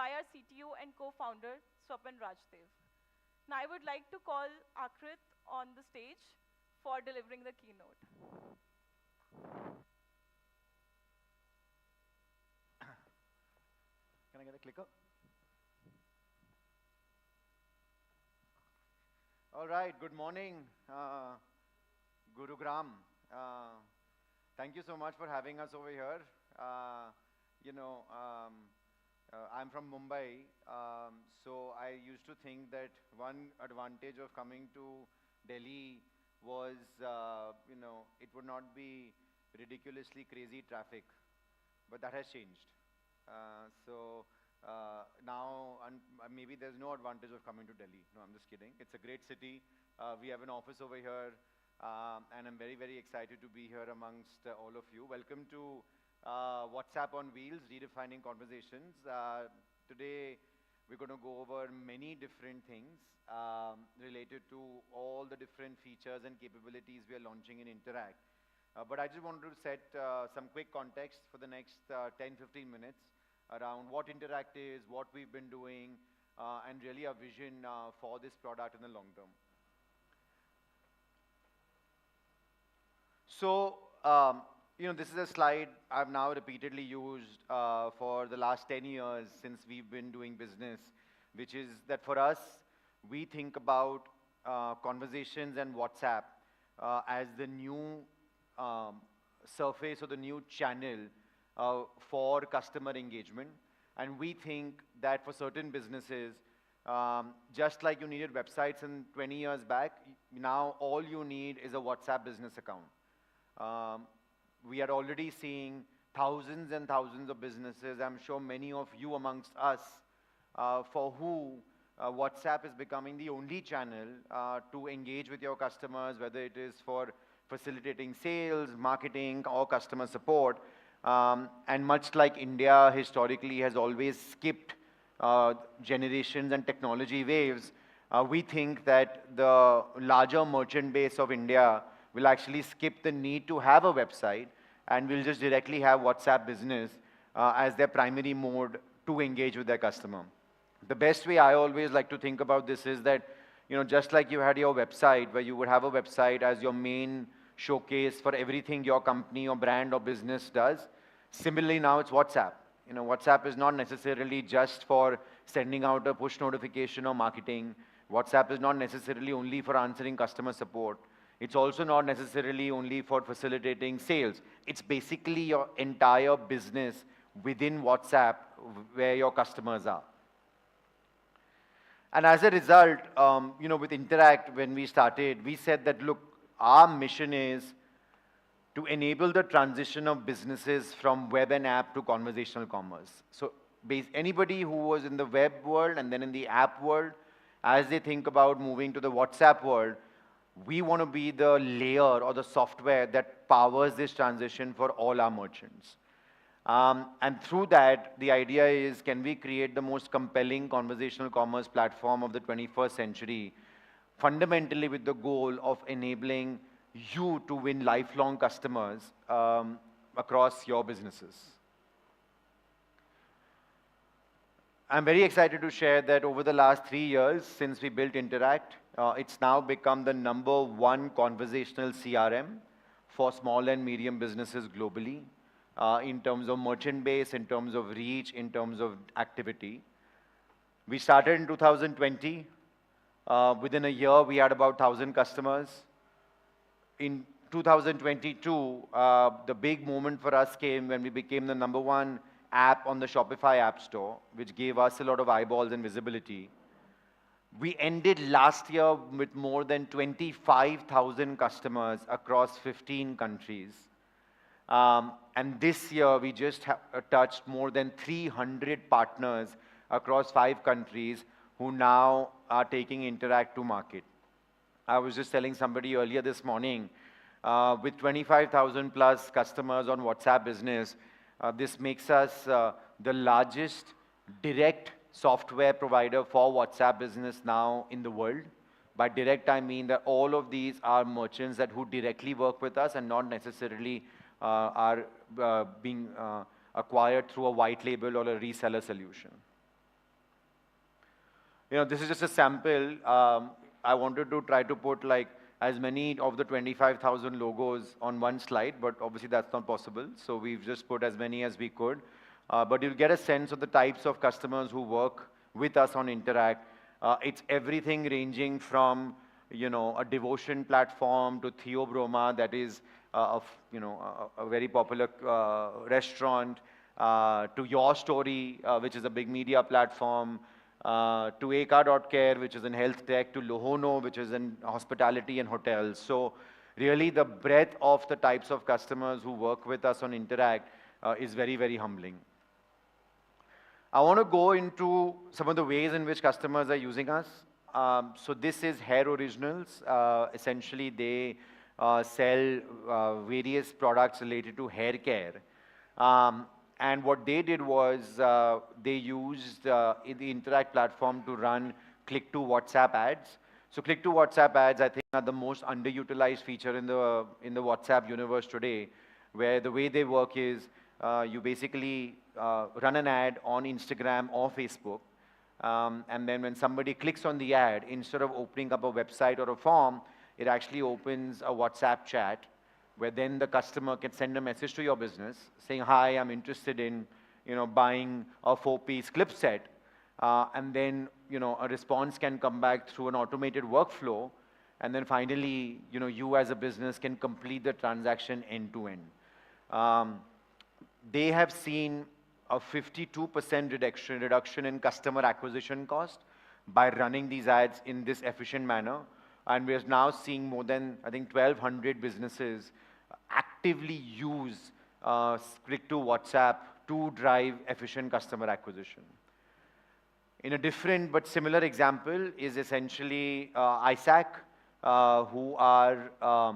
by our CTO and co-founder, Swapan Rajdev. Now I would like to call Akrit on the stage for delivering the keynote. Can I get a clicker? All right, good morning, Gurgaon. Thank you so much for having us over here. I'm from Mumbai, so I used to think that one advantage of coming to Delhi was, it would not be ridiculously crazy traffic, but that has changed. Now, maybe there's no advantage of coming to Delhi. No, I'm just kidding. It's a great city. We have an office over here, and I'm very, very excited to be here amongst all of you. Welcome to WhatsApp on Wheels, Redefining Conversations. Today, we're going to go over many different things related to all the different features and capabilities we are launching in Interakt. But I just wanted to set some quick context for the next 10-15 minutes around what Interakt is, what we've been doing, and really our vision for this product in the long term. So, this is a slide I've now repeatedly used for the last 10 years since we've been doing business, which is that for us, we think about conversations and WhatsApp as the new surface or the new channel for customer engagement. And we think that for certain businesses, just like you needed websites 20 years back, now all you need is a WhatsApp business account. We are already seeing thousands and thousands of businesses, I'm sure many of you amongst us, for who WhatsApp is becoming the only channel to engage with your customers, whether it is for facilitating sales, marketing, or customer support. And much like India historically has always skipped generations and technology waves, we think that the larger merchant base of India will actually skip the need to have a website and will just directly have WhatsApp business as their primary mode to engage with their customer. The best way I always like to think about this is that, just like you had your website, where you would have a website as your main showcase for everything your company or brand or business does, similarly now it's WhatsApp. WhatsApp is not necessarily just for sending out a push notification or marketing. WhatsApp is not necessarily only for answering customer support. It's also not necessarily only for facilitating sales. It's basically your entire business within WhatsApp where your customers are. And as a result, with Interakt, when we started, we said that, look, our mission is to enable the transition of businesses from web and app to conversational commerce. So anybody who was in the web world and then in the app world, as they think about moving to the WhatsApp world, we want to be the layer or the software that powers this transition for all our merchants. And through that, the idea is, can we create the most compelling conversational commerce platform of the 21st century, fundamentally with the goal of enabling you to win lifelong customers across your businesses. I'm very excited to share that over the last 3 years since we built Interakt, it's now become the #1 conversational CRM for small and medium businesses globally, in terms of merchant base, in terms of reach, in terms of activity. We started in 2020. Within a year, we had about 1,000 customers. In 2022, the big moment for us came when we became the #1 app on the Shopify App Store, which gave us a lot of eyeballs and visibility. We ended last year with more than 25,000 customers across 15 countries. And this year, we just touched more than 300 partners across 5 countries who now are taking Interakt to market. I was just telling somebody earlier this morning, with 25,000 plus customers on WhatsApp Business, this makes us the largest direct software provider for WhatsApp Business now in the world. By direct, I mean that all of these are merchants who directly work with us and not necessarily are being acquired through a white label or a reseller solution. this is just a sample. I wanted to try to put like as many of the 25,000 logos on one slide, but obviously that's not possible. So we've just put as many as we could. But you'll get a sense of the types of customers who work with us on Interakt. It's everything ranging from, a devotion platform to Theobroma, that is, a very popular restaurant, to Your Story, which is a big media platform, to Eka.care, which is in health tech, to Lohono, which is in hospitality and hotels. So really the breadth of the types of customers who work with us on Interakt is very, very humbling. I want to go into some of the ways in which customers are using us. So this is Hair Originals. Essentially, they sell various products related to hair care. And what they did was they used the Interakt platform to run click-to-WhatsApp ads. So click-to-WhatsApp ads, I think, are the most underutilized feature in the WhatsApp universe today, where the way they work is you basically run an ad on Instagram or Facebook, and then when somebody clicks on the ad, instead of opening up a website or a form, it actually opens a WhatsApp chat, where then the customer can send a message to your business saying, hi, I'm interested in, buying a 4-piece clip set. And then, a response can come back through an automated workflow. And then finally, you as a business can complete the transaction end to end. They have seen a 52% reduction in customer acquisition cost by running these ads in this efficient manner. And we are now seeing more than, I think, 1,200 businesses actively use click-to-WhatsApp to drive efficient customer acquisition. In a different but similar example is essentially ISAC, who are a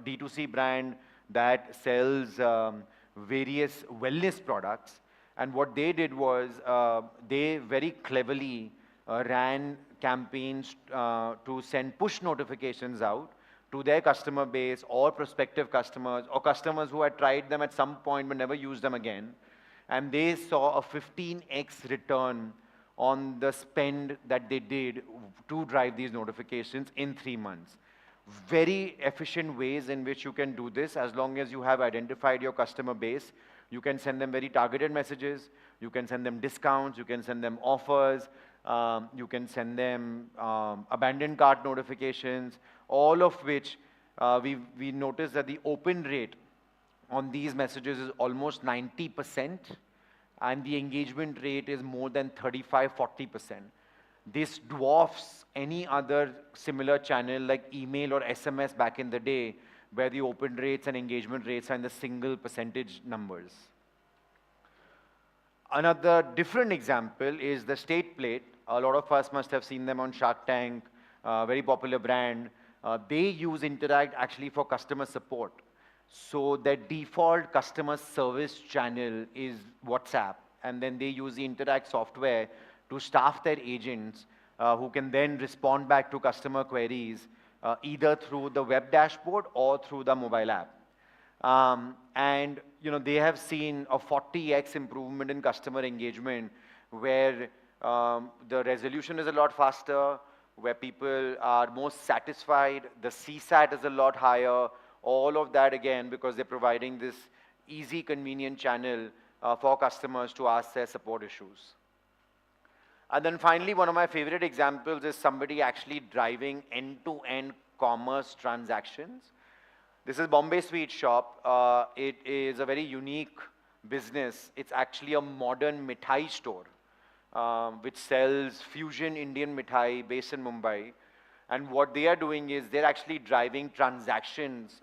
D2C brand that sells various wellness products. And what they did was they very cleverly ran campaigns to send push notifications out to their customer base or prospective customers or customers who had tried them at some point but never used them again. And they saw a 15x return on the spend that they did to drive these notifications in 3 months. Very efficient ways in which you can do this. As long as you have identified your customer base, you can send them very targeted messages, you can send them discounts, you can send them offers, you can send them abandoned cart notifications, all of which we noticed that the open rate on these messages is almost 90%, and the engagement rate is more than 35–40%. This dwarfs any other similar channel like email or SMS back in the day, where the open rates and engagement rates are in the single percentage numbers. Another different example is the State Plate. A lot of us must have seen them on Shark Tank, very popular brand. They use Interakt actually for customer support. So their default customer service channel is WhatsApp, and then they use the Interakt software to staff their agents who can then respond back to customer queries either through the web dashboard or through the mobile app. And they have seen a 40x improvement in customer engagement, where the resolution is a lot faster, where people are more satisfied, the CSAT is a lot higher, all of that again because they're providing this easy, convenient channel for customers to ask their support issues. And then finally, one of my favorite examples is somebody actually driving end-to-end commerce transactions. This is Bombay Sweet Shop. It is a very unique business. It's actually a modern mithai store, which sells fusion Indian mithai based in Mumbai. And what they are doing is they're actually driving transactions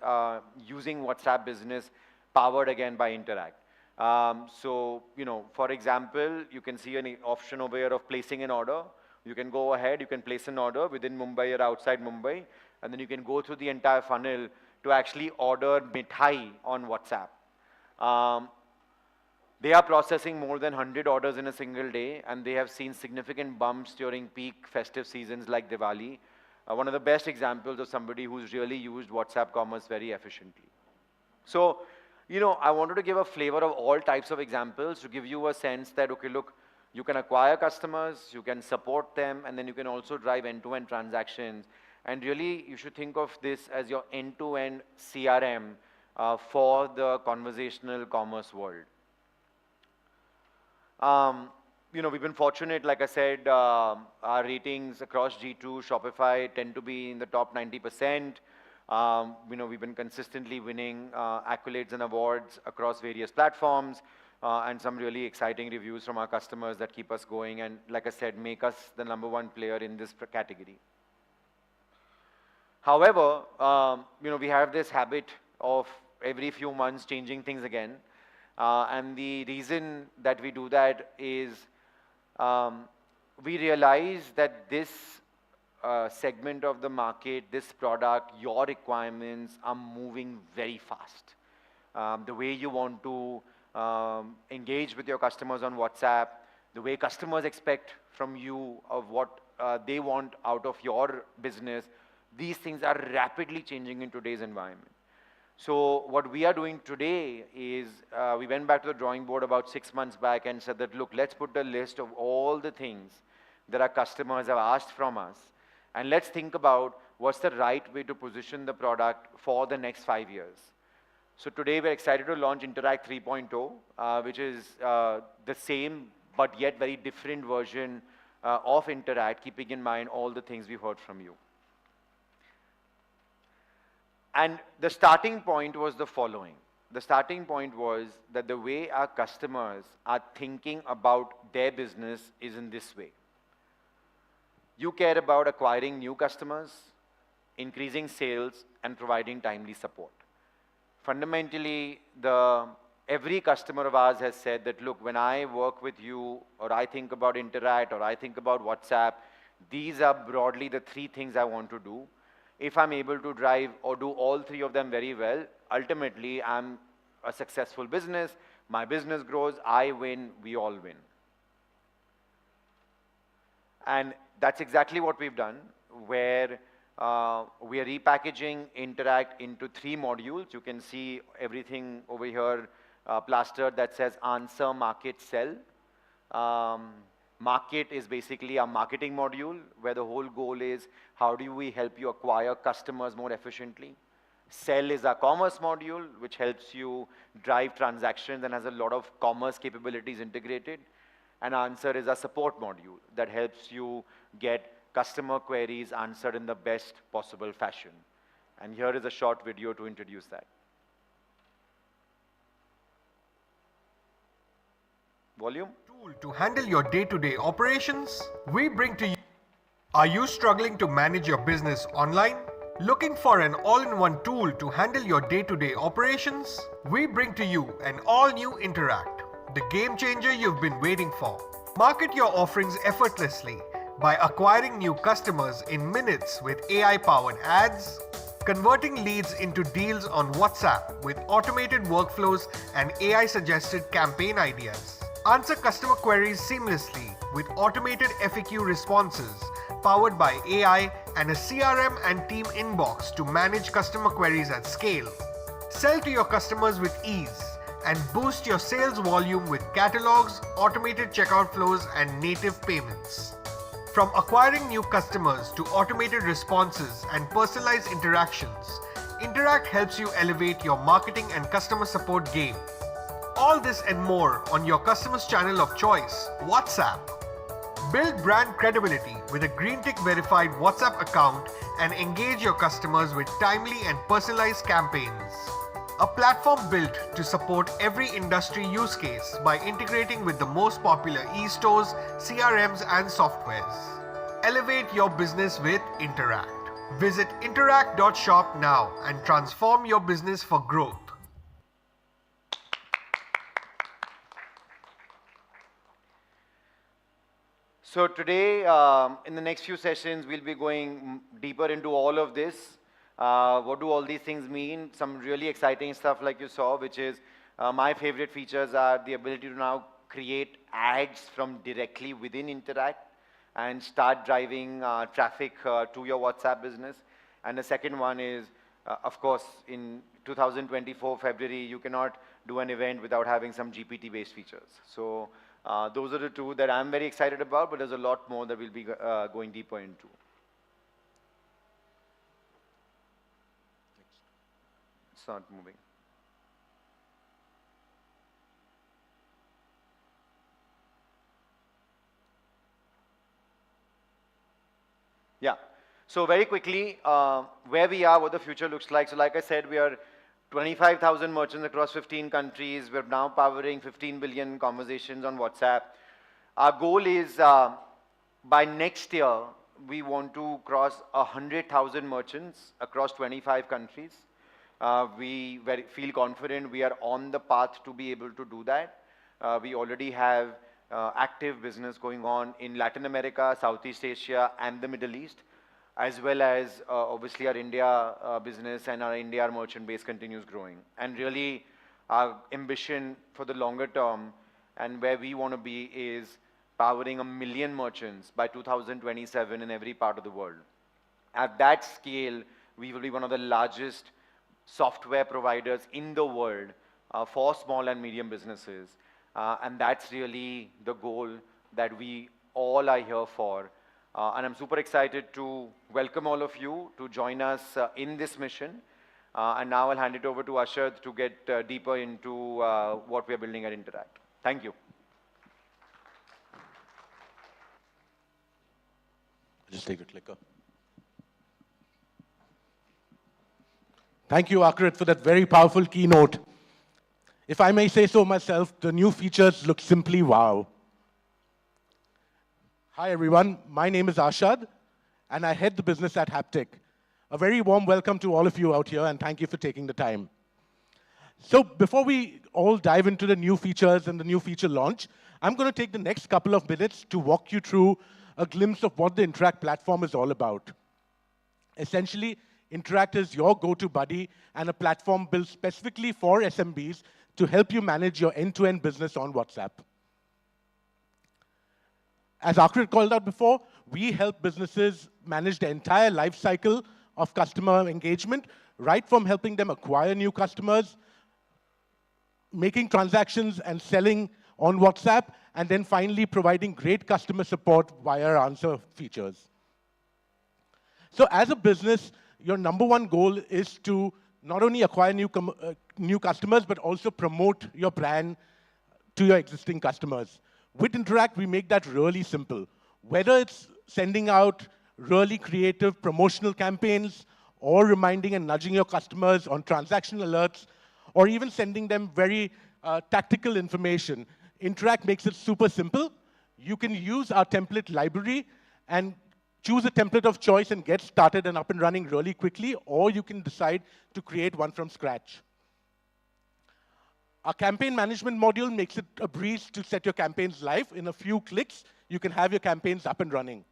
using WhatsApp Business, powered again by Interakt. So, for example, you can see an option over here of placing an order. You can go ahead, you can place an order within Mumbai or outside Mumbai, and then you can go through the entire funnel to actually order mithai on WhatsApp. They are processing more than 100 orders in a single day, and they have seen significant bumps during peak festive seasons like Diwali. One of the best examples of somebody who's really used WhatsApp commerce very efficiently. So, I wanted to give a flavor of all types of examples to give you a sense that, okay, look, You can acquire customers, you can support them, and then you can also drive end-to-end transactions. And really, you should think of this as your end-to-end CRM for the conversational commerce world. We've been fortunate, like I said, our ratings across G2, Shopify tend to be in the top 90%. We've been consistently winning accolades and awards across various platforms, and some really exciting reviews from our customers that keep us going and, like I said, make us the #1 player in this category. However, we have this habit of every few months changing things again. And the reason that we do that is we realize that this segment of the market, this product, your requirements are moving very fast. The way you want to engage with your customers on WhatsApp, the way customers expect from you of what they want out of your business, these things are rapidly changing in today's environment. So what we are doing today is we went back to the drawing board about 6 months back and said that, look, let's put a list of all the things that our customers have asked from us, and let's think about what's the right way to position the product for the next 5 years. So today we're excited to launch Interakt 3.0, which is the same but yet very different version of Interakt, keeping in mind all the things we've heard from you. And the starting point was the following. The starting point was that the way our customers are thinking about their business is in this way. You care about acquiring new customers, increasing sales, and providing timely support. Fundamentally, every customer of ours has said that, look, when I work with you, or I think about Interakt, or I think about WhatsApp, these are broadly the 3 things I want to do. If I'm able to drive or do all 3 of them very well, ultimately I'm a successful business, my business grows, I win, we all win. And that's exactly what we've done, where we are repackaging Interakt into 3 modules. You can see everything over here plastered that says answer, market, sell. Market is basically a marketing module where the whole goal is how do we help you acquire customers more efficiently. Sell is a commerce module which helps you drive transactions and has a lot of commerce capabilities integrated. And answer is a support module that helps you get customer queries answered in the best possible fashion. And here is a short video to introduce that. Volume. Tool to handle your day-to-day operations, we bring to you. Are you struggling to manage your business online? Looking for an all-in-one tool to handle your day-to-day operations? We bring to you an all-new Interakt, the game changer you've been waiting for. Market your offerings effortlessly by acquiring new customers in minutes with AI-powered ads, converting leads into deals on WhatsApp with automated workflows and AI-suggested campaign ideas. Answer customer queries seamlessly with automated FAQ responses powered by AI and a CRM and team inbox to manage customer queries at scale. Sell to your customers with ease and boost your sales volume with catalogs, automated checkout flows, and native payments. From acquiring new customers to automated responses and personalized interactions, Interakt helps you elevate your marketing and customer support game. All this and more on your customer's channel of choice, WhatsApp. Build brand credibility with a green tick verified WhatsApp account and engage your customers with timely and personalized campaigns. A platform built to support every industry use case by integrating with the most popular e-stores, CRMs, and softwares. Elevate your business with Interakt. Visit interakt.shop now and transform your business for growth. So today, in the next few sessions, we'll be going deeper into all of this. What do all these things mean? Some really exciting stuff like you saw, which is my favorite features are the ability to now create ads from directly within Interakt and start driving traffic to your WhatsApp business. And the second one is, of course, in 2024 February, you cannot do an event without having some GPT-based features. So Those are the two that I'm very excited about, but there's a lot more that we'll be going deeper into. It's not moving. Yeah. So very quickly, where we are, what the future looks like. So like I said, we are 25,000 merchants across 15 countries. We're now powering 15 billion conversations on WhatsApp. Our goal is by next year, we want to cross 100,000 merchants across 25 countries. We feel confident we are on the path to be able to do that. We already have active business going on in Latin America, Southeast Asia, and the Middle East, as well as obviously our India business and our India merchant base continues growing. And really, our ambition for the longer term and where we want to be is powering 1 million merchants by 2027 in every part of the world. At that scale, we will be one of the largest software providers in the world for small and medium businesses. And that's really the goal that we all are here for. And I'm super excited to welcome all of you to join us in this mission. And now I'll hand it over to Ashad to get deeper into what we are building at Interakt. Thank you. Just take a clicker. Thank you, Akrit, for that very powerful keynote. If I may say so myself, the new features look simply wow. Hi, everyone. My name is Ashad, and I head the business at Haptic. A very warm welcome to all of you out here, and thank you for taking the time. So before we all dive into the new features and the new feature launch, I'm going to take the next couple of minutes to walk you through a glimpse of what the Interakt platform is all about. Essentially, Interakt is your go-to buddy and a platform built specifically for SMBs to help you manage your end-to-end business on WhatsApp. As Akrit called out before, we help businesses manage the entire life cycle of customer engagement, right from helping them acquire new customers, making transactions and selling on WhatsApp, and then finally providing great customer support via our answer features. So as a business, your number one goal is to not only acquire new customers, but also promote your brand to your existing customers. With Interakt, we make that really simple. Whether it's sending out really creative promotional campaigns, or reminding and nudging your customers on transaction alerts, or even sending them very tactical information, Interakt makes it super simple. You can use our template library and choose a template of choice and get started and up and running really quickly, or you can decide to create one from scratch. Our campaign management module makes it a breeze to set your campaigns live. In a few clicks, you can have your campaigns up and running.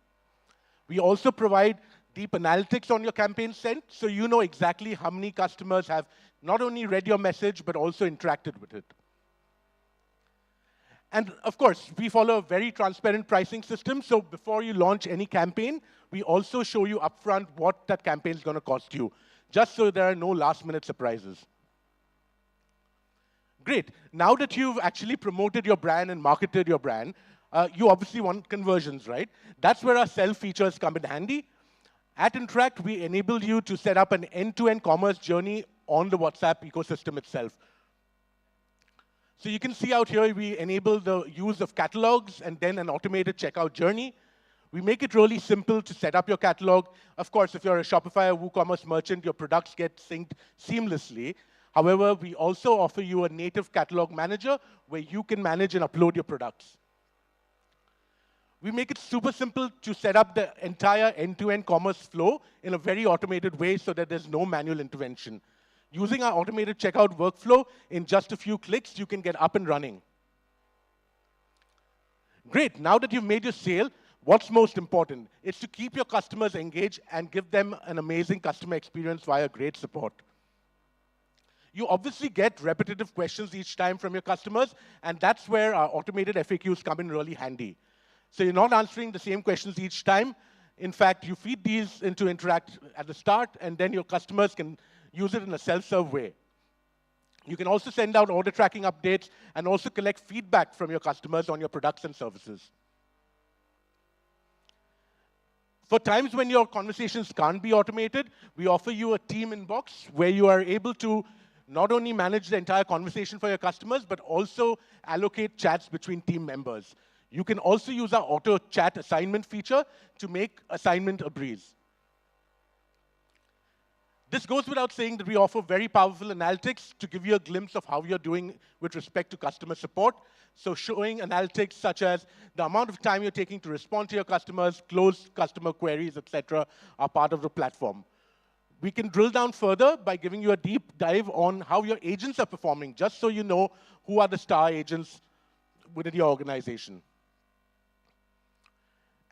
We also provide deep analytics on your campaign sent, so you know exactly how many customers have not only read your message, but also interacted with it. And of course, we follow a very transparent pricing system, so before you launch any campaign, we also show you upfront what that campaign is going to cost you, just so there are no last-minute surprises. Great. Now that you've actually promoted your brand and marketed your brand, you obviously want conversions, right? That's where our sell features come in handy. At Interakt, we enable you to set up an end-to-end commerce journey on the WhatsApp ecosystem itself. So you can see out here, we enable the use of catalogs and then an automated checkout journey. We make it really simple to set up your catalog. Of course, if you're a Shopify or WooCommerce merchant, your products get synced seamlessly. However, we also offer you a native catalog manager where you can manage and upload your products. We make it super simple to set up the entire end-to-end commerce flow in a very automated way so that there's no manual intervention. Using our automated checkout workflow, in just a few clicks, you can get up and running. Great, now that you've made your sale, what's most important? It's to keep your customers engaged and give them an amazing customer experience via great support. You obviously get repetitive questions each time from your customers, and that's where our automated FAQs come in really handy. So you're not answering the same questions each time. In fact, you feed these into Interakt at the start, and then your customers can use it in a self-serve way. You can also send out order tracking updates and also collect feedback from your customers on your products and services. For times when your conversations can't be automated, we offer you a team inbox where you are able to not only manage the entire conversation for your customers, but also allocate chats between team members. You can also use our auto chat assignment feature to make assignment a breeze. This goes without saying that we offer very powerful analytics to give you a glimpse of how you're doing with respect to customer support. So showing analytics such as the amount of time you're taking to respond to your customers, close customer queries, etc., are part of the platform. We can drill down further by giving you a deep dive on how your agents are performing, just so you know who are the star agents within your organization.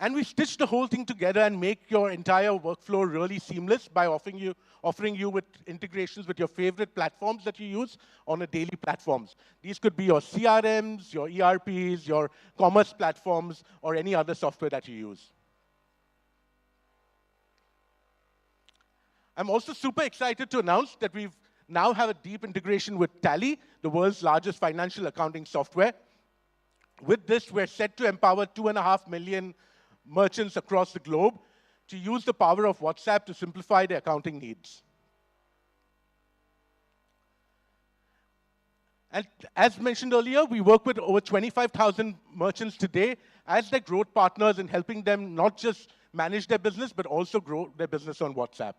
And we stitch the whole thing together and make your entire workflow really seamless by offering you with integrations with your favorite platforms that you use on a daily platforms. These could be your CRMs, your ERPs, your commerce platforms, or any other software that you use. I'm also super excited to announce that we now have a deep integration with Tally, the world's largest financial accounting software. With this, we're set to empower 2.5 million merchants across the globe to use the power of WhatsApp to simplify their accounting needs. And as mentioned earlier, we work with over 25,000 merchants today as their growth partners in helping them not just manage their business, but also grow their business on WhatsApp.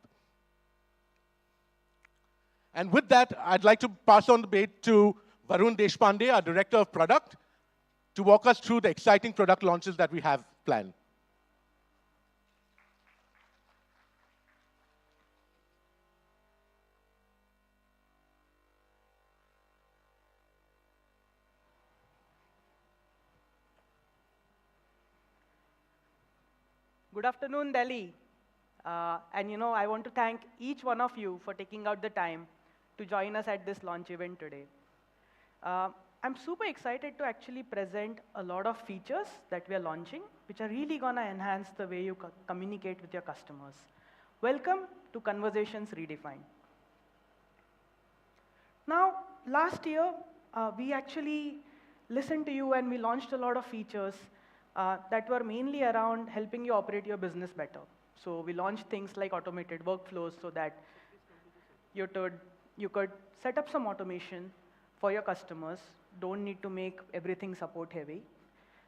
And with that, I'd like to pass on the bait to Varun Deshpande, our Director of Product, to walk us through the exciting product launches that we have planned. Good afternoon, Delhi. And I want to thank each one of you for taking out the time to join us at this launch event today. I'm super excited to actually present a lot of features that we are launching, which are really going to enhance the way you communicate with your customers. Welcome to Conversations Redefined. Now, last year, we actually listened to you and we launched a lot of features that were mainly around helping you operate your business better. So we launched things like automated workflows so that you could set up some automation for your customers, don't need to make everything support heavy.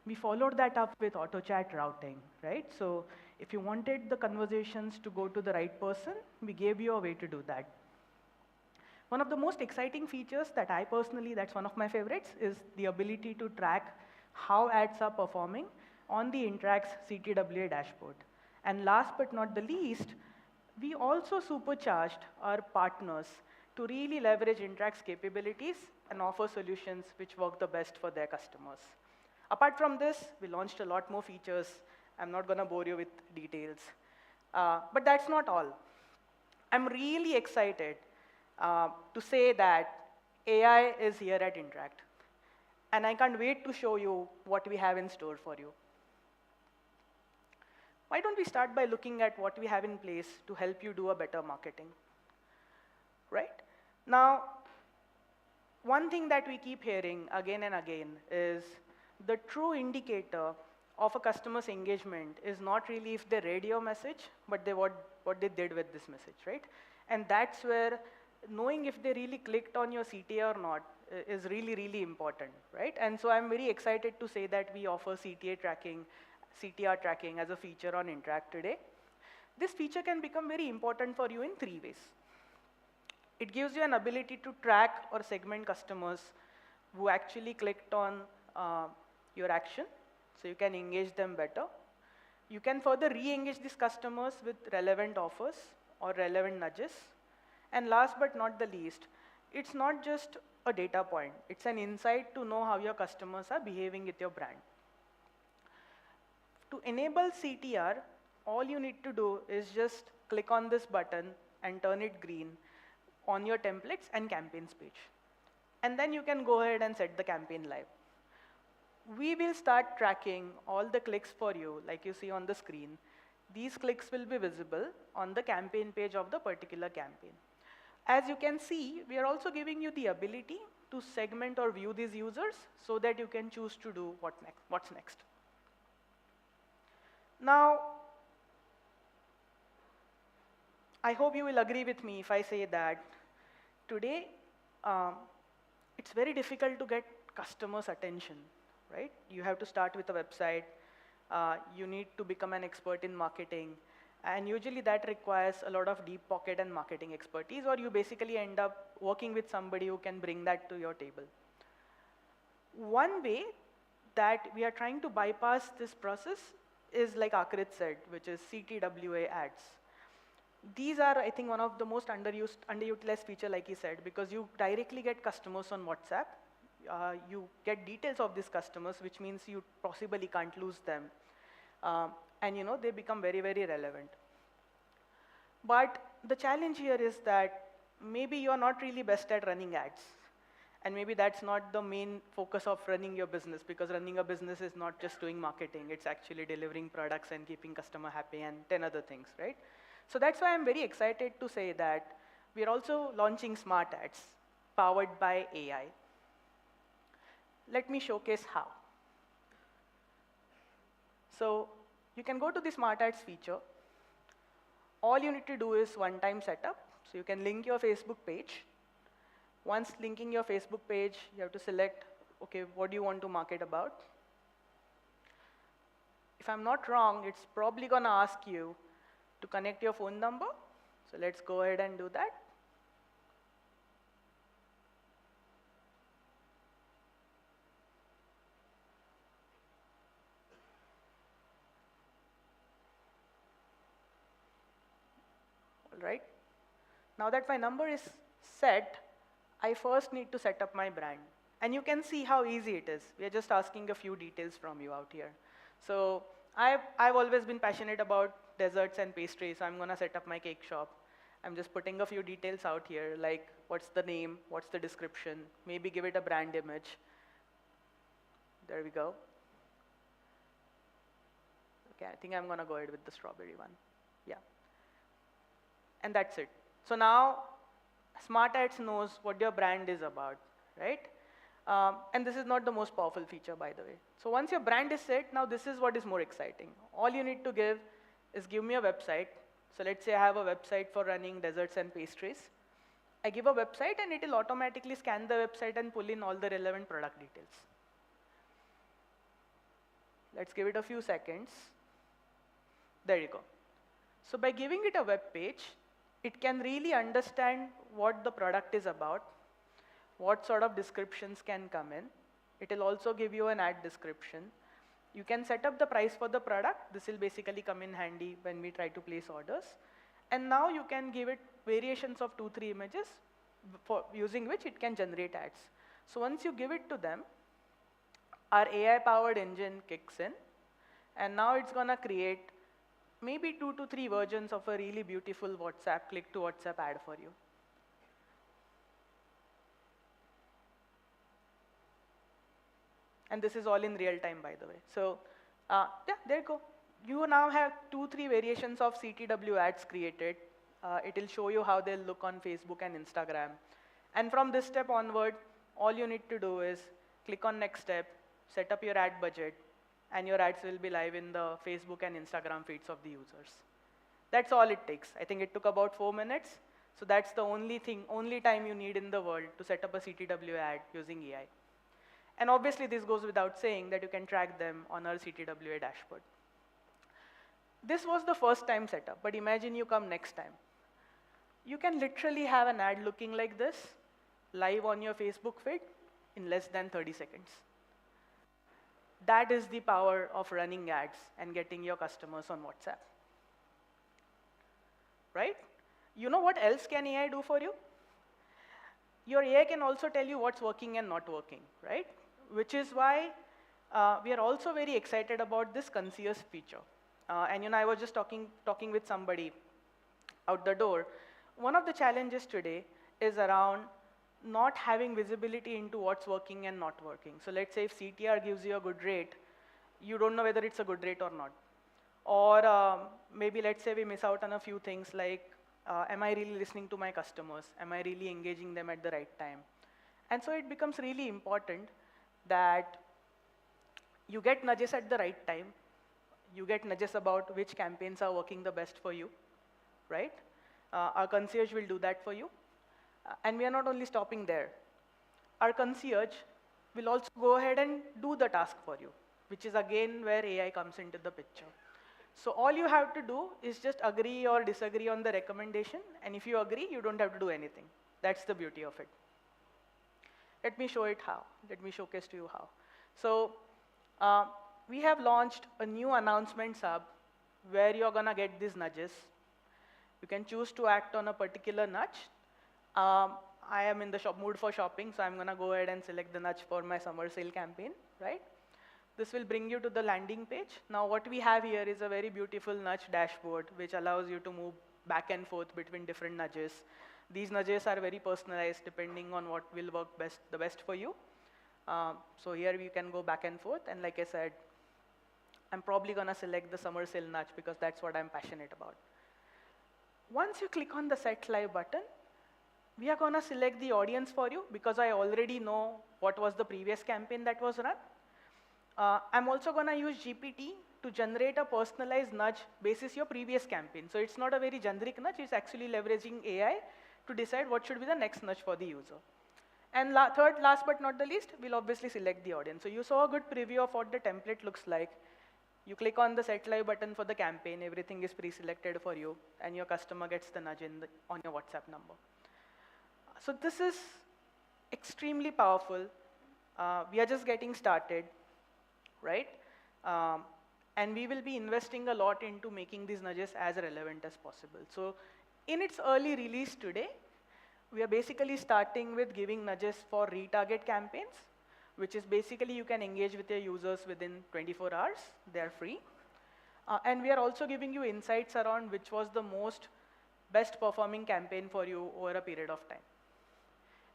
We followed that up with auto chat routing, right? So if you wanted the conversations to go to the right person, we gave you a way to do that. One of the most exciting features that that's one of my favorites, is the ability to track how ads are performing on the Interakt's CTWA dashboard. And last but not the least, we also supercharged our partners to really leverage Interakt's capabilities and offer solutions which work the best for their customers. Apart from this, we launched a lot more features. I'm not going to bore you with details. But that's not all. I'm really excited to say that AI is here at Interakt. And I can't wait to show you what we have in store for you. Why don't we start by looking at what we have in place to help you do a better marketing, right? Now, one thing that we keep hearing again and again is the true indicator of a customer's engagement is not really if they read your message, but what they did with this message, right? And that's where knowing if they really clicked on your CTA or not is really, really important, right? And so I'm very excited to say that we offer CTR tracking as a feature on Interakt today. This feature can become very important for you in 3 ways. It gives you an ability to track or segment customers who actually clicked on your action, so you can engage them better. You can further re-engage these customers with relevant offers or relevant nudges. And last but not the least, it's not just a data point. It's an insight to know how your customers are behaving with your brand. To enable CTR, all you need to do is just click on this button and turn it green on your templates and campaigns page. And then you can go ahead and set the campaign live. We will start tracking all the clicks for you, like you see on the screen. These clicks will be visible on the campaign page of the particular campaign. As you can see, we are also giving you the ability to segment or view these users so that you can choose to do what's next. Now, I hope you will agree with me if I say that today, it's very difficult to get customers' attention, right? You have to start with a website. You need to become an expert in marketing. And usually that requires a lot of deep pocket and marketing expertise, or you basically end up working with somebody who can bring that to your table. One way that we are trying to bypass this process is like Akrit said, which is CTWA ads. These are, I think, one of the most underutilized feature, like he said, because you directly get customers on WhatsApp. You get details of these customers, which means you possibly can't lose them. And they become very, very relevant. But the challenge here is that maybe you're not really best at running ads. And maybe that's not the main focus of running your business, because running a business is not just doing marketing, it's actually delivering products and keeping customer happy and 10 other things, right? So that's why I'm very excited to say that we're also launching smart ads powered by AI. Let me showcase how. So you can go to the smart ads feature. All you need to do is one-time setup. So you can link your Facebook page. Once linking your Facebook page, you have to select, okay, what do you want to market about? If I'm not wrong, it's probably going to ask you to connect your phone number. So let's go ahead and do that. All right. Now that my number is set, I first need to set up my brand. And you can see how easy it is. We are just asking a few details from you out here. So I've always been passionate about desserts and pastries, so I'm going to set up my cake shop. I'm just putting a few details out here, like what's the name, what's the description, maybe give it a brand image. There we go. Okay, I think I'm going to go ahead with the strawberry one. Yeah. And that's it. So now, Smart Ads knows what your brand is about, right? And this is not the most powerful feature, by the way. So once your brand is set, now this is what is more exciting. All you need to give is give me a website. So let's say I have a website for running desserts and pastries. I give a website, and it will automatically scan the website and pull in all the relevant product details. Let's give it a few seconds. There you go. So by giving it a web page, it can really understand what the product is about, what sort of descriptions can come in. It will also give you an ad description. You can set up the price for the product. This will basically come in handy when we try to place orders. And now you can give it variations of 2-3 images, for using which it can generate ads. So once you give it to them, our AI-powered engine kicks in, and now it's going to create maybe 2 to 3 versions of a really beautiful WhatsApp, click to WhatsApp ad for you. And this is all in real time, by the way. So yeah, there you go. You now have 2-3 variations of CTW ads created. It will show you how they'll look on Facebook and Instagram. And from this step onward, all you need to do is click on next step, set up your ad budget, and your ads will be live in the Facebook and Instagram feeds of the users. That's all it takes. I think it took about 4 minutes. So that's the only time you need in the world to set up a CTW ad using AI. And obviously, this goes without saying that you can track them on our CTWA dashboard. This was the first time setup, but imagine you come next time. You can literally have an ad looking like this, live on your Facebook feed in less than 30 seconds. That is the power of running ads and getting your customers on WhatsApp. Right? You know what else can AI do for you? Your AI can also tell you what's working and not working, right? Which is why we are also very excited about this concierge feature. And I was just talking with somebody out the door. One of the challenges today is around not having visibility into what's working and not working. So let's say if CTR gives you a good rate, you don't know whether it's a good rate or not. Or maybe let's say we miss out on a few things like Am I really listening to my customers? Am I really engaging them at the right time? And so it becomes really important that you get nudges at the right time. You get nudges about which campaigns are working the best for you, right? Our concierge will do that for you. And we are not only stopping there. Our concierge will also go ahead and do the task for you, which is again where AI comes into the picture. So all you have to do is just agree or disagree on the recommendation, and if you agree, you don't have to do anything. That's the beauty of it. Let me show it how. Let me showcase to you how. So we have launched a new announcements hub where you're gonna get these nudges. You can choose to act on a particular nudge. I am in the mood for shopping, so I'm gonna go ahead and select the nudge for my summer sale campaign, right? This will bring you to the landing page. Now what we have here is a very beautiful nudge dashboard, which allows you to move back and forth between different nudges. These nudges are very personalized depending on what will work the best for you. So here we can go back and forth, and like I said, I'm probably gonna select the summer sale nudge because that's what I'm passionate about. Once you click on the Set Live button, we are gonna select the audience for you because I already know what was the previous campaign that was run. I'm also gonna use GPT to generate a personalized nudge basis your previous campaign. So it's not a very generic nudge, it's actually leveraging AI to decide what should be the next nudge for the user. And third, last but not the least, we'll obviously select the audience. So you saw a good preview of what the template looks like. You click on the Set Live button for the campaign, everything is pre-selected for you, and your customer gets the nudge on your WhatsApp number. So this is extremely powerful. We are just getting started, right? And we will be investing a lot into making these nudges as relevant as possible. So in its early release today, we are basically starting with giving nudges for retarget campaigns, which is basically you can engage with your users within 24 hours. They are free. And we are also giving you insights around which was the best performing campaign for you over a period of time.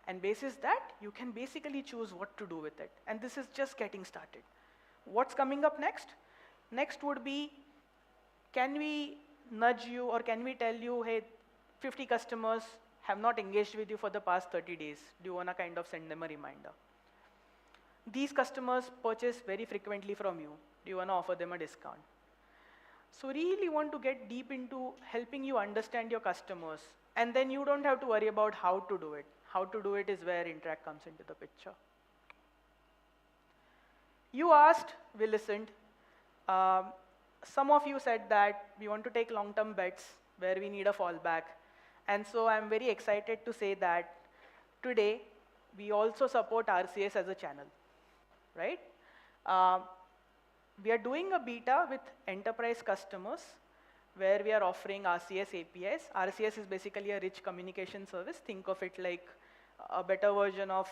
And basis that, you can basically choose what to do with it. And this is just getting started. What's coming up next? Next would be, can we nudge you or can we tell you, hey, 50 customers have not engaged with you for the past 30 days. Do you want to kind of send them a reminder? These customers purchase very frequently from you. Do you want to offer them a discount? So really want to get deep into helping you understand your customers. And then you don't have to worry about how to do it. How to do it is where Interakt comes into the picture. You asked, we listened. Some of you said that we want to take long-term bets where we need a fallback. And so I'm very excited to say that today, we also support RCS as a channel, right? We are doing a beta with enterprise customers where we are offering RCS APIs. RCS is basically a rich communication service. Think of it like a better version of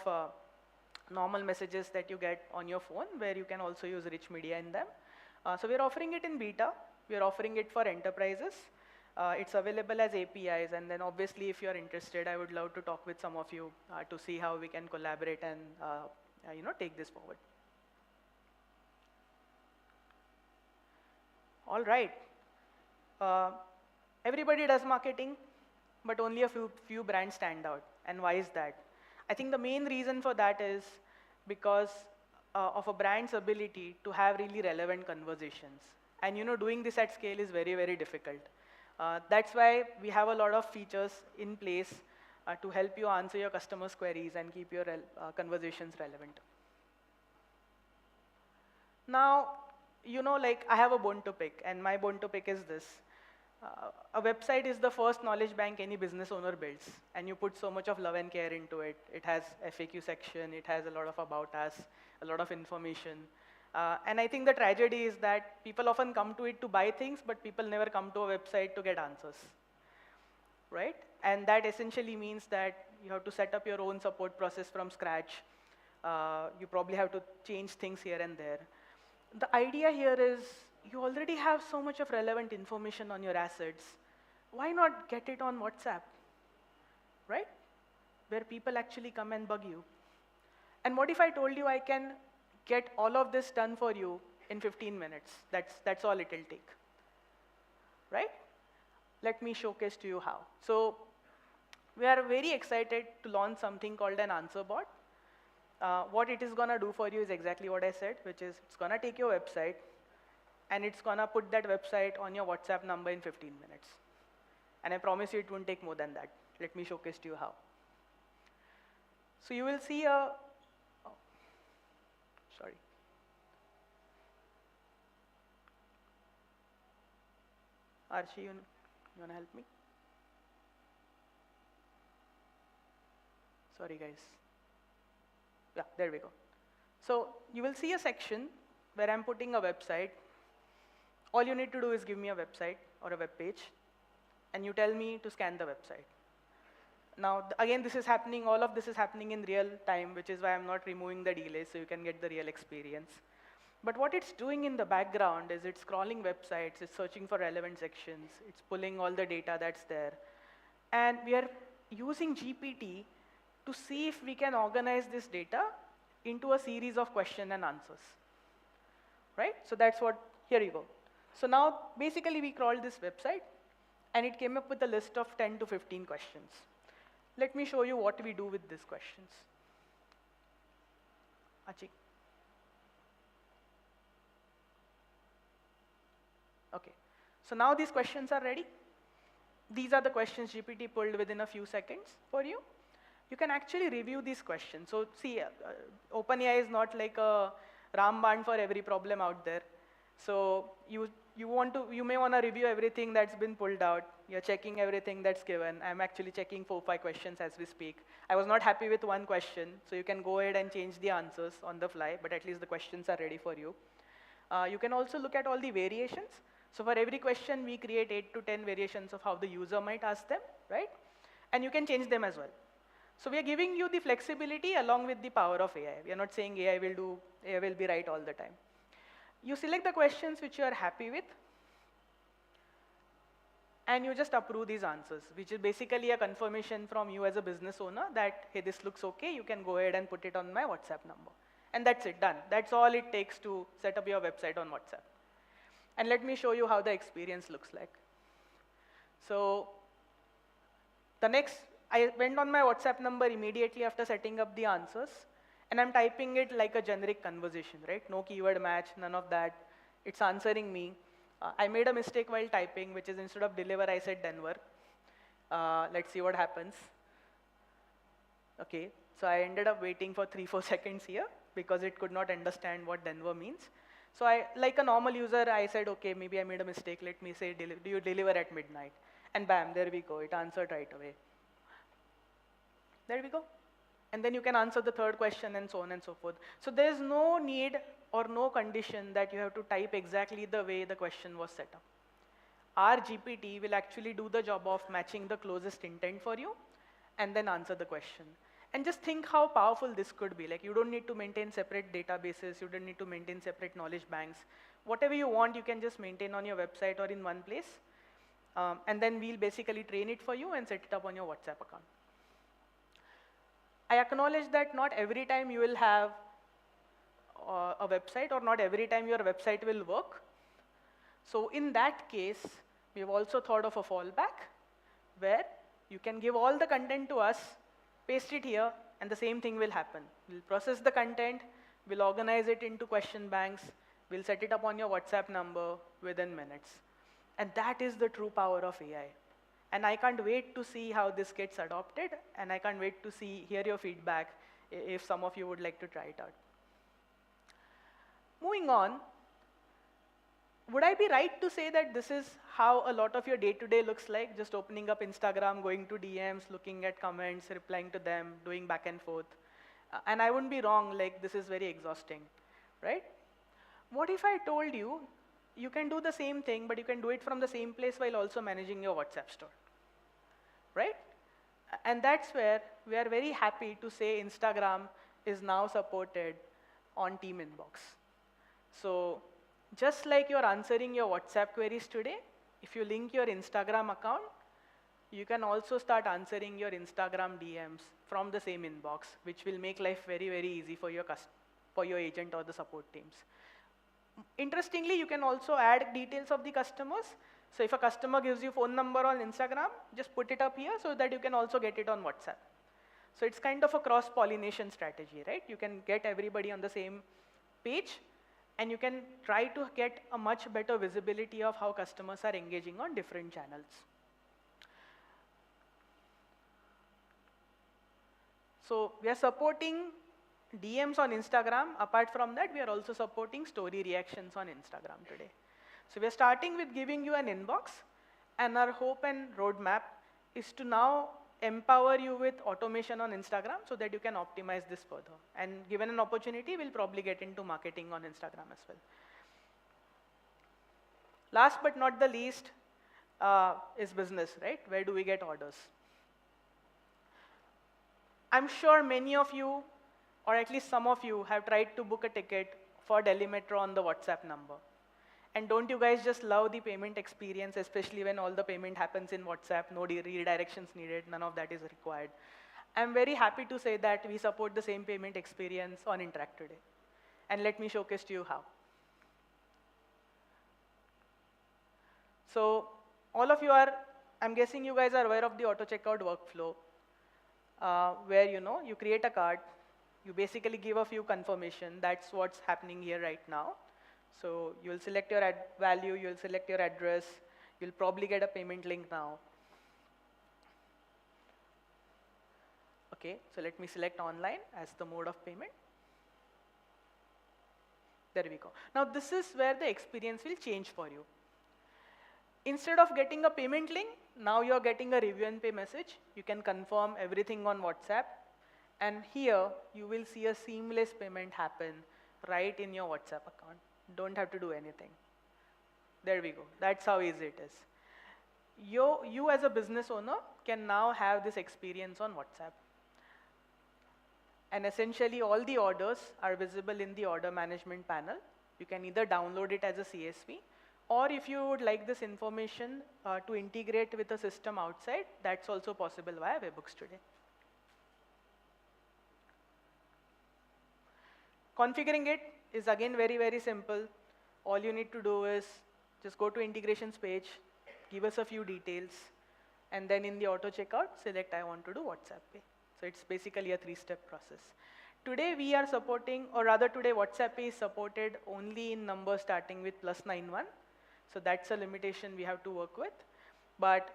normal messages that you get on your phone, where you can also use rich media in them. So we're offering it in beta. We're offering it for enterprises. It's available as APIs, and then obviously if you're interested, I would love to talk with some of you to see how we can collaborate and take this forward. All right. Everybody does marketing, but only a few brands stand out. And why is that? I think the main reason for that is because of a brand's ability to have really relevant conversations. And doing this at scale is very, very difficult. That's why we have a lot of features in place to help you answer your customers' queries and keep your conversations relevant. Now, I have a bone to pick, and my bone to pick is this. A website is the first knowledge bank any business owner builds, and you put so much of love and care into it. It has FAQ section, it has a lot of about us, a lot of information. And I think the tragedy is that people often come to it to buy things, but people never come to a website to get answers, right? And that essentially means that you have to set up your own support process from scratch. You probably have to change things here and there. The idea here is you already have so much of relevant information on your assets. Why not get it on WhatsApp, right? Where people actually come and bug you. And what if I told you I can get all of this done for you in 15 minutes? That's all it'll take, right? Let me showcase to you how. So we are very excited to launch something called an answer bot. What it is going to do for you is exactly what I said, which is it's going to take your website and it's going to put that website on your WhatsApp number in 15 minutes. And I promise you it won't take more than that. Let me showcase to you how. So you will see a, sorry. Archie, you want to help me? Sorry, guys. Yeah, there we go. So you will see a section where I'm putting a website. All you need to do is give me a website or a web page, and you tell me to scan the website. Now, again, this is happening, all of this is happening in real time, which is why I'm not removing the delays, so you can get the real experience. But what it's doing in the background is it's crawling websites, it's searching for relevant sections, it's pulling all the data that's there. And we are using GPT to see if we can organize this data into a series of questions and answers. Right? So that's what, here you go. So now, basically, we crawled this website, and it came up with a list of 10 to 15 questions. Let me show you what we do with these questions. Achi. Okay. So now these questions are ready. These are the questions GPT pulled within a few seconds for you. You can actually review these questions. So see, OpenAI is not like a Ramban for every problem out there. So you may want to review everything that's been pulled out. You're checking everything that's given. I'm actually checking 4 or 5 questions as we speak. I was not happy with one question, so you can go ahead and change the answers on the fly, but at least the questions are ready for you. You can also look at all the variations. So for every question, we create 8 to 10 variations of how the user might ask them, right? And you can change them as well. So we are giving you the flexibility along with the power of AI. We are not saying AI will be right all the time. You select the questions which you are happy with, and you just approve these answers, which is basically a confirmation from you as a business owner that, hey, this looks okay, you can go ahead and put it on my WhatsApp number. And that's it, done. That's all it takes to set up your website on WhatsApp. And let me show you how the experience looks like. So I went on my WhatsApp number immediately after setting up the answers, and I'm typing it like a generic conversation, right? No keyword match, none of that. It's answering me. I made a mistake while typing, which is instead of deliver, I said Denver. Let's see what happens. Okay, so I ended up waiting for 3-4 seconds here because it could not understand what Denver means. So like a normal user, I said, okay, maybe I made a mistake. Let me say, do you deliver at midnight? And bam, there we go. It answered right away. There we go. And then you can answer the third question and so on and so forth. So there's no need or no condition that you have to type exactly the way the question was set up. Our GPT will actually do the job of matching the closest intent for you and then answer the question. And just think how powerful this could be. Like, you don't need to maintain separate databases. You don't need to maintain separate knowledge banks. Whatever you want, you can just maintain on your website or in one place. And then we'll basically train it for you and set it up on your WhatsApp account. I acknowledge that not every time you will have a website, or not every time your website will work. So in that case, we've also thought of a fallback where you can give all the content to us, paste it here, and the same thing will happen. We'll process the content, we'll organize it into question banks, we'll set it up on your WhatsApp number within minutes. And that is the true power of AI. And I can't wait to see how this gets adopted, and I can't wait to hear your feedback if some of you would like to try it out. Moving on, would I be right to say that this is how a lot of your day-to-day looks like, just opening up Instagram, going to DMs, looking at comments, replying to them, doing back and forth? And I wouldn't be wrong, like this is very exhausting, right? What if I told you, you can do the same thing, but you can do it from the same place while also managing your WhatsApp store, right? And that's where we are very happy to say Instagram is now supported on Team Inbox. So just like you're answering your WhatsApp queries today, if you link your Instagram account, you can also start answering your Instagram DMs from the same inbox, which will make life very, very easy for your agent or the support teams. Interestingly, you can also add details of the customers. So if a customer gives you phone number on Instagram, just put it up here so that you can also get it on WhatsApp. So it's kind of a cross-pollination strategy, right? You can get everybody on the same page, and you can try to get a much better visibility of how customers are engaging on different channels. So we are supporting DMs on Instagram. Apart from that, we are also supporting story reactions on Instagram today. So we are starting with giving you an inbox, and our hope and roadmap is to now empower you with automation on Instagram so that you can optimize this further. And given an opportunity, we'll probably get into marketing on Instagram as well. Last but not the least is business, right? Where do we get orders? I'm sure many of you, or at least some of you, have tried to book a ticket for Delhi Metro on the WhatsApp number. And don't you guys just love the payment experience, especially when all the payment happens in WhatsApp, no redirections needed, none of that is required. I'm very happy to say that we support the same payment experience on Interakt today. And let me showcase to you how. So all of you are, I'm guessing you guys are aware of the auto checkout workflow, where you create a cart, you basically give a few confirmation. That's what's happening here right now. So you'll select your value, you'll select your address, you'll probably get a payment link now. Okay, so let me select online as the mode of payment. There we go. Now this is where the experience will change for you. Instead of getting a payment link, now you're getting a review and pay message. You can confirm everything on WhatsApp. And here, you will see a seamless payment happen right in your WhatsApp account. Don't have to do anything. There we go. That's how easy it is. You as a business owner can now have this experience on WhatsApp. And essentially, all the orders are visible in the order management panel. You can either download it as a CSV, or if you would like this information to integrate with a system outside, that's also possible via webhooks today. Configuring it is again very, very simple. All you need to do is just go to integrations page, give us a few details, and then in the auto checkout, select I want to do WhatsApp Pay. So it's basically a 3-step process. Today we are supporting, or rather today WhatsApp Pay is supported only in numbers starting with +91. So that's a limitation we have to work with. But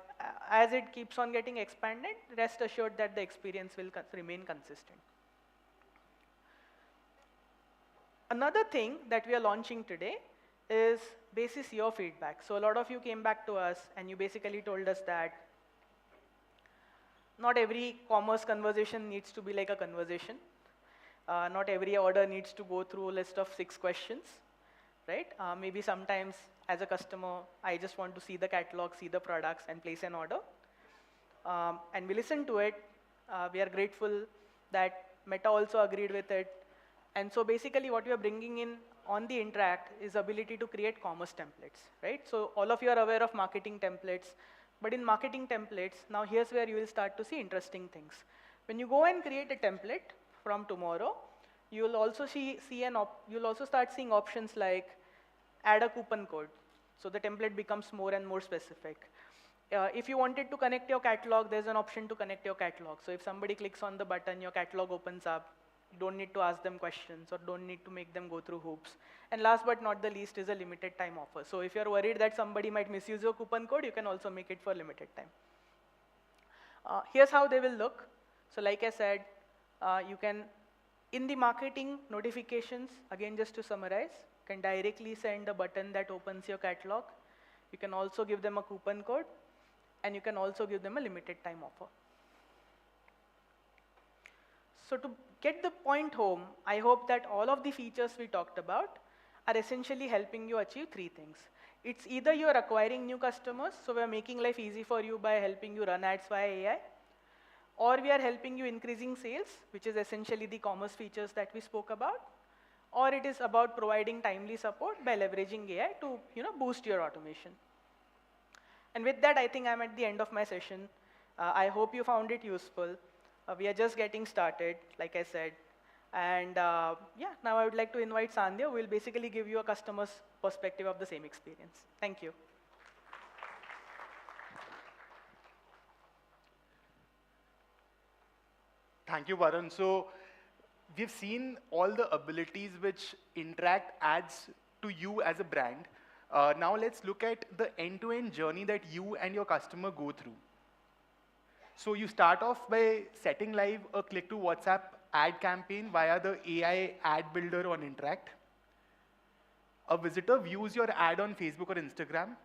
as it keeps on getting expanded, rest assured that the experience will remain consistent. Another thing that we are launching today is basis your feedback. So a lot of you came back to us and you basically told us that not every commerce conversation needs to be like a conversation. Not every order needs to go through a list of 6 questions, right? Maybe sometimes as a customer, I just want to see the catalog, see the products, and place an order. And we listened to it. We are grateful that Meta also agreed with it. And so basically what we are bringing in on the Interakt is ability to create commerce templates, right? So all of you are aware of marketing templates, but in marketing templates, now here's where you will start to see interesting things. When you go and create a template from tomorrow, you'll also you'll also start seeing options like add a coupon code. So the template becomes more and more specific. If you wanted to connect your catalog, there's an option to connect your catalog. So if somebody clicks on the button, your catalog opens up. You don't need to ask them questions or don't need to make them go through hoops. And last but not the least is a limited time offer. So if you're worried that somebody might misuse your coupon code, you can also make it for limited time. Here's how they will look. So like I said, you can, in the marketing notifications, again just to summarize, you can directly send a button that opens your catalog. You can also give them a coupon code, and you can also give them a limited time offer. So to get the point home, I hope that all of the features we talked about are essentially helping you achieve 3 things. It's either you're acquiring new customers, so we're making life easy for you by helping you run ads via AI, or we are helping you increasing sales, which is essentially the commerce features that we spoke about, or it is about providing timely support by leveraging AI to boost your automation. And with that, I think I'm at the end of my session. I hope you found it useful. We are just getting started, like I said. And yeah, now I would like to invite Sandhya, who will basically give you a customer's perspective of the same experience. Thank you. Thank you, Varun. So we've seen all the abilities which Interakt adds to you as a brand. Now let's look at the end-to-end journey that you and your customer go through. So you start off by setting live a click to WhatsApp ad campaign via the AI ad builder on Interakt. A visitor views your ad on Facebook or Instagram.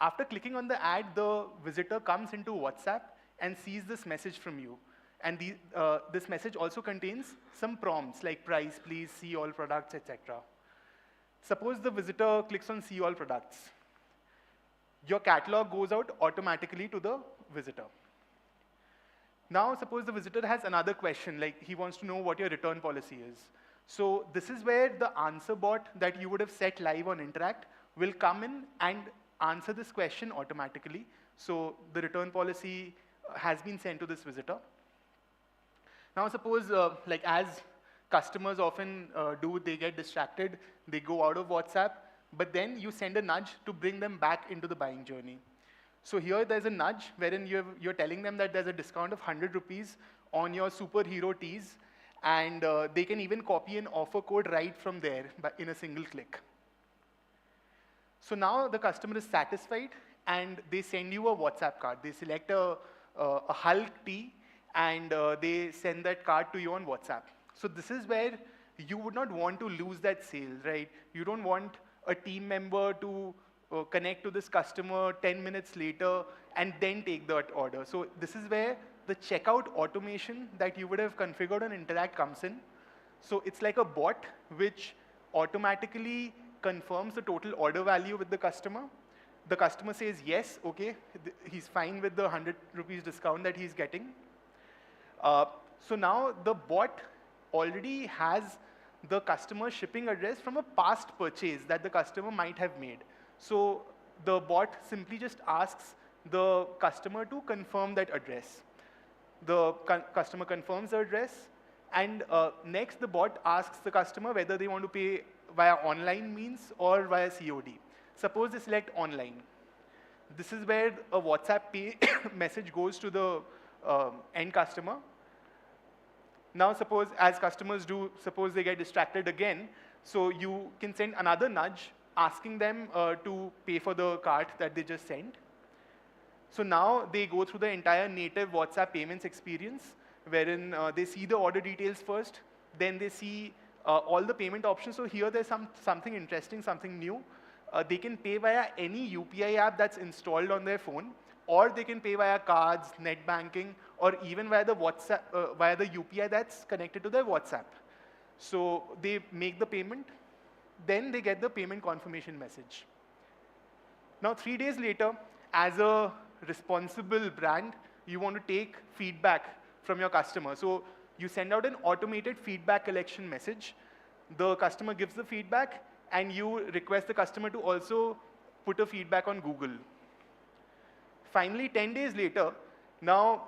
After clicking on the ad, the visitor comes into WhatsApp and sees this message from you. And this message also contains some prompts like price, please, see all products, etc. Suppose the visitor clicks on see all products. Your catalog goes out automatically to the visitor. Now, suppose the visitor has another question, like he wants to know what your return policy is. So this is where the answer bot that you would have set live on Interakt will come in and answer this question automatically. So the return policy has been sent to this visitor. Now suppose, like as customers often do, they get distracted, they go out of WhatsApp, but then you send a nudge to bring them back into the buying journey. So here there's a nudge wherein you're telling them that there's a discount of 100 rupees on your superhero tees, and they can even copy an offer code right from there in a single click. So now the customer is satisfied, and they send you a WhatsApp card. They select a Hulk tee, and they send that card to you on WhatsApp. So this is where you would not want to lose that sale, right? You don't want a team member to connect to this customer 10 minutes later and then take that order. So this is where the checkout automation that you would have configured on Interakt comes in. So it's like a bot which automatically confirms the total order value with the customer. The customer says yes, okay, he's fine with the 100 rupees discount that he's getting. So now the bot already has the customer shipping address from a past purchase that the customer might have made. So the bot simply just asks the customer to confirm that address. The customer confirms the address, and next the bot asks the customer whether they want to pay via online means or via COD. Suppose they select online. This is where a WhatsApp pay message goes to the end customer. Now suppose, as customers do, suppose they get distracted again, so you can send another nudge asking them to pay for the cart that they just sent. So now they go through the entire native WhatsApp payments experience, wherein they see the order details first, then they see all the payment options. So here there's something interesting, something new. They can pay via any UPI app that's installed on their phone, or they can pay via cards, net banking, or even via the WhatsApp, via the UPI that's connected to their WhatsApp. So they make the payment, then they get the payment confirmation message. Now 3 days later, as a responsible brand, you want to take feedback from your customer. So you send out an automated feedback collection message. The customer gives the feedback, and you request the customer to also put a feedback on Google. Finally, 10 days later, now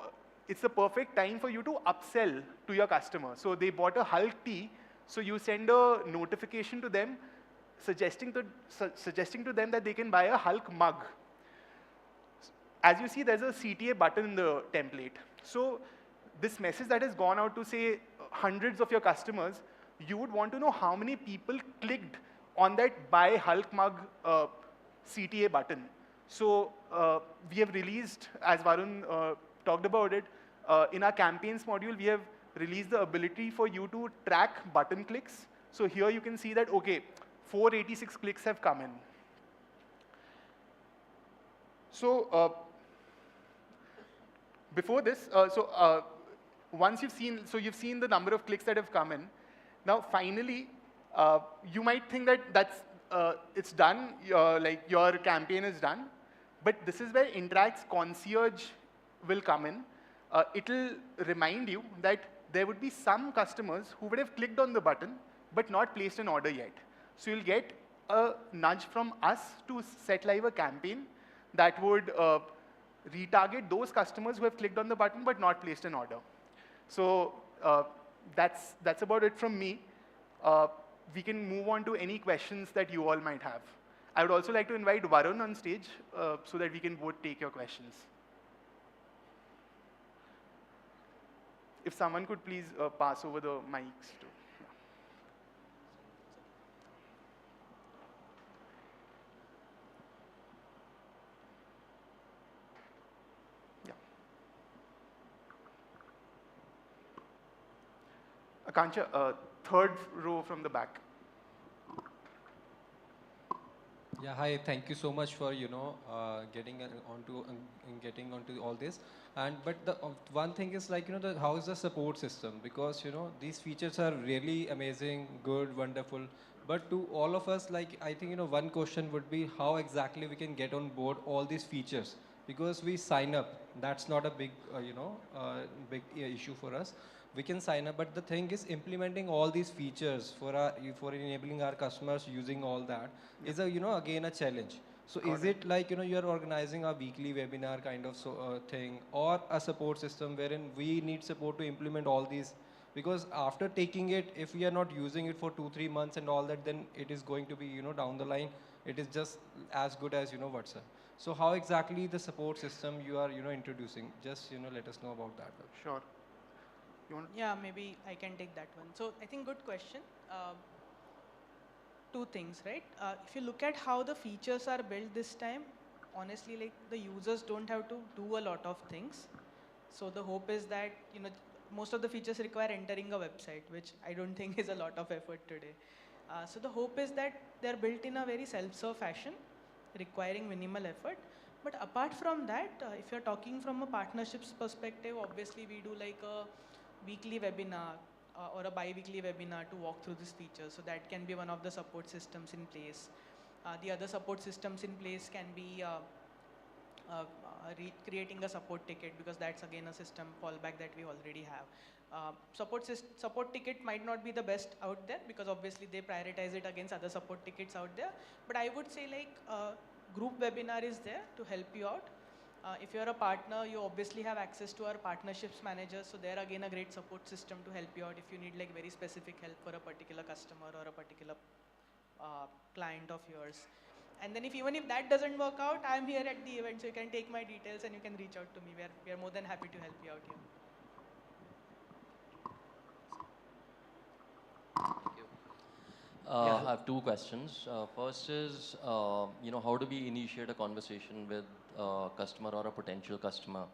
it's the perfect time for you to upsell to your customer. So they bought a Hulk tee, so you send a notification to them suggesting to them that they can buy a Hulk mug. As you see, there's a CTA button in the template. So this message that has gone out to, say, hundreds of your customers, you would want to know how many people clicked on that buy Hulk mug CTA button. So we have released, as Varun talked about it, in our campaigns module, we have released the ability for you to track button clicks. So here you can see that, okay, 486 clicks have come in. So before this, once you've seen the number of clicks that have come in. Now, finally, you might think that it's done, like your campaign is done. But this is where Interakt's concierge will come in. It'll remind you that there would be some customers who would have clicked on the button but not placed an order yet. So you'll get a nudge from us to set live a campaign that would retarget those customers who have clicked on the button but not placed an order. So that's about it from me. We can move on to any questions that you all might have. I would also like to invite Varun on stage so that we can both take your questions. If someone could please pass over the mics to. Yeah. Akanksha, third row from the back. Yeah, hi. Thank you so much for getting onto all this. And but the one thing is like how is the support system, because these features are really amazing, good, wonderful. But to all of us, like I think one question would be how exactly we can get on board all these features, because we sign up. That's not a big big issue for us. We can sign up, but the thing is implementing all these features for enabling our customers using all that is a again a challenge. So is it like you're organizing a weekly webinar kind of thing, or a support system wherein we need support to implement all these? Because after taking it, if we are not using it for 2-3 months and all that, then it is going to be down the line it is just as good as WhatsApp. So how exactly the support system you are introducing? Just let us know about that. Sure. Yeah, maybe I can take that one. So I think good question. Two things, right? If you look at how the features are built this time, honestly, like the users don't have to do a lot of things. So the hope is that most of the features require entering a website, which I don't think is a lot of effort today. So the hope is that they're built in a very self-serve fashion, requiring minimal effort. But apart from that, if you're talking from a partnerships perspective, obviously we do like a weekly webinar or a bi-weekly webinar to walk through this feature. So that can be one of the support systems in place. The other support systems in place can be creating a support ticket, because that's again a system fallback that we already have. Support ticket might not be the best out there, because obviously they prioritize it against other support tickets out there. But I would say like group webinar is there to help you out. If you're a partner, you obviously have access to our partnerships manager. So they're again a great support system to help you out if you need like very specific help for a particular customer or a particular client of yours. And then even if that doesn't work out, I'm here at the event, so you can take my details and you can reach out to me. We are more than happy to help you out here. I have two questions. First is, how do we initiate a conversation with a customer or a potential customer?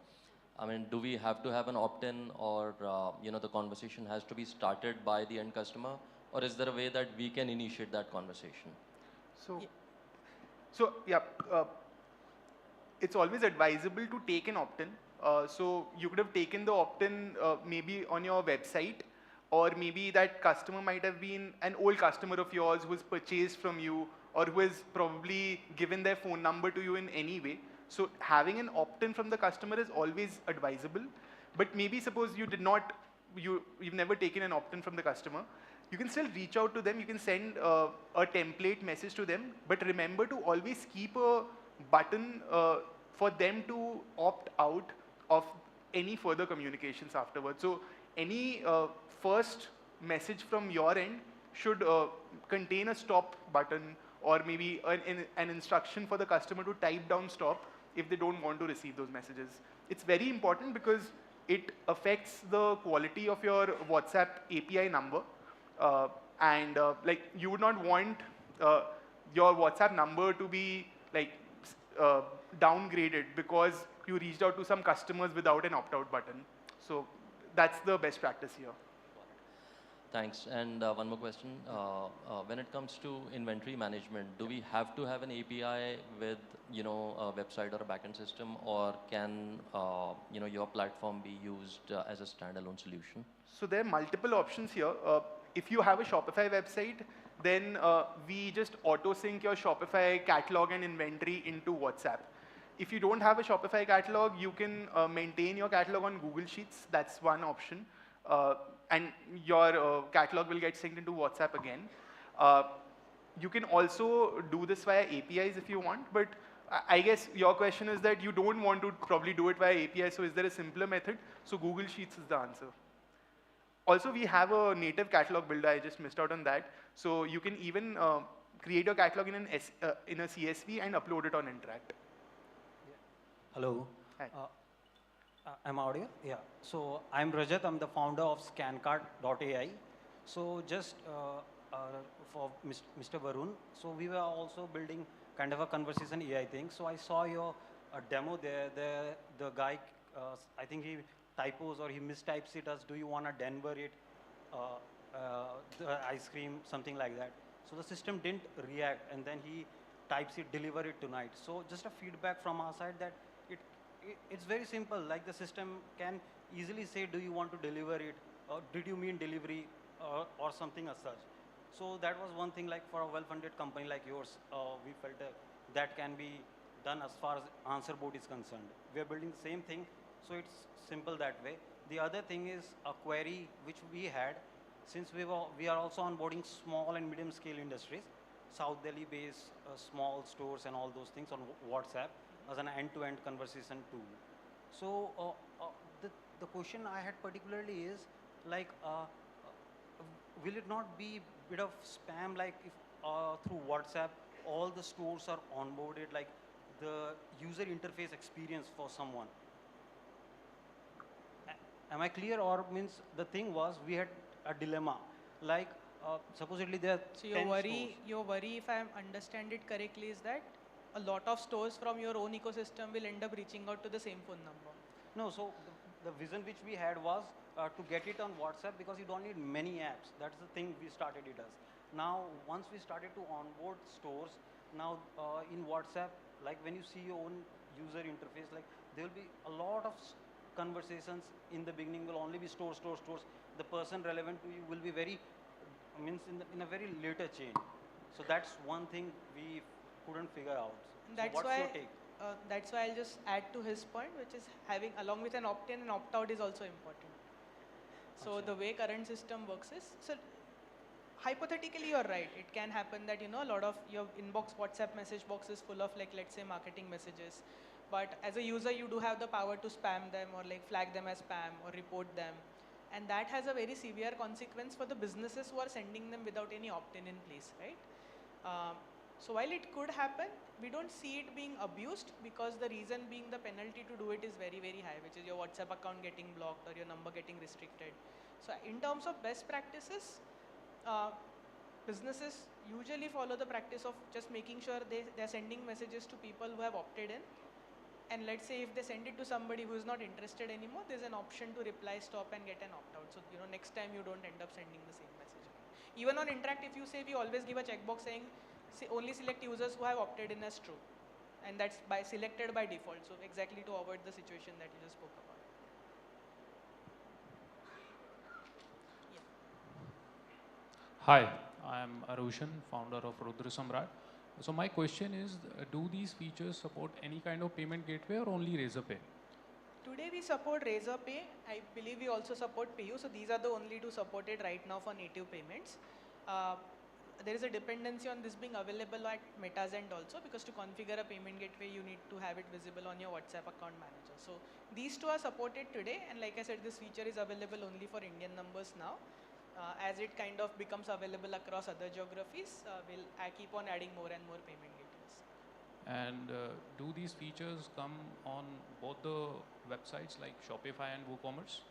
I mean, do we have to have an opt-in, or the conversation has to be started by the end customer, or is there a way that we can initiate that conversation? It's always advisable to take an opt-in. So you could have taken the opt-in maybe on your website, or maybe that customer might have been an old customer of yours who has purchased from you, or who has probably given their phone number to you in any way. So having an opt-in from the customer is always advisable. But maybe suppose you've never taken an opt-in from the customer, you can still reach out to them. You can send a template message to them. But remember to always keep a button for them to opt out of any further communications afterwards. So any first message from your end should contain a stop button, or maybe an instruction for the customer to type down stop if they don't want to receive those messages. It's very important because it affects the quality of your WhatsApp API number. Like you would not want your WhatsApp number to be like downgraded because you reached out to some customers without an opt-out button. So that's the best practice here. Thanks. And one more question. When it comes to inventory management, do we have to have an API with a website or a backend system, or can your platform be used as a standalone solution? So there are multiple options here. If you have a Shopify website, then we just auto-sync your Shopify catalog and inventory into WhatsApp. If you don't have a Shopify catalog, you can maintain your catalog on Google Sheets. That's one option. And your catalog will get synced into WhatsApp again. You can also do this via APIs if you want, but I guess your question is that you don't want to probably do it via API, so is there a simpler method? So Google Sheets is the answer. Also, we have a native catalog builder. I just missed out on that. So you can even create your catalog in a CSV and upload it on Interakt. Hello. Hi. I'm audio? Yeah. So I'm Rajat. I'm the founder of scancard.ai. So just for Mr. Varun, so we were also building kind of a conversation AI thing. So I saw your demo there. The guy, I think he typos or he mistypes it as, do you want to Denver it, the ice cream, something like that. So the system didn't react, and then he types it, deliver it tonight. So just a feedback from our side that it's very simple. Like the system can easily say, do you want to deliver it? Or did you mean delivery or something as such? So that was one thing, like for a well-funded company like yours, we felt that can be done as far as answer board is concerned. We are building the same thing, so it's simple that way. The other thing is a query which we had, since we are also onboarding small and medium scale industries, South Delhi based small stores and all those things on WhatsApp as an end-to-end conversation tool. So the question I had particularly is like, will it not be a bit of spam, like if through WhatsApp all the stores are onboarded, like the user interface experience for someone? Am I clear? Or means the thing was we had a dilemma, like supposedly there are So 10 your worry, if I understand it correctly, is that a lot of stores from your own ecosystem will end up reaching out to the same phone number. No, so the vision which we had was to get it on WhatsApp, because you don't need many apps. That's the thing we started it as. Now, once we started to onboard stores, now in WhatsApp, like when you see your own user interface, like there will be a lot of conversations in the beginning will only be stores. The person relevant to you will be very, means in a very later chain. So that's one thing we couldn't figure out. So That's what's why. your take? That's why I'll just add to his point, which is having along with an opt-in and opt-out is also important. So the way current system works is, so hypothetically you're right. It can happen that a lot of your inbox WhatsApp message box is full of, like, let's say marketing messages. But as a user, you do have the power to spam them or like flag them as spam or report them. And that has a very severe consequence for the businesses who are sending them without any opt-in in place, right? So while it could happen, we don't see it being abused, because the reason being the penalty to do it is very, very high, which is your WhatsApp account getting blocked or your number getting restricted. So in terms of best practices, businesses usually follow the practice of just making sure they're sending messages to people who have opted in. And let's say if they send it to somebody who is not interested anymore, there's an option to reply, stop, and get an opt-out. So next time you don't end up sending the same message again. Even on Interakt, if you say, we always give a checkbox saying only select users who have opted in as true, and that's selected by default. So exactly to avoid the situation that you just spoke about. Yeah. Hi, I am Arushan, founder of Rudra Samrat. So my question is, do these features support any kind of payment gateway or only Razorpay? Today we support Razorpay. I believe we also support PayU. So these are the only two supported right now for native payments. There is a dependency on this being available at Meta's end also, because to configure a payment gateway, you need to have it visible on your WhatsApp account manager. So these two are supported today. And like I said, this feature is available only for Indian numbers now. As it kind of becomes available across other geographies, I keep on adding more and more payment gateways. And do these features come on both the websites like Shopify and WooCommerce?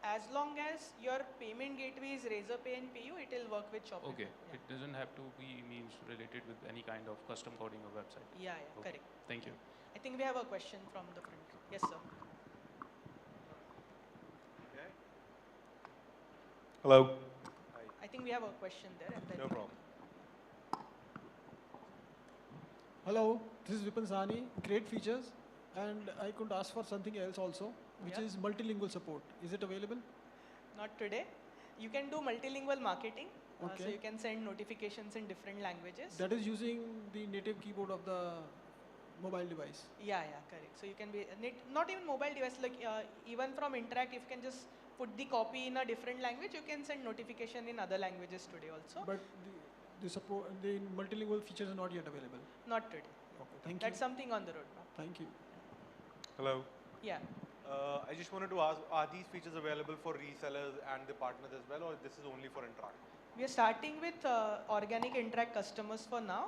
As long as your payment gateway is Razorpay and PayU, it will work with Shopify. Okay, Yeah. it doesn't have to be related with any kind of custom coding of website. Yeah, Okay. correct. Thank you. I think we have a question from the front. Yes, sir. Hello. I think we have a question there. And then No problem. Hello, this is Vipin Sahni. Great features, and I could ask for something else also, which Yeah. is multilingual support. Is it available? Not today. You can do multilingual marketing. So Okay. you can send notifications in different languages. That is using the native keyboard of the mobile device. Yeah, correct. So you can be, not even mobile device, like even from Interakt, if you can just put the copy in a different language, you can send notification in other languages today also. But the multilingual features are not yet available. Not today. Okay, thank That's you. something on the roadmap. Thank you. Hello. Yeah. I just wanted to ask, are these features available for resellers and the partners as well, or this is only for Interakt? We are starting with organic Interakt customers for now.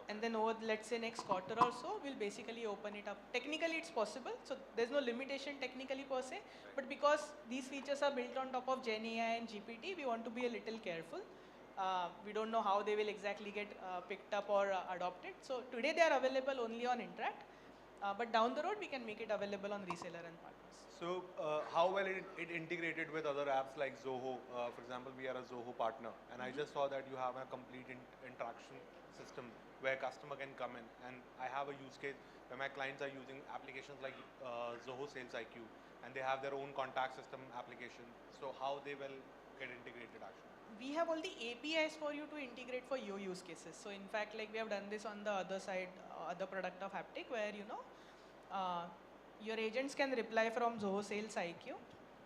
and then over, let's say, next quarter or so, we'll basically open it up. Technically, it's possible. So there's no limitation technically per se, but because these features are built on top of Gen AI and GPT, we want to be a little careful. We don't know how they will exactly get picked up or adopted. So today they are available only on Interakt, but down the road we can make it available on reseller and partners. So how well it integrated with other apps like Zoho? For example, we are a Zoho partner, and I just saw that you have a complete interaction system where customer can come in, and I have a use case where my clients are using applications like Zoho Sales IQ, and they have their own contact system application. So how they will get integrated actually? We have all the APIs for you to integrate for your use cases. So in fact, like we have done this on the other side, other product of Haptic, where your agents can reply from Zoho Sales IQ.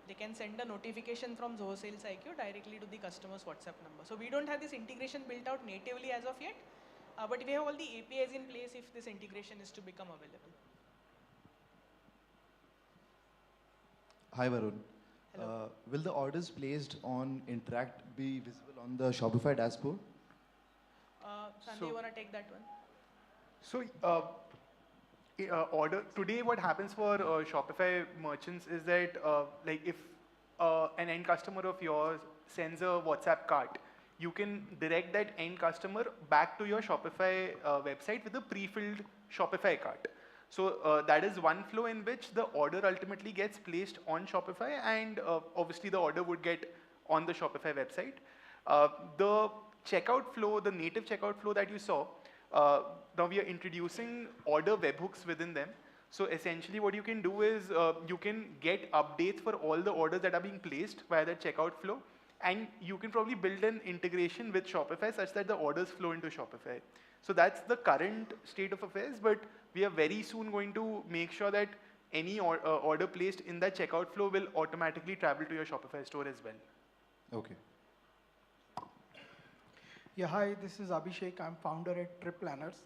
They can send a notification from Zoho Sales IQ directly to the customer's WhatsApp number. So we don't have this integration built out natively as of yet, but we have all the APIs in place if this integration is to become available. Hi Varun. Will the orders placed on Interakt be visible on the Shopify dashboard? Sanjay, you want to take that one? So today what happens for Shopify merchants is that like if an end customer of yours sends a WhatsApp cart, you can direct that end customer back to your Shopify website with a pre-filled Shopify cart. So that is one flow in which the order ultimately gets placed on Shopify, and obviously the order would get on the Shopify website. The checkout flow, the native checkout flow that you saw, now we are introducing order webhooks within them. So essentially what you can do is you can get updates for all the orders that are being placed via the checkout flow, and you can probably build an integration with Shopify such that the orders flow into Shopify. So that's the current state of affairs, but we are very soon going to make sure that any order placed in that checkout flow will automatically travel to your Shopify store as well. Okay. Yeah, hi, this is Abhishek. I'm founder at Trip Planners.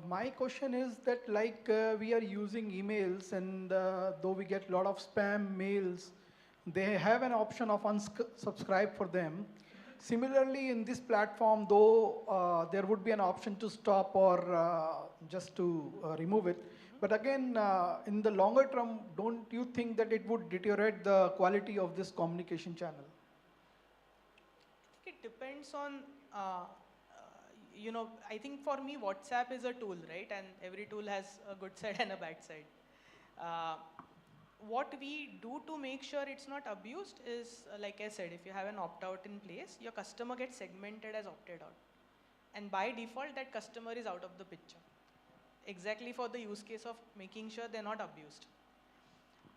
My question is that we are using emails, and though we get a lot of spam mails, they have an option of unsubscribe for them. Similarly, in this platform, though there would be an option to stop or just to remove it. But again, in the longer term, don't you think that it would deteriorate the quality of this communication channel? I think it depends on, I think for me, WhatsApp is a tool, right? And every tool has a good side and a bad side. What we do to make sure it's not abused is, like I said, if you have an opt-out in place, your customer gets segmented as opted out. And by default, that customer is out of the picture. Exactly for the use case of making sure they're not abused.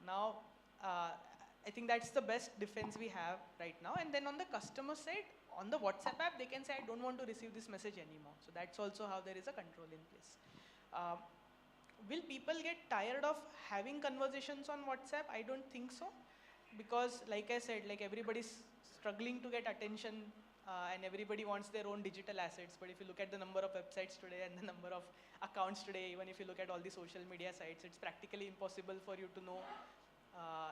Now, I think that's the best defense we have right now. And then on the customer side, on the WhatsApp app, they can say, I don't want to receive this message anymore. So that's also how there is a control in place. Will people get tired of having conversations on WhatsApp? I don't think so. Because like I said, like everybody's struggling to get attention and everybody wants their own digital assets. But if you look at the number of websites today and the number of accounts today, even if you look at all the social media sites, it's practically impossible for you to know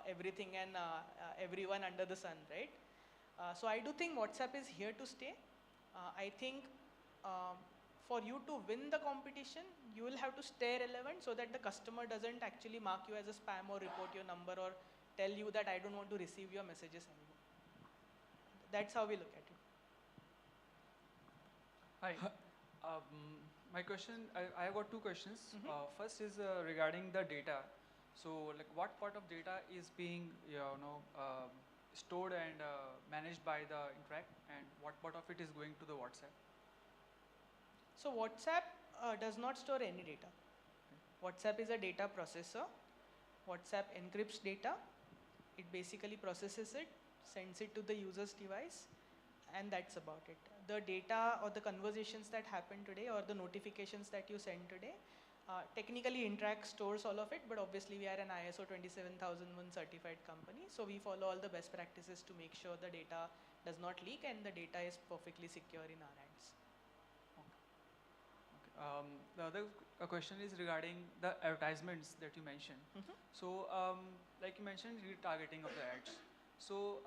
everything and everyone under the sun, right? So I do think WhatsApp is here to stay. I think for you to win the competition, you will have to stay relevant so that the customer doesn't actually mark you as a spam or report your number or tell you that I don't want to receive your messages anymore. That's how we look at it. Hi. My question, I have got two questions. First is regarding the data. So, like, what part of data is being, stored and managed by the Interakt, and what part of it is going to the WhatsApp? So WhatsApp does not store any data. WhatsApp is a data processor. WhatsApp encrypts data. It basically processes it, sends it to the user's device, and that's about it. The data or the conversations that happen today or the notifications that you send today, technically Interakt stores all of it, but obviously we are an ISO 27001 certified company, so we follow all the best practices to make sure the data does not leak and the data is perfectly secure in our hands. The other question is regarding the advertisements that you mentioned. So, like you mentioned, retargeting of the ads. So,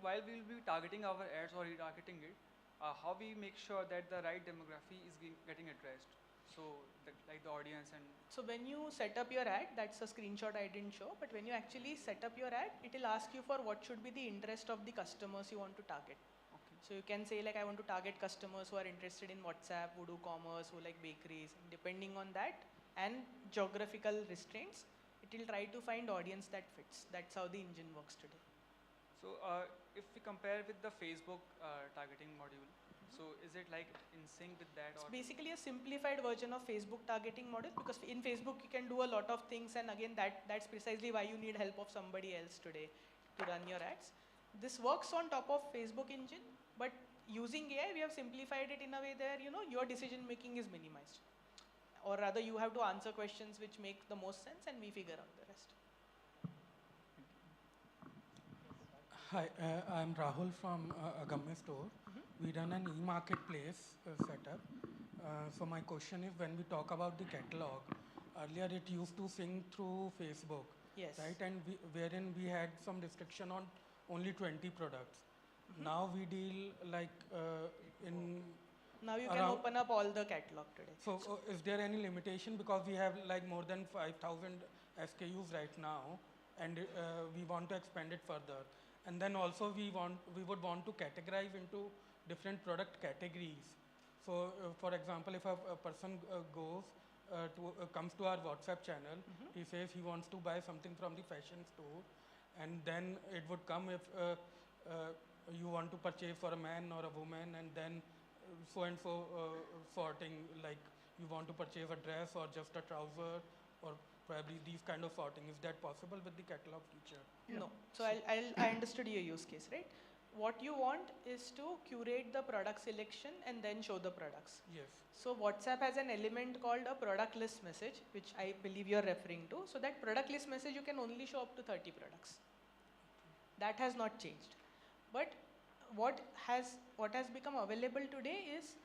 while we will be targeting our ads or retargeting it, how we make sure that the right demography is getting addressed. So like the audience and... So when you set up your ad, that's a screenshot I didn't show, but when you actually set up your ad, it will ask you for what should be the interest of the customers you want to target. Okay. So you can say like, I want to target customers who are interested in WhatsApp, who do commerce, who like bakeries. Depending on that and geographical restraints, it will try to find audience that fits. That's how the engine works today. So if we compare with the Facebook targeting module, so is it like in sync with that? It's basically a simplified version of Facebook targeting model, because in Facebook you can do a lot of things, and again that's precisely why you need help of somebody else today to run your ads. This works on top of Facebook engine, but using AI we have simplified it in a way there your decision making is minimized, or rather you have to answer questions which make the most sense and we figure out the rest. Hi, I'm Rahul from Agamya Store. We run an e-marketplace setup. So my question is, when we talk about the catalog, earlier it used to sync through Facebook, yes, right? And wherein we had some restriction on only 20 products. Now we deal like in... Now you can open up all the catalog today. So is there any limitation, because we have like more than 5,000 SKUs right now, and we want to expand it further. And then also we would want to categorize into different product categories. So for example, if a person comes to our WhatsApp channel, he says he wants to buy something from the fashion store, and then it would come if you want to purchase for a man or a woman, and then so and so sorting, like you want to purchase a dress or just a trouser, or probably these kind of sorting. Is that possible with the catalog feature? No. So I understood your use case, right? What you want is to curate the product selection and then show the products. Yes. So WhatsApp has an element called a product list message, which I believe you're referring to. So that product list message, you can only show up to 30 products. That has not changed. But what has become available today is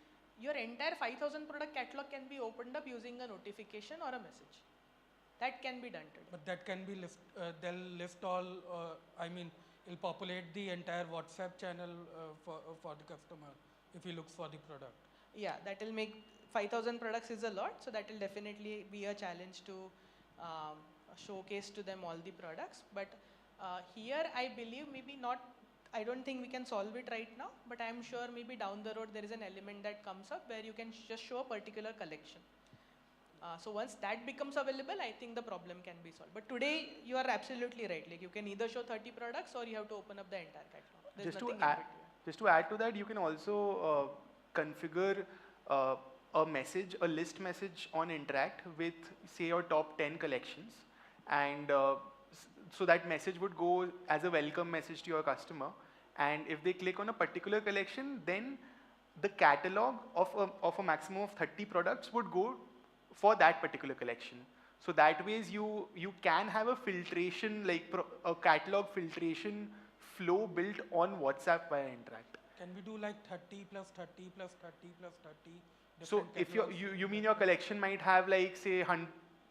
your entire 5,000 product catalog can be opened up using a notification or a message. That can be done today. But that can be they'll list all, I mean, it'll populate the entire WhatsApp channel for the customer if he looks for the product. Yeah, that will make 5,000 products is a lot, so that will definitely be a challenge to showcase to them all the products. But here I believe maybe not, I don't think we can solve it right now, but I'm sure maybe down the road there is an element that comes up where you can just show a particular collection. So once that becomes available, I think the problem can be solved. But today you are absolutely right. Like you can either show 30 products or you have to open up the entire catalog. There's nothing in between. Just to add to that, you can also configure a message, a list message on Interakt with say your top 10 collections, and so that message would go as a welcome message to your customer. And if they click on a particular collection, then the catalog of a maximum of 30 products would go for that particular collection. So that ways you can have a filtration, like a catalog filtration flow built on WhatsApp via Interakt. Can we do like 30 plus 30 plus 30 plus 30? So if you mean your collection might have like say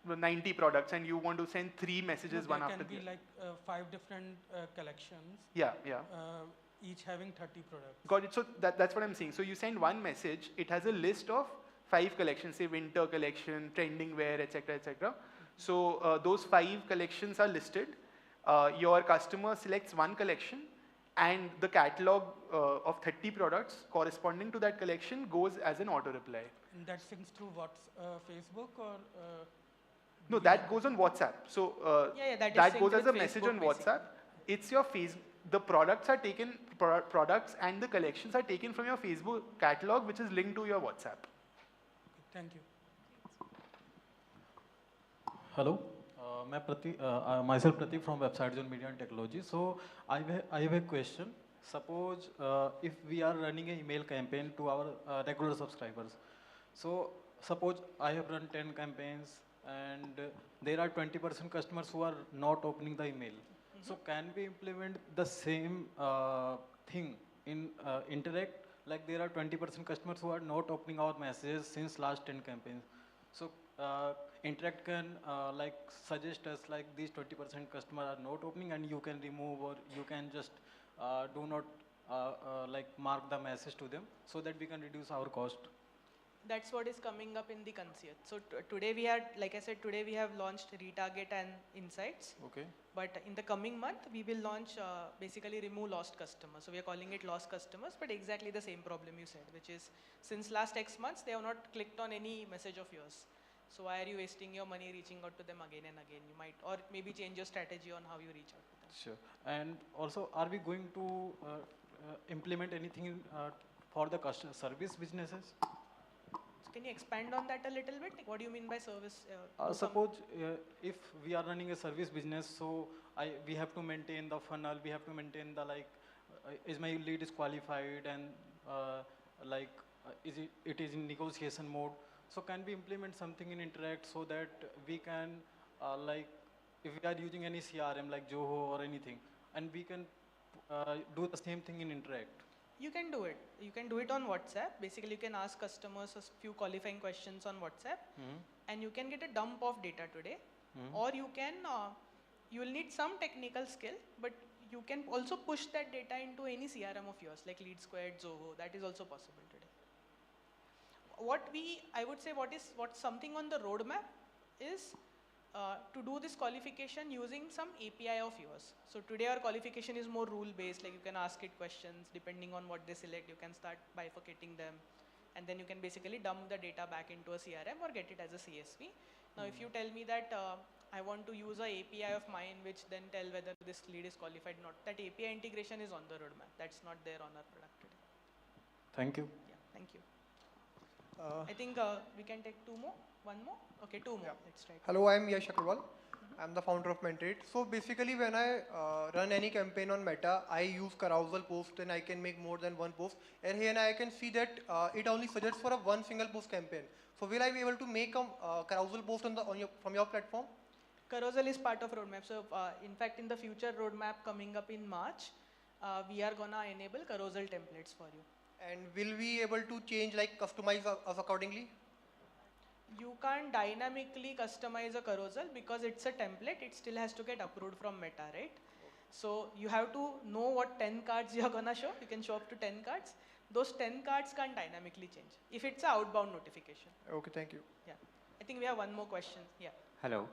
90 products and you want to send 3 messages one after the other. There can be like 5 different collections. Yeah. Each having 30 products. Got it. So that's what I'm saying. So you send one message, it has a list of 5 collections, say winter collection, trending wear, etc., etc. So those 5 collections are listed. Your customer selects one collection, and the catalog of 30 products corresponding to that collection goes as an auto reply. And that syncs through what, Facebook or? No, that goes on WhatsApp. So that goes as a message on WhatsApp. It's your the products are taken, products and the collections are taken from your Facebook catalog, which is linked to your WhatsApp. Thank you. Hello, myself Pratik from Websites on Media and Technology. So I have a question. Suppose if we are running an email campaign to our regular subscribers. So suppose I have run 10 campaigns and there are 20% customers who are not opening the email. So can we implement the same thing in Interakt? Like there are 20% customers who are not opening our messages since last 10 campaigns. So Interakt can like suggest us like these 20% customers are not opening, and you can remove, or you can just do not like mark the message to them so that we can reduce our cost? That's what is coming up in the concierge. So today we had, like I said, today we have launched retarget and insights. Okay. But in the coming month, we will launch basically remove lost customers. So we are calling it lost customers, but exactly the same problem you said, which is since last X months, they have not clicked on any message of yours. So why are you wasting your money reaching out to them again and again? You might, or maybe change your strategy on how you reach out to them. Sure. And also, are we going to implement anything for the customer service businesses? So can you expand on that a little bit? What do you mean by service? Suppose if we are running a service business, so we have to maintain the funnel, we have to maintain the is my lead is qualified and it is in negotiation mode. So can we implement something in Interakt so that we can if we are using any CRM like Zoho or anything, and we can do the same thing in Interakt? You can do it. You can do it on WhatsApp. Basically, you can ask customers a few qualifying questions on WhatsApp, and you can get a dump of data today. Or you can, you will need some technical skill, but you can also push that data into any CRM of yours, like Lead Squared, Zoho. That is also possible today. I would say what's something on the roadmap is to do this qualification using some API of yours. So today our qualification is more rule based, like you can ask it questions, depending on what they select, you can start bifurcating them, and then you can basically dump the data back into a CRM or get it as a CSV. Now if you tell me that I want to use a API of mine which then tell whether this lead is qualified or not, that API integration is on the roadmap. That's not there on our product today. Thank you. Yeah, thank you. I think we can take two more. One more? Okay, two more. Yeah. Let's try. Hello, I'm Yash Agarwal. I'm the founder of Mentorate. So basically, when I run any campaign on Meta, I use carousel post and I can make more than one post. And here I can see that it only suggests for one single post campaign. So will I be able to make a carousel post from your platform? Carousel is part of roadmap. So in fact, in the future roadmap coming up in March, we are gonna enable carousel templates for you. And will we able to change, like customize us accordingly? You can't dynamically customize a carousel because it's a template. It still has to get approved from Meta, right? So you have to know what 10 cards you're gonna show. You can show up to 10 cards. Those 10 cards can't dynamically change if it's an outbound notification. Okay, thank you. Yeah, I think we have one more question. Yeah. Hello.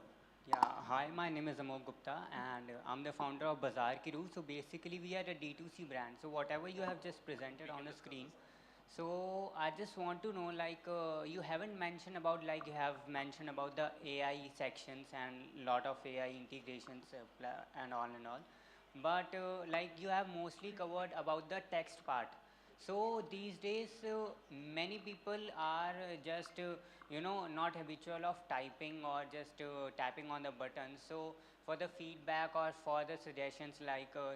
Yeah, hi, my name is Amol Gupta and I'm the founder of Bazaar Ki Ruh. So basically we are a D2C brand. So whatever you have just presented on the screen, so I just want to know, you haven't mentioned about, you have mentioned about the AI sections and lot of AI integrations and all. But you have mostly covered about the text part. So these days, many people are just, not habitual of typing or just tapping on the buttons. So for the feedback or for the suggestions,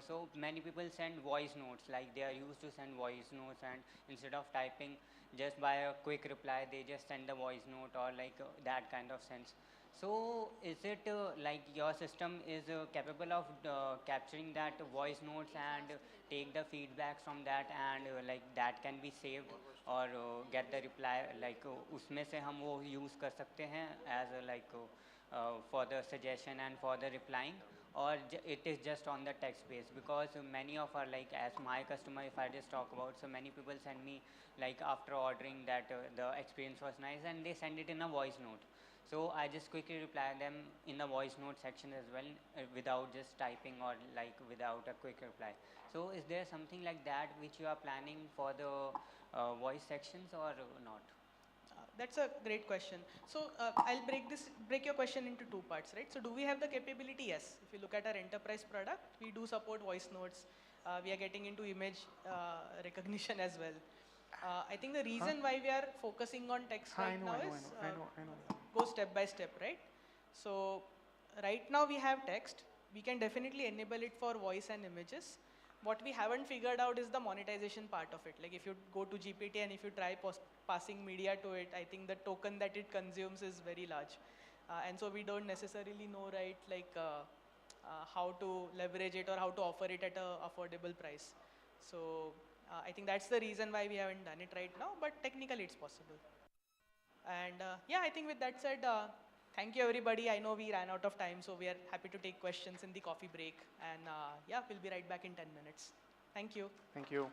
so many people send voice notes, they are used to send voice notes, and instead of typing just by a quick reply, they just send the voice note or that kind of sense. So is it your system is capable of capturing that voice notes and take the feedback from that, and that can be saved or get the reply, उसमें से हम वो use कर सकते हैं as for the suggestion and for the replying, or it is just on the text base? Because many of our, as my customer, if I just talk about, so many people send me after ordering that the experience was nice, and they send it in a voice note. So I just quickly reply them in the voice note section as well, without just typing or without a quick reply. So is there something like that which you are planning for the voice sections or not? That's a great question. So I'll break your question into two parts, right? So do we have the capability? Yes. If you look at our enterprise product, we do support voice notes. We are getting into image recognition as well. I think the reason why we are focusing on text right now is go step by step, right? So right now we have text. We can definitely enable it for voice and images. What we haven't figured out is the monetization part of it. If you go to GPT and if you try passing media to it, I think the token that it consumes is very large. And so we don't necessarily know, right, how to leverage it or how to offer it at an affordable price. So I think that's the reason why we haven't done it right now, but technically it's possible. And yeah, I think with that said, thank you everybody. I know we ran out of time, so we are happy to take questions in the coffee break. And yeah, we'll be right back in 10 minutes. Thank you. Thank you.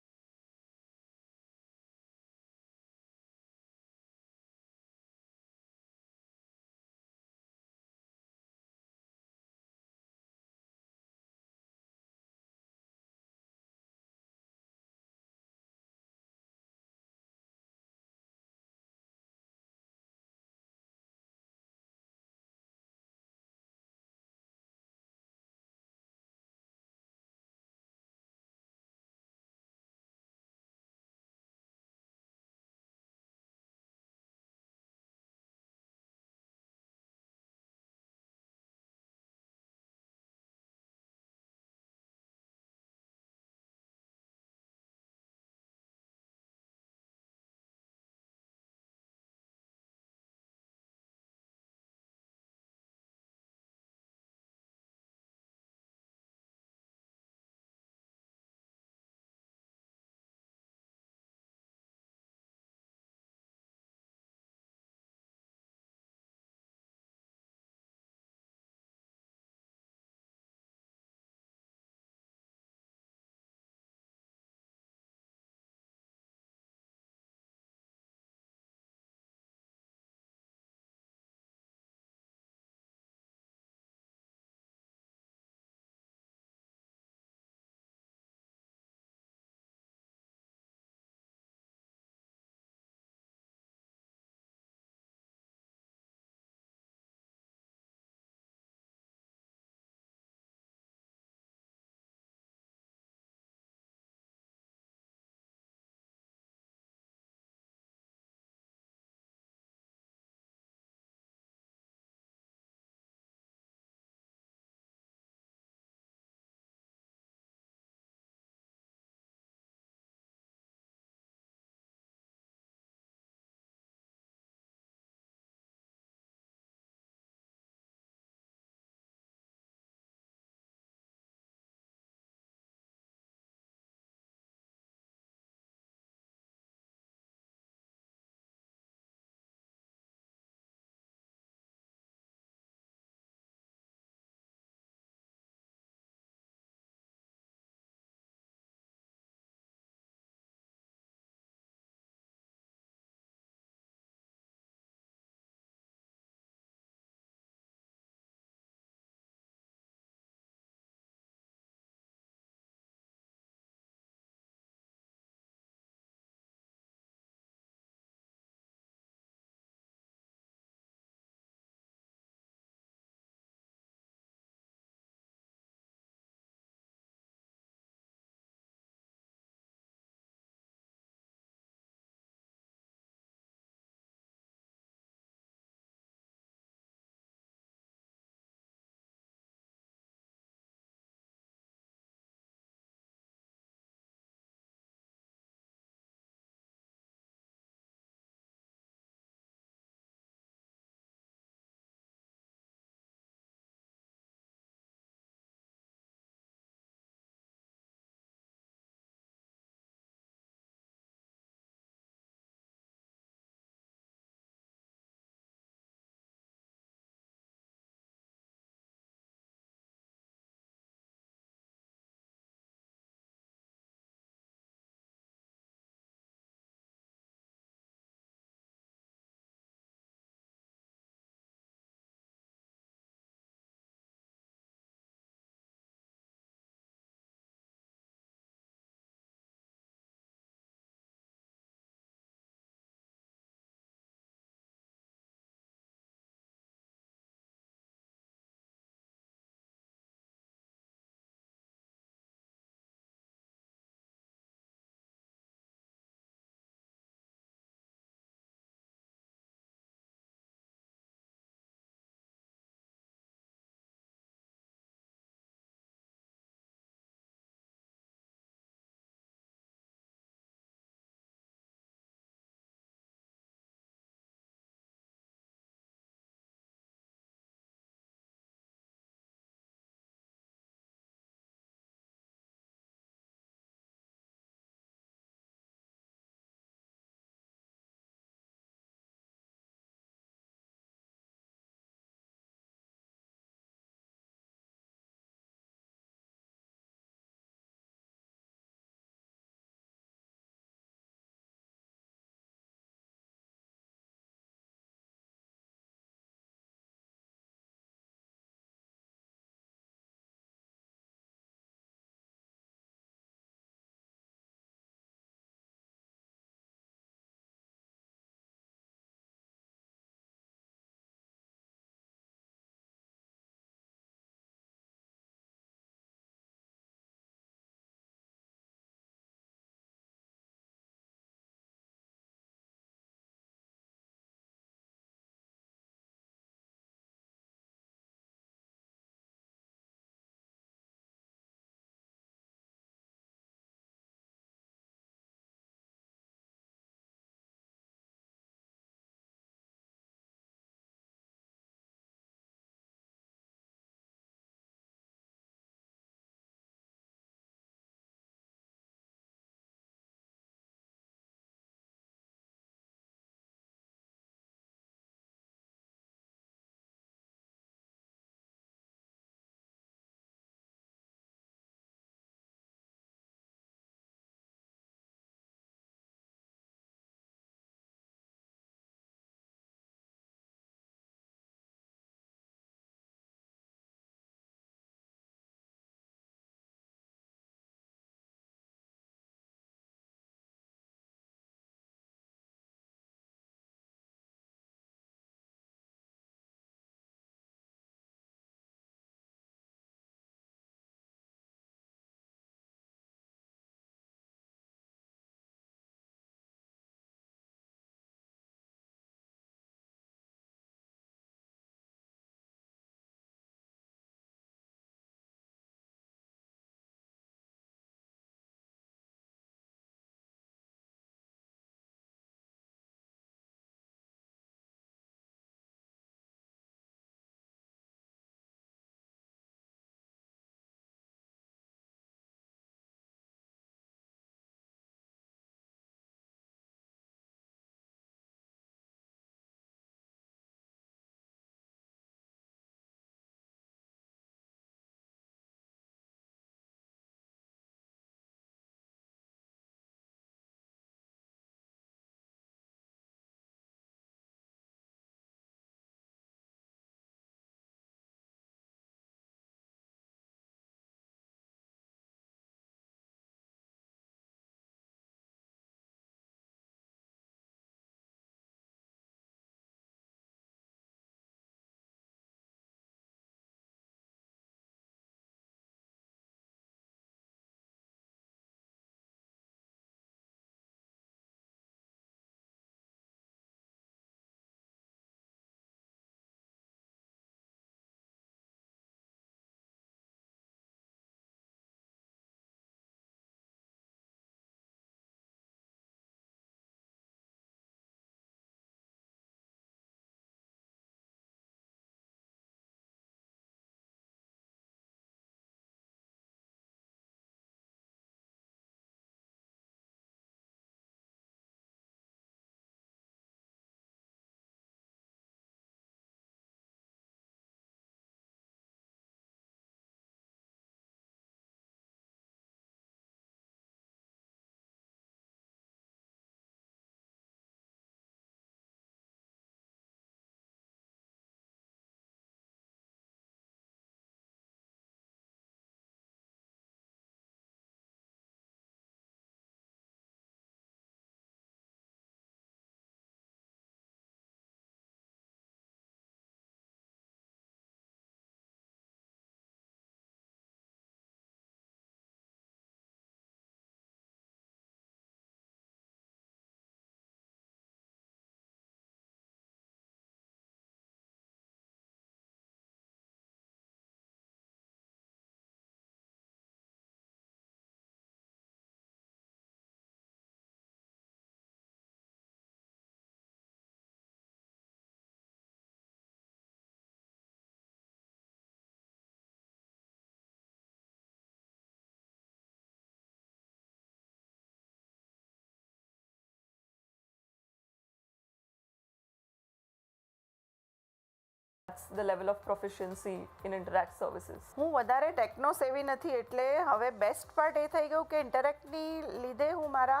the level of proficiency in Interakt services. હું વધારે techno સેવી નથી એટલે હવે best part એ થઈ ગયું કે ઇન્ટરેક્ટની લીધે હું મારા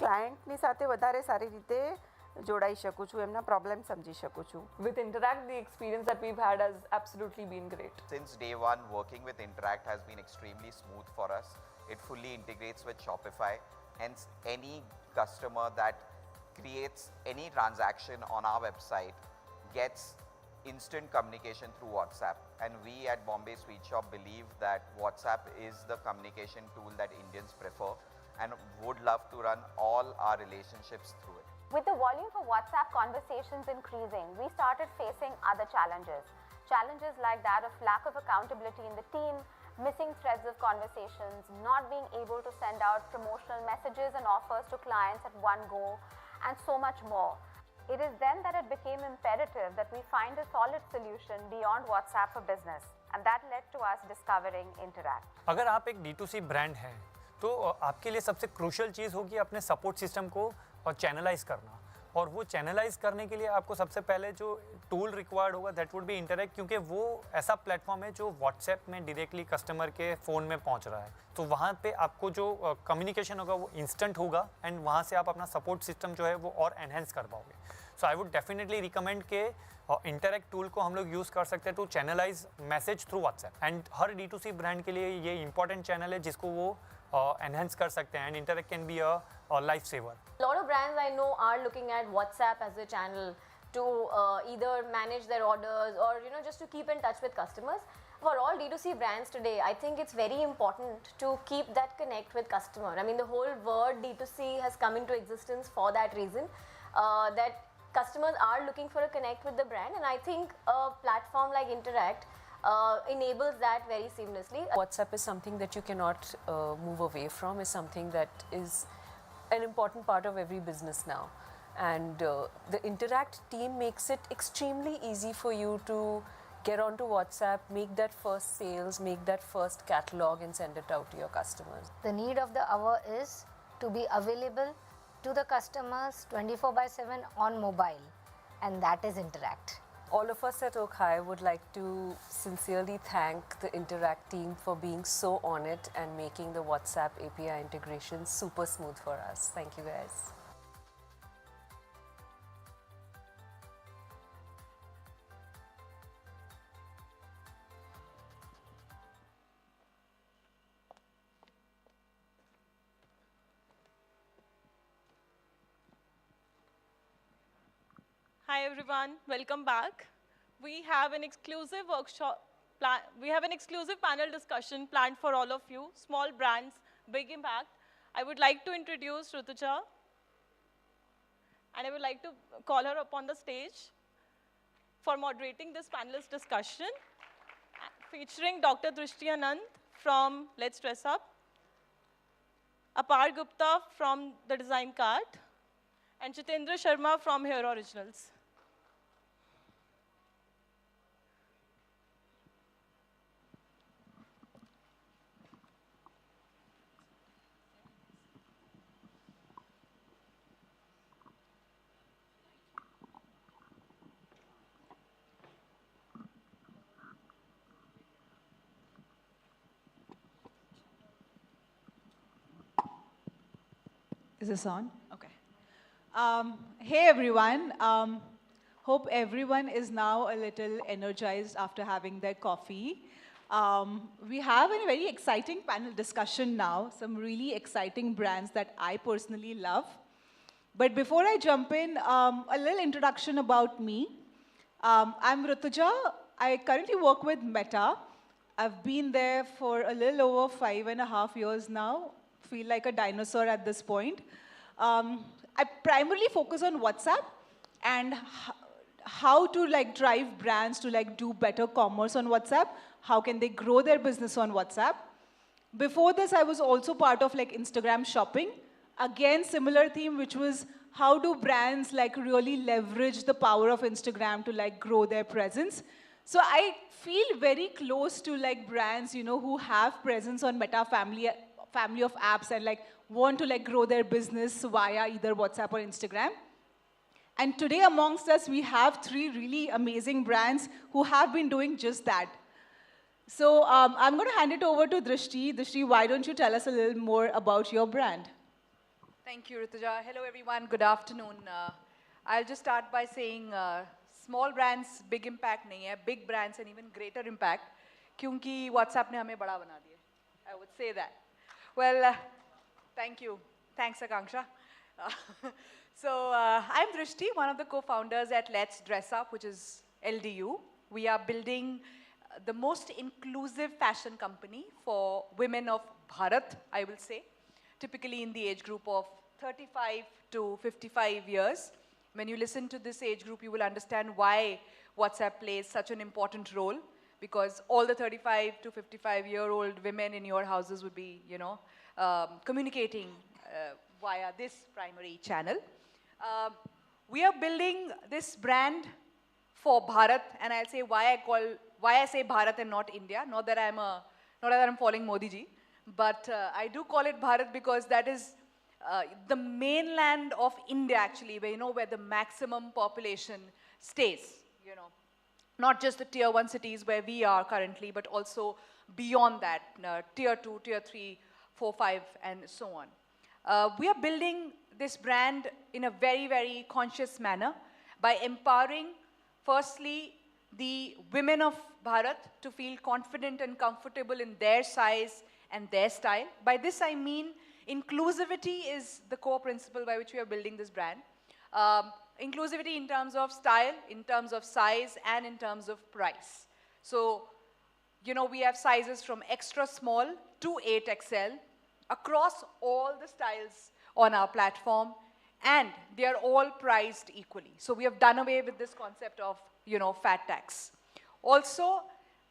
ક્લાયન્ટની સાથે વધારે સારી રીતે જોડાઈ શકું છું, એમના પ્રોબ્લેમ સમજી શકું છું. With Interakt, the experience that we've had has absolutely been great. Since day one, working with Interakt has been extremely smooth for us. It fully integrates with Shopify. Hence, any customer that creates any transaction on our website gets instant communication through WhatsApp. And we at Bombay Sweet Shop believe that WhatsApp is the communication tool that Indians prefer and would love to run all our relationships through it. With the volume of WhatsApp conversations increasing, we started facing other challenges. Challenges like that of lack of accountability in the team, missing threads of conversations, not being able to send out promotional messages and offers to clients at one go, and so much more. It is then that it became imperative that we find a solid solution beyond WhatsApp for business, and that led to us discovering Interakt. अगर आप एक D2C brand हैं तो आपके लिए सबसे crucial चीज़ होगी अपने सपोर्ट सिस्टम को चैनलाइज करना, और वो चैनलाइज करने के लिए आपको सबसे पहले जो टूल रिक्वायर्ड होगा दैट वुड बी इंटरैक्ट, क्योंकि वो ऐसा प्लेटफॉर्म है जो व्हाट्सएप में डायरेक्टली कस्टमर के फ़ोन में पहुंच रहा है. तो वहाँ पे आपको जो कम्युनिकेशन होगा वो इंस्टेंट होगा एंड वहाँ से आप अपना सपोर्ट सिस्टम जो है वो और एनहेंस कर पाओगे. So I would definitely recommend के इंटरैक्ट टूल को हम लोग यूज़ कर सकते हैं to channelize message through WhatsApp. And हर D2C ब्रांड के लिए ये इंपॉर्टेंट चैनल है जिसको वो enhance कर सकते हैं, and Interakt can be a lifesaver. A lot of brands I know are looking at WhatsApp as a channel to either manage their orders or just to keep in touch with customers. For all D2C brands today, I think it's very important to keep that connect with customer. I mean, the whole word D2C has come into existence for that reason, that customers are looking for a connect with the brand, and I think a platform like Interakt enables that very seamlessly. WhatsApp is something that you cannot move away from, is something that is an important part of every business now. And the Interakt team makes it extremely easy for you to get onto WhatsApp, make that first sales, make that first catalog and send it out to your customers. The need of the hour is to be available to the customers 24/7 on mobile, and that is Interakt. All of us at Oak High would like to sincerely thank the Interakt team for being so on it and making the WhatsApp API integration super smooth for us. Thank you guys. Hi everyone, welcome back. We have an exclusive workshop, we have an exclusive panel discussion planned for all of you, small brands, big impact. I would like to introduce Rutuja, and I would like to call her up on the stage for moderating this panelist discussion, featuring Dr. Drishti Anand from Let's Dress Up, Apar Gupta from The Design Cart, and Jitendra Sharma from Hair Originals. Is this on? Okay. Hey everyone. Hope everyone is now a little energized after having their coffee. We have a very exciting panel discussion now, some really exciting brands that I personally love. But before I jump in, a little introduction about me. I'm Rutuja. I currently work with Meta. I've been there for a little over 5.5 years now. Feel like a dinosaur at this point. I primarily focus on WhatsApp and how to drive brands to do better commerce on WhatsApp. How can they grow their business on WhatsApp? Before this, I was also part of Instagram shopping. Again, similar theme, which was how do brands really leverage the power of Instagram to grow their presence. So I feel very close to brands who have presence on Meta family of apps and want to grow their business via either WhatsApp or Instagram. And today amongst us, we have 3 really amazing brands who have been doing just that. So I'm going to hand it over to Drishti. Drishti, why don't you tell us a little more about your brand? Thank you, Rituja. Hello, everyone. Good afternoon. I'll just start by saying small brands, big impact nahi hai. Big brands and even greater impact. Kyunki WhatsApp ne hame bada bana diya. I would say that. Well, thank you. Thanks, Akanksha. So I'm Drishti, one of the co-founders at Let's Dress Up, which is LDU. We are building the most inclusive fashion company for women of Bharat, I will say, typically in the age group of 35 to 55 years. When you listen to this age group, you will understand why WhatsApp plays such an important role, because all the 35 to 55-year-old women in your houses would be, communicating via this primary channel. We are building this brand for Bharat, and I'll say why I say Bharat and not India. Not that I'm following Modi ji, but I do call it Bharat because that is the mainland of India, actually, where the maximum population stays. Not just the tier 1 cities where we are currently, but also beyond that, tier 2, tier 3, 4, 5, and so on. We are building this brand in a very, very conscious manner by empowering, firstly, the women of Bharat to feel confident and comfortable in their size and their style. By this I mean inclusivity is the core principle by which we are building this brand. Inclusivity in terms of style, in terms of size, and in terms of price. So, we have sizes from extra small to 8XL across all the styles on our platform, and they are all priced equally. So we have done away with this concept of, fat tax. Also,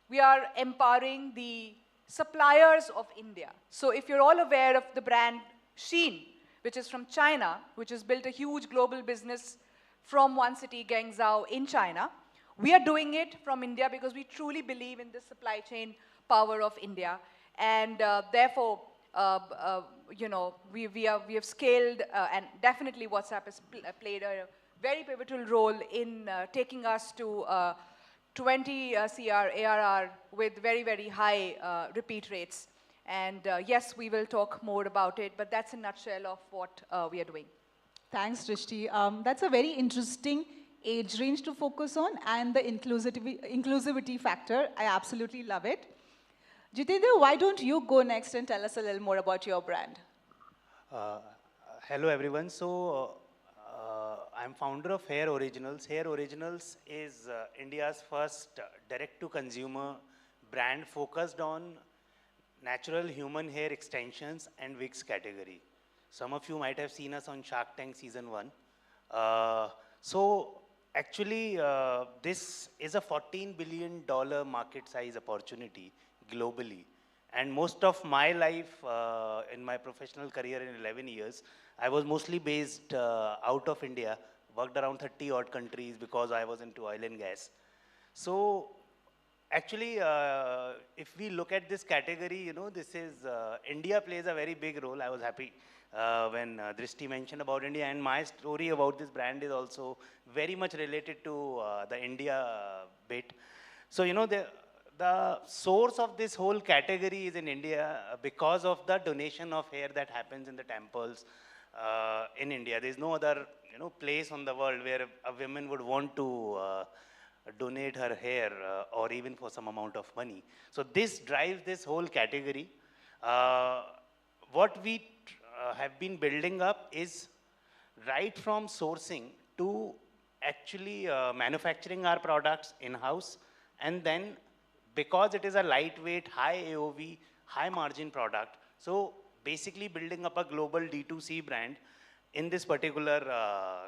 we are empowering the suppliers of India. So if you're all aware of the brand Shein, which is from China, which has built a huge global business from one city, Guangzhou, in China, we are doing it from India because we truly believe in the supply chain power of India. And therefore, we have scaled, and definitely WhatsApp has played a very pivotal role in taking us to 20 CR ARR with very, very high repeat rates. And yes, we will talk more about it, but that's a nutshell of what we are doing. Thanks, Drishti. That's a very interesting age range to focus on, and the inclusivity factor. I absolutely love it. Jitendra, why don't you go next and tell us a little more about your brand? Hello, everyone. So, I'm founder of Hair Originals. Hair Originals is India's first direct-to-consumer brand focused on natural human hair extensions and wigs category. Some of you might have seen us on Shark Tank Season 1. So, actually, this is a $14 billion market size opportunity globally. And most of my life in my professional career in 11 years, I was mostly based out of India, worked around 30 odd countries because I was into oil and gas. So actually, if we look at this category, this is, India plays a very big role. I was happy when Drishti mentioned about India, and my story about this brand is also very much related to the India bit. So, the source of this whole category is in India because of the donation of hair that happens in the temples in India. There's no other place on the world where a woman would want to donate her hair or even for some amount of money. So this drives this whole category. What we have been building up is right from sourcing to actually manufacturing our products in-house, and then because it is a lightweight, high AOV, high margin product, so basically building up a global D2C brand in this particular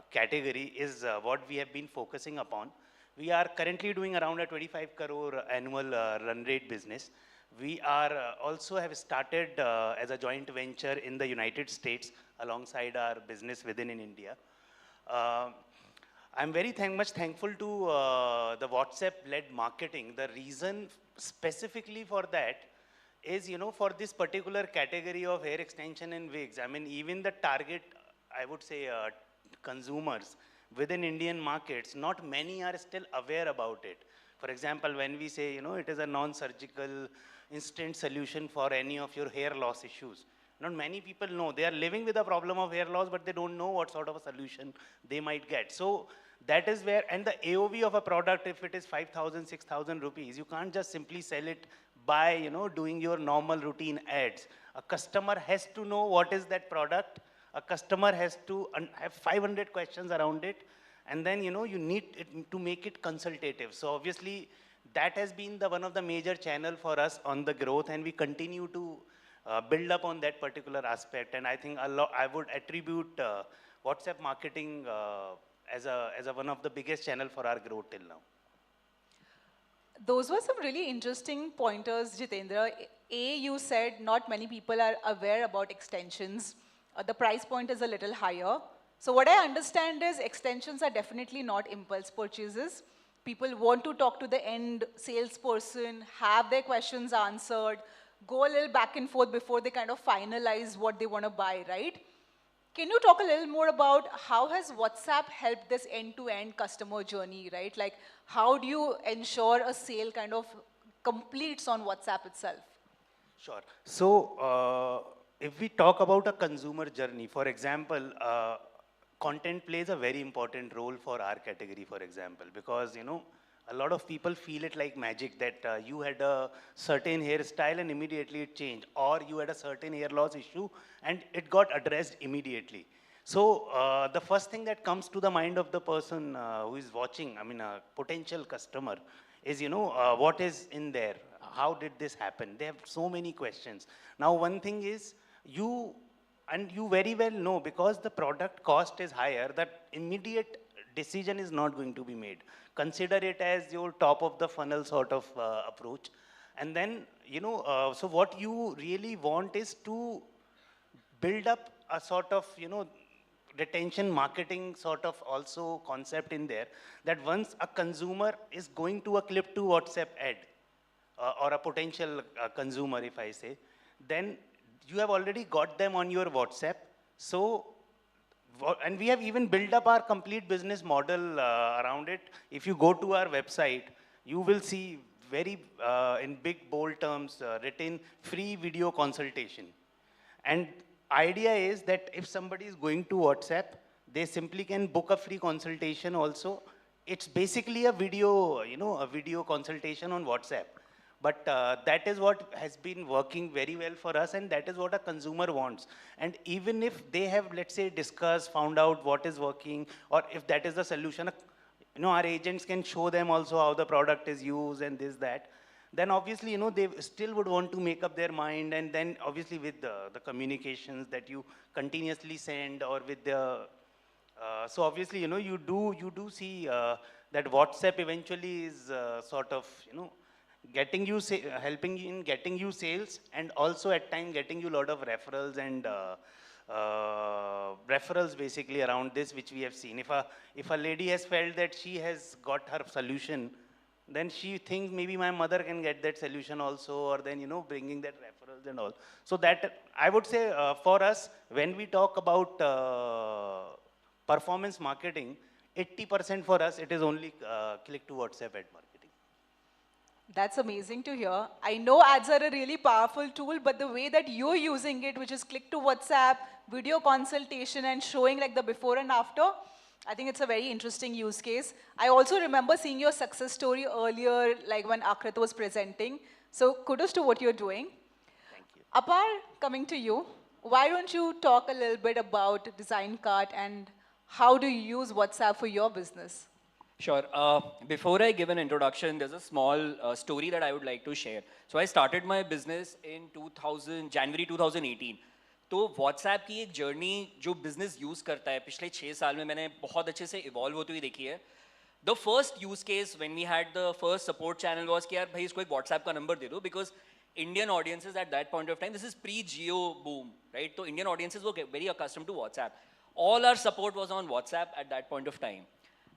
category is what we have been focusing upon. We are currently doing around a 25 crore annual run rate business. We are also have started as a joint venture in the United States alongside our business within in India. I'm very much thankful to the WhatsApp-led marketing. The reason specifically for that is, for this particular category of hair extension and wigs, I mean, even the target, I would say, consumers within Indian markets, not many are still aware about it. For example, when we say, it is a non-surgical instant solution for any of your hair loss issues, not many people know. They are living with a problem of hair loss, but they don't know what sort of a solution they might get. So that is where, and the AOV of a product, if it is 5,000, 6,000 rupees, you can't just simply sell it by, doing your normal routine ads. A customer has to know what is that product. A customer has to have 500 questions around it. And then, you need it to make it consultative. So obviously, that has been one of the major channel for us on the growth, and we continue to build up on that particular aspect. And I think I would attribute WhatsApp marketing as one of the biggest channel for our growth till now. Those were some really interesting pointers, Jitendra. You said not many people are aware about extensions. The price point is a little higher. So what I understand is extensions are definitely not impulse purchases. People want to talk to the end salesperson, have their questions answered, go a little back and forth before they kind of finalize what they want to buy, right? Can you talk a little more about how has WhatsApp helped this end-to-end customer journey, right? Like, how do you ensure a sale kind of completes on WhatsApp itself? Sure. So if we talk about a consumer journey, for example, content plays a very important role for our category, for example, because, a lot of people feel it like magic that you had a certain hairstyle and immediately it changed, or you had a certain hair loss issue and it got addressed immediately. So the first thing that comes to the mind of the person who is watching, a potential customer, is, what is in there? How did this happen? They have so many questions. Now, one thing is, you very well know, because the product cost is higher, that immediate decision is not going to be made. Consider it as your top of the funnel sort of approach. And then, so what you really want is to build up a sort of, retention marketing sort of also concept in there, that once a consumer is going to a clip to WhatsApp ad, or a potential consumer, if I say, then you have already got them on your WhatsApp. So, and we have even built up our complete business model around it. If you go to our website, you will see very, in big bold terms, written free video consultation. And idea is that if somebody is going to WhatsApp, they simply can book a free consultation also. It's basically a video, a video consultation on WhatsApp. But that is what has been working very well for us, and that is what a consumer wants. And even if they have, let's say, discussed, found out what is working, or if that is the solution, our agents can show them also how the product is used and this, that. Then obviously, they still would want to make up their mind, and then obviously with the communications that you continuously send, or with the, so obviously, you do see that WhatsApp eventually is sort of, getting you, helping you in getting you sales, and also at times getting you a lot of referrals and referrals basically around this, which we have seen. If a lady has felt that she has got her solution, then she thinks maybe my mother can get that solution also, or then, bringing that referrals and all. So that, I would say for us, when we talk about performance marketing, 80% for us, it is only click to WhatsApp ad marketing. That's amazing to hear. I know ads are a really powerful tool, but the way that you're using it, which is click to WhatsApp, video consultation, and showing like the before and after, I think it's a very interesting use case. I also remember seeing your success story earlier, like when Akrit was presenting. So kudos to what you're doing. Thank you. Apar, coming to you, why don't you talk a little bit about Design Cart and how do you use WhatsApp for your business? Sure. Before I give an introduction, there's a small story that I would like to share. So I started my business in January 2018. तो WhatsApp की एक journey जो business use करता है पिछले 6 साल में मैंने बहुत अच्छे से इवॉल्व होती हुई देखी है. The first use case when we had the first support channel was कि यार भाई इसको एक WhatsApp का नंबर दे दो, because Indian audiences at that point of time, this is pre-Geo boom, right? So Indian audiences were very accustomed to WhatsApp. All our support was on WhatsApp at that point of time.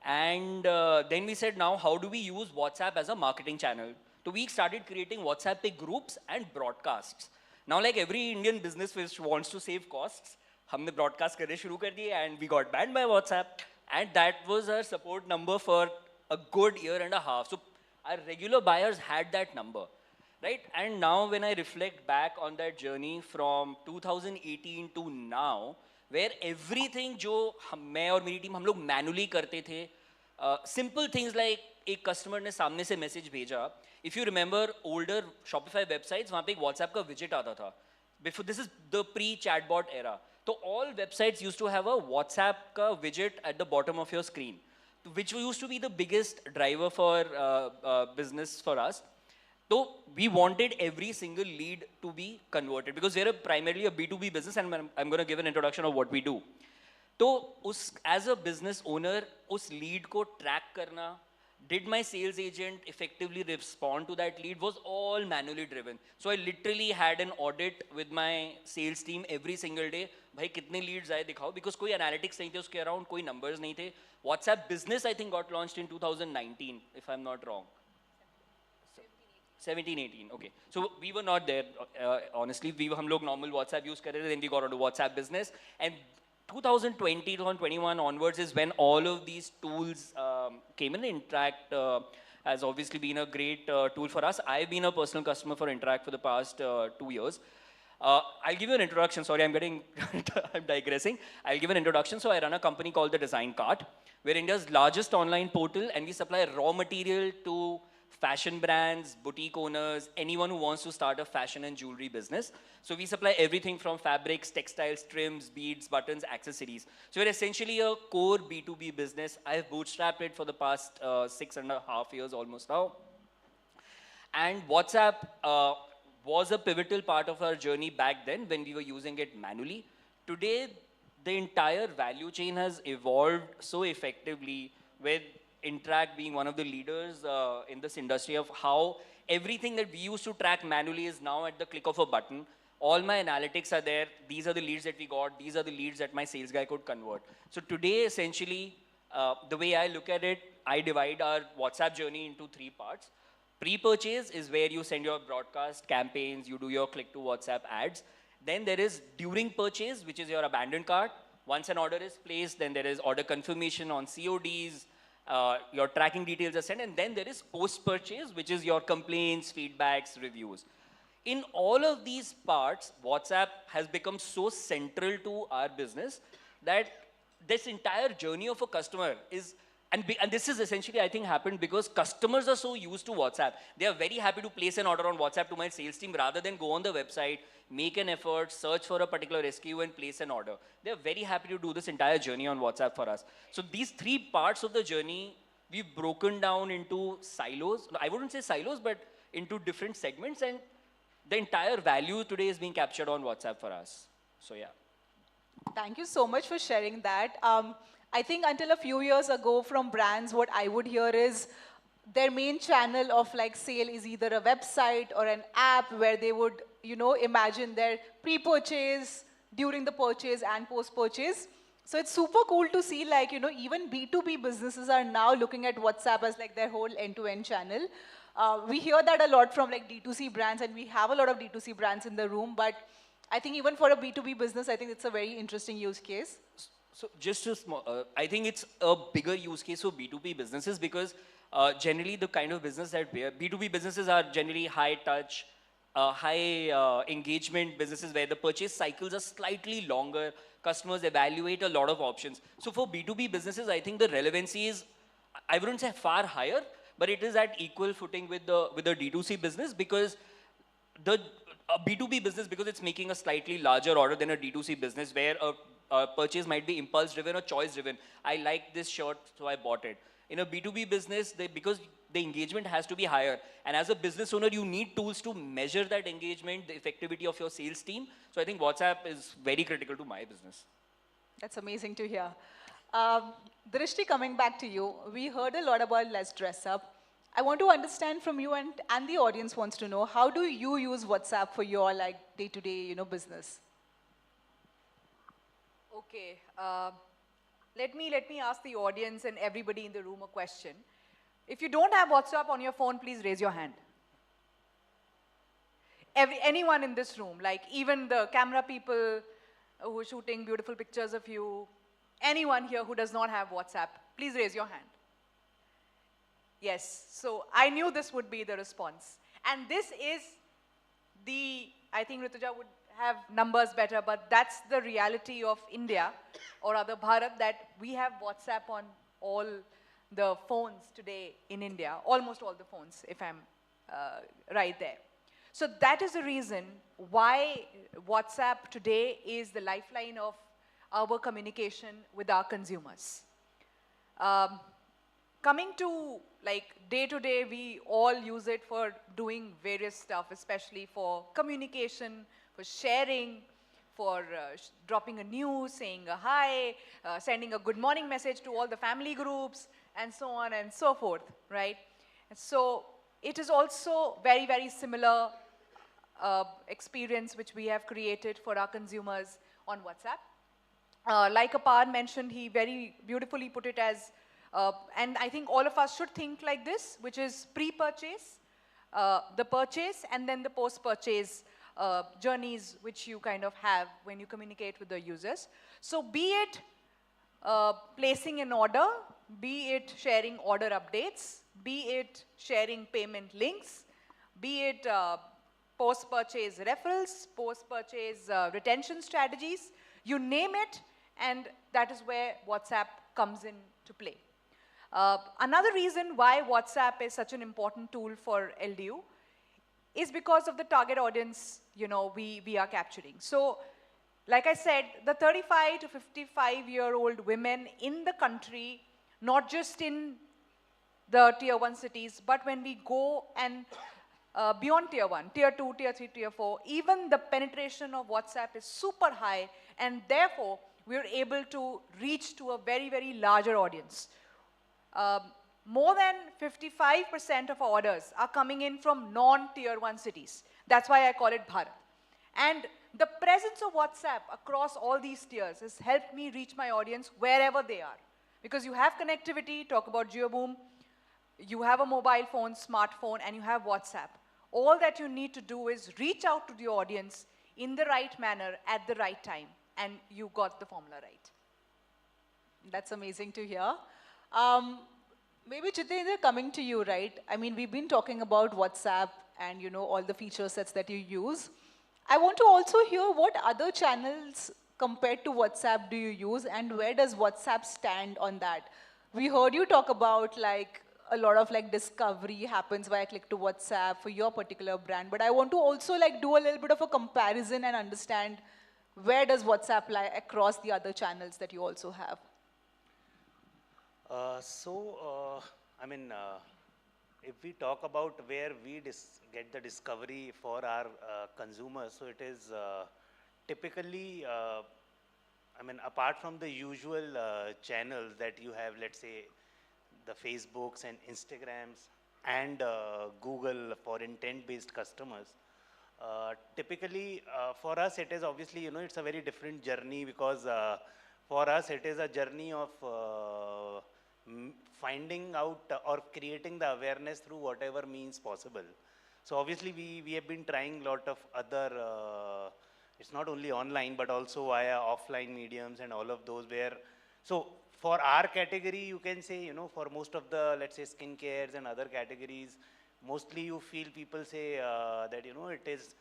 And then we said, now how do we use WhatsApp as a marketing channel? So we started creating WhatsApp पे groups and broadcasts. Now like every Indian business which wants to save costs, हमने broadcast करने शुरू कर दिए and we got banned by WhatsApp. And that was our support number for a good year and a half. So our regular buyers had that number, right? And now when I reflect back on that journey from 2018 to now, where everything जो मैं और मेरी team हम लोग manually करते थे, simple things like एक customer ने सामने से message भेजा. If you remember older Shopify websites, वहाँ पे एक WhatsApp का widget आता था. Before, this is the pre-chatbot era. So all websites used to have a WhatsApp ka widget at the bottom of your screen, which used to be the biggest driver for business for us. So we wanted every single lead to be converted because we're primarily a B2B business, and I'm going to give an introduction of what we do. So as a business owner, us lead ko track karna, did my sales agent effectively respond to that lead, was all manually driven. So I literally had an audit with my sales team every single day. भाई कितने leads आए दिखाओ, because कोई analytics नहीं थे उसके around, कोई numbers नहीं थे. WhatsApp business I think got launched in 2019, if I'm not wrong. 17, 18, okay. So we were not there, honestly. हम लोग normal WhatsApp use कर रहे थे, then we got onto WhatsApp business. And 2020, 2021 onwards is when all of these tools came in. Interakt has obviously been a great tool for us. I've been a personal customer for Interakt for the past 2 years. I'll give you an introduction. Sorry, I'm digressing. I'll give an introduction. So I run a company called The Design Cart. We're India's largest online portal, and we supply raw material to fashion brands, boutique owners, anyone who wants to start a fashion and jewelry business. So we supply everything from fabrics, textiles, trims, beads, buttons, accessories. So we're essentially a core B2B business. I've bootstrapped it for the past 6.5 years almost now. And WhatsApp was a pivotal part of our journey back then when we were using it manually. Today, the entire value chain has evolved so effectively, with Interakt being one of the leaders in this industry, of how everything that we used to track manually is now at the click of a button. All my analytics are there. These are the leads that we got. These are the leads that my sales guy could convert. So today, essentially, the way I look at it, I divide our WhatsApp journey into 3 parts. Pre-purchase is where you send your broadcast campaigns, you do your click to WhatsApp ads. Then there is during purchase, which is your abandoned cart. Once an order is placed, then there is order confirmation on CODs, your tracking details are sent, and then there is post-purchase, which is your complaints, feedbacks, reviews. In all of these parts, WhatsApp has become so central to our business that this entire journey of a customer is, and this is essentially, I think, happened because customers are so used to WhatsApp. They are very happy to place an order on WhatsApp to my sales team rather than go on the website, make an effort, search for a particular SKU and place an order. They are very happy to do this entire journey on WhatsApp for us. So these 3 parts of the journey, we've broken down into silos. I wouldn't say silos, but into different segments, and the entire value today is being captured on WhatsApp for us. So yeah. Thank you so much for sharing that. I think until a few years ago from brands, what I would hear is their main channel of like sale is either a website or an app where they would, you know, imagine their pre-purchase, during the purchase and post-purchase. So it's super cool to see, like, you know, even B2B businesses are now looking at WhatsApp as like their whole end-to-end channel. We hear that a lot from like D2C brands, and we have a lot of D2C brands in the room, but I think even for a B2B business, I think it's a very interesting use case. So just a small, I think it's a bigger use case for B2B businesses because generally the kind of business that B2B businesses are generally high touch, high engagement businesses where the purchase cycles are slightly longer. Customers evaluate a lot of options. So for B2B businesses, I think the relevancy is, I wouldn't say far higher, but it is at equal footing with the D2C business, because a B2B business, because it's making a slightly larger order than a D2C business where a purchase might be impulse driven or choice driven. I like this shirt, so I bought it. In a B2B business, because the engagement has to be higher, and as a business owner, you need tools to measure that engagement, the effectivity of your sales team. So I think WhatsApp is very critical to my business. That's amazing to hear. Drishti, coming back to you, we heard a lot about Let's Dress Up. I want to understand from you, and the audience wants to know, how do you use WhatsApp for your like day-to-day, you know, business? Okay, let me ask the audience and everybody in the room a question. If you don't have WhatsApp on your phone, please raise your hand. Anyone in this room, like even the camera people who are shooting beautiful pictures of you, Anyone here who does not have WhatsApp, please raise your hand. Yes, so I knew this would be the response. And this is the, I think Rituja would have numbers better, but that's the reality of India, or rather Bharat, that we have WhatsApp on all the phones today in India, almost all the phones, if I'm right there. So that is the reason why WhatsApp today is the lifeline of our communication with our consumers. Coming to like day-to-day, we all use it for doing various stuff, especially for communication, for sharing, for dropping a news, saying a hi, sending a good morning message to all the family groups, and so on and so forth, right? And so it is also very, very similar experience which we have created for our consumers on WhatsApp. Like Apar mentioned, he very beautifully put it as, and I think all of us should think like this, which is pre-purchase, the purchase, and then the post-purchase journeys which you kind of have when you communicate with the users. So be it placing an order, be it sharing order updates, be it sharing payment links, be it post-purchase referrals, post-purchase retention strategies, you name it, and that is where WhatsApp comes into play. Another reason why WhatsApp is such an important tool for LDU is because of the target audience, we are capturing. So, like I said, the 35 to 55-year-old women in the country, not just in the tier 1 cities, but when we go and beyond tier 1, tier 2, tier 3, tier 4, even the penetration of WhatsApp is super high, and therefore, we're able to reach to a very, very larger audience. More than 55% of our orders are coming in from non-tier 1 cities. That's why I call it Bharat. And the presence of WhatsApp across all these tiers has helped me reach my audience wherever they are. Because you have connectivity, talk about GeoBoom, you have a mobile phone, smartphone, and you have WhatsApp. All that you need to do is reach out to the audience in the right manner at the right time, and you got the formula right. That's amazing to hear. Maybe Jitendra, coming to you, right? I mean, we've been talking about WhatsApp and all the feature sets that you use. I want to also hear what other channels compared to WhatsApp do you use, and where does WhatsApp stand on that? We heard you talk about like a lot of like discovery happens via click to WhatsApp for your particular brand, but I want to also like do a little bit of a comparison and understand where does WhatsApp lie across the other channels that you also have? I mean, if we talk about where we get the discovery for our consumers, so it is typically, I mean, apart from the usual channels that you have, let's say, the Facebooks and Instagrams and Google for intent-based customers, typically for us it is obviously, it's a very different journey, because for us it is a journey of finding out or creating the awareness through whatever means possible. So obviously we have been trying a lot of other, it's not only online but also via offline mediums and all of those where, so for our category you can say, for most of the, let's say, skincares and other categories, mostly you feel people say that, it is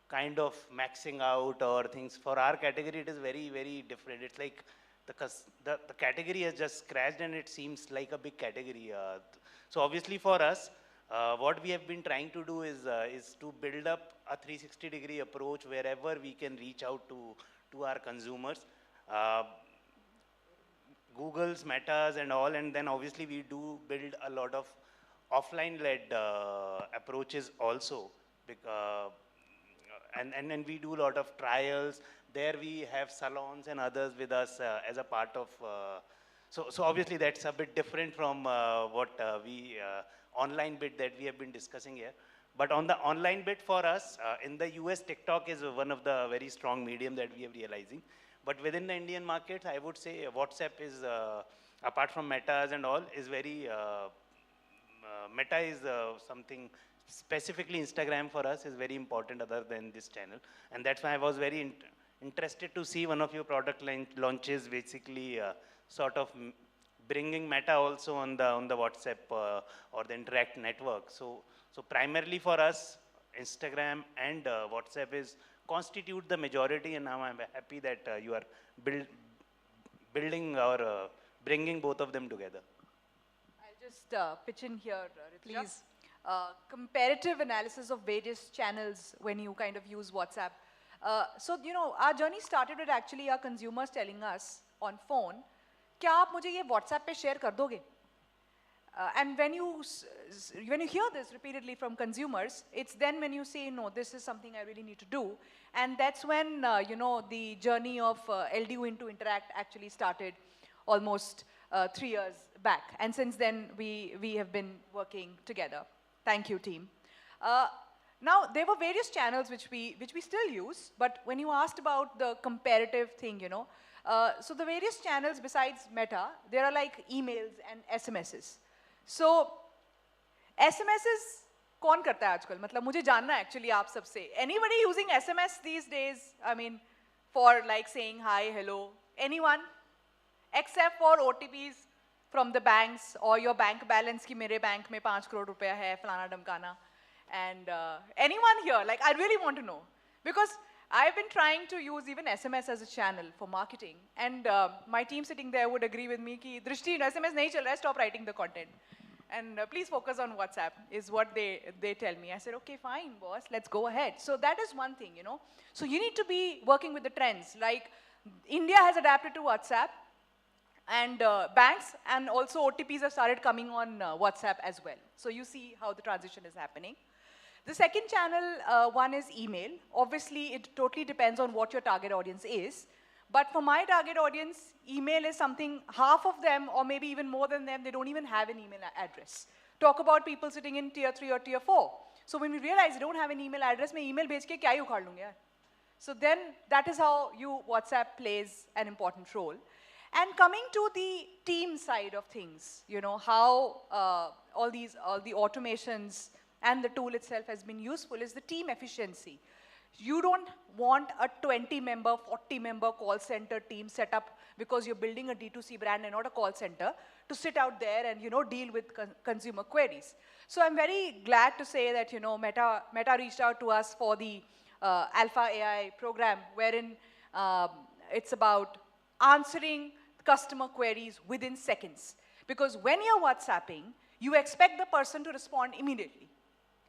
kind of maxing out or things. For our category it is very, very different. It's like the category has just scratched and it seems like a big category. So obviously for us, what we have been trying to do is to build up a 360-degree approach wherever we can reach out to our consumers. Google's, Meta's and all, and then obviously we do build a lot of offline-led approaches also. And we do a lot of trials. There we have salons and others with us as a part of, so obviously that's a bit different from what online bit that we have been discussing here. But on the online bit for us, in the US, TikTok is one of the very strong medium that we are realizing. But within the Indian market, I would say WhatsApp is, apart from Metas and all, is very, Meta is something, specifically Instagram for us is very important other than this channel. And that's why I was very interested to see one of your product launches, basically sort of bringing Meta also on the WhatsApp or the Interakt network. So primarily for us, Instagram and WhatsApp constitute the majority, and now I'm happy that you are building or bringing both of them together. I'll just pitch in here, Ritika. Please. Comparative analysis of various channels when you kind of use WhatsApp. So, you know, our journey started with actually our consumers telling us on phone, क्या आप मुझे ये WhatsApp पे share कर दोगे? And when you hear this repeatedly from consumers, it's then when you say, no, this is something I really need to do. And that's when, you know, the journey of LDU into Interakt actually started almost 3 years back. And since then, we have been working together. Thank you, team. Now, there were various channels which we still use, but when you asked about the comparative thing, you know, so the various channels besides Meta, there are like emails and SMSs. So, SMSs कौन करता है आजकल? मतलब मुझे जानना है actually आप सबसे. Anybody using SMS these days? I mean, for like saying hi, hello. Anyone? Except for OTPs from the banks or your bank balance कि मेरे बैंक में 5 करोड़ रुपया है, फलाना डमकाना. And anyone here? Like, I really want to know. Because I've been trying to use even SMS as a channel for marketing. And my team sitting there would agree with me कि दृष्टि SMS नहीं चल रहा है, stop writing the content. And please focus on WhatsApp is what they tell me. I said, okay, fine, boss, let's go ahead. So that is one thing, you know. So you need to be working with the trends. Like India has adapted to WhatsApp, and banks and also OTPs have started coming on WhatsApp as well. So you see how the transition is happening. The second channel, one is email. Obviously, it totally depends on what your target audience is. But for my target audience, email is something, half of them, or maybe even more than them, they don't even have an email address. Talk about people sitting in tier 3 or tier 4. So when we realize they don't have an email address, मैं email भेज के क्या ही उखाड़ लूँगा यार? So then that is how WhatsApp plays an important role. And coming to the team side of things, you know, how all the automations and the tool itself has been useful is the team efficiency. You don't want a 20-member, 40-member call center team set up because you're building a D2C brand and not a call center to sit out there and, you know, deal with consumer queries. So I'm very glad to say that, you know, Meta reached out to us for the Alpha AI program, wherein it's about answering customer queries within seconds. Because when you're WhatsApping, you expect the person to respond immediately.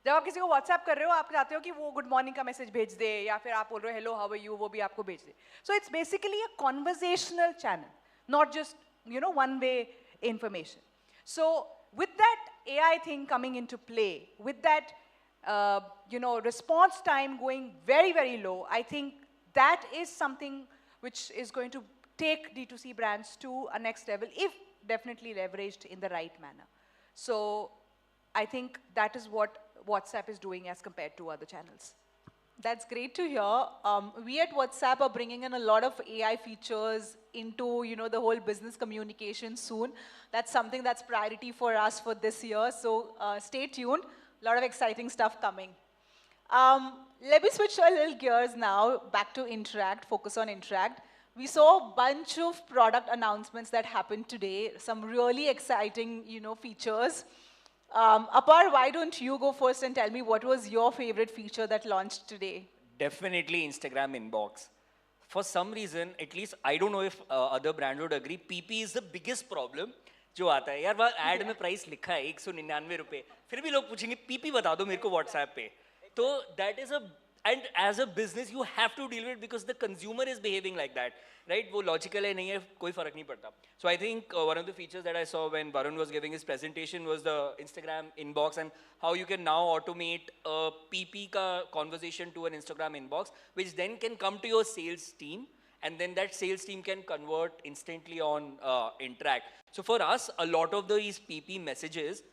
जब आप किसी को WhatsApp कर रहे हो, आप चाहते हो कि वो good morning का message भेज दे, या फिर आप बोल रहे हो hello, how are you, वो भी आपको भेज दे. So it's basically a conversational channel, not just, you know, one-way information. So with that AI thing coming into play, with that, you know, response time going very, very low, I think that is something which is going to take D2C brands to a next level, if definitely leveraged in the right manner. So I think that is what WhatsApp is doing as compared to other channels. That's great to hear. We at WhatsApp are bringing in a lot of AI features into, you know, the whole business communication soon. That's something that's priority for us for this year. So stay tuned. A lot of exciting stuff coming. Let me switch a little gears now back to Interakt, focus on Interakt. We saw a bunch of product announcements that happened today, some really exciting, you know, features. Apar, why don't you go first and tell me what was your favorite feature that launched today? Definitely Instagram inbox. For some reason, at least I don't know if other brands would agree, PP is the biggest problem जो आता है. यार वहाँ ad में price लिखा है 199 रुपए, फिर भी लोग पूछेंगे PP बता दो मेरे को WhatsApp पे. तो that is and as a business you have to deal with it because the consumer is behaving like that, right? वो logical है नहीं है, कोई फर्क नहीं पड़ता. So I think one of the features that I saw when Varun was giving his presentation was the Instagram inbox and how you can now automate a PP ka conversation to an Instagram inbox, which then can come to your sales team, and then that sales team can convert instantly on Interakt. So for us, a lot of these PP messages,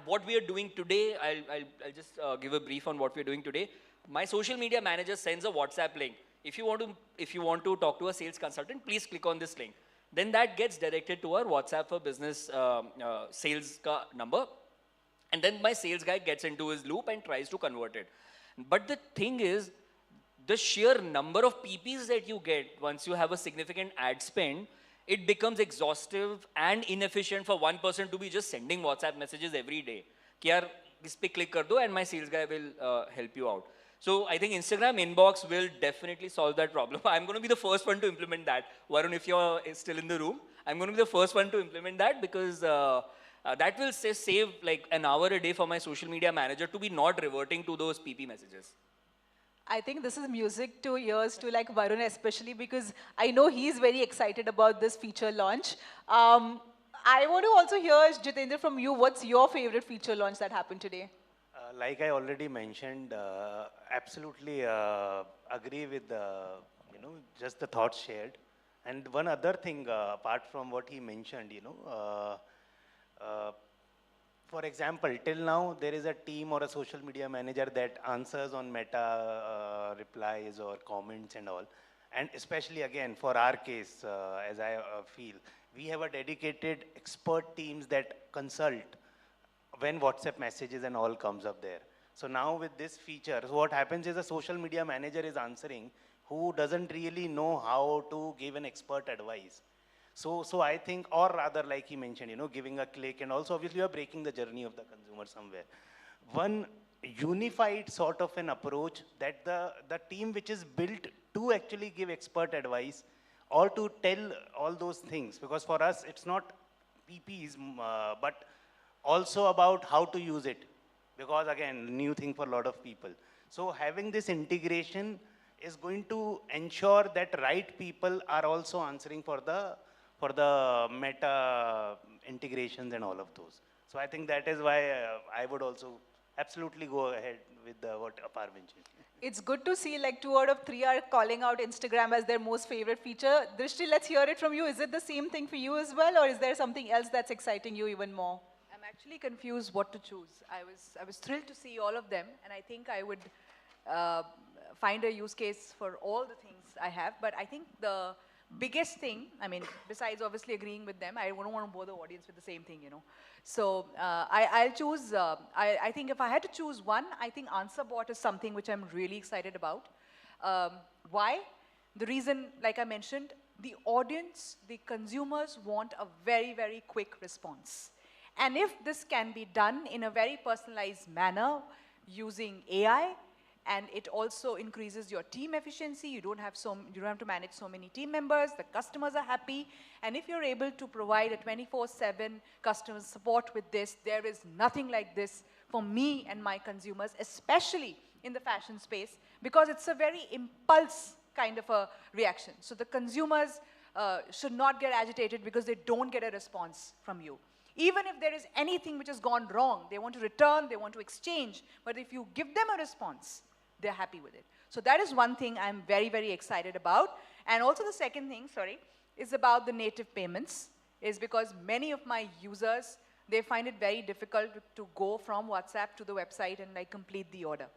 what we are doing today, I'll just give a brief on what we're doing today. My social media manager sends a WhatsApp link. If you want to talk to a sales consultant, please click on this link. Then that gets directed to our WhatsApp for business sales ka number. And then my sales guy gets into his loop and tries to convert it. But the thing is, the sheer number of PPs that you get once you have a significant ad spend, it becomes exhaustive and inefficient for one person to be just sending WhatsApp messages every day. कि यार इस पे click कर दो and my sales guy will help you out. So I think Instagram inbox will definitely solve that problem. I'm going to be the first one to implement that. Varun, if you're still in the room, I'm going to be the first one to implement that because that will save like an hour a day for my social media manager to be not reverting to those PP messages. I think this is music to ears to like Varun especially because I know he's very excited about this feature launch. I want to also hear, Jitendra, from you, what's your favorite feature launch that happened today? Like I already mentioned, absolutely agree with just the thoughts shared. And one other thing, apart from what he mentioned, for example, till now there is a team or a social media manager that answers on Meta replies or comments and all. And especially again, for our case, as I feel, we have a dedicated expert teams that consult when WhatsApp messages and all comes up there. So now with this feature, so what happens is a social media manager is answering who doesn't really know how to give an expert advice. So I think, or rather like he mentioned, giving a click and also obviously you are breaking the journey of the consumer somewhere. One unified sort of an approach that the team which is built to actually give expert advice or to tell all those things, because for us it's not PPs, but also about how to use it, because again, new thing for a lot of people. So having this integration is going to ensure that right people are also answering for the Meta integrations and all of those. So I think that is why I would also absolutely go ahead with what Apar mentioned. It's good to see like 2 out of 3 are calling out Instagram as their most favorite feature. Drishti, let's hear it from you. Is it the same thing for you as well, or is there something else that's exciting you even more? I'm actually confused what to choose. I was thrilled to see all of them, and I think I would find a use case for all the things I have. But I think the biggest thing, I mean, besides obviously agreeing with them, I don't want to bore the audience with the same thing, So I'll choose, I think if I had to choose one, I think AnswerBot is something which I'm really excited about. Why? The reason, like I mentioned, the audience, the consumers want a very, very quick response. And if this can be done in a very personalized manner using AI, and it also increases your team efficiency, you don't have to manage so many team members, the customers are happy, and if you're able to provide a 24/7 customer support with this, there is nothing like this for me and my consumers, especially in the fashion space, because it's a very impulse kind of a reaction. So the consumers should not get agitated because they don't get a response from you. Even if there is anything which has gone wrong, they want to return, they want to exchange, but if you give them a response, they're happy with it. So that is one thing I'm very, very excited about. And also the second thing, is about the native payments, is because many of my users, they find it very difficult to go from WhatsApp to the website and like complete the order.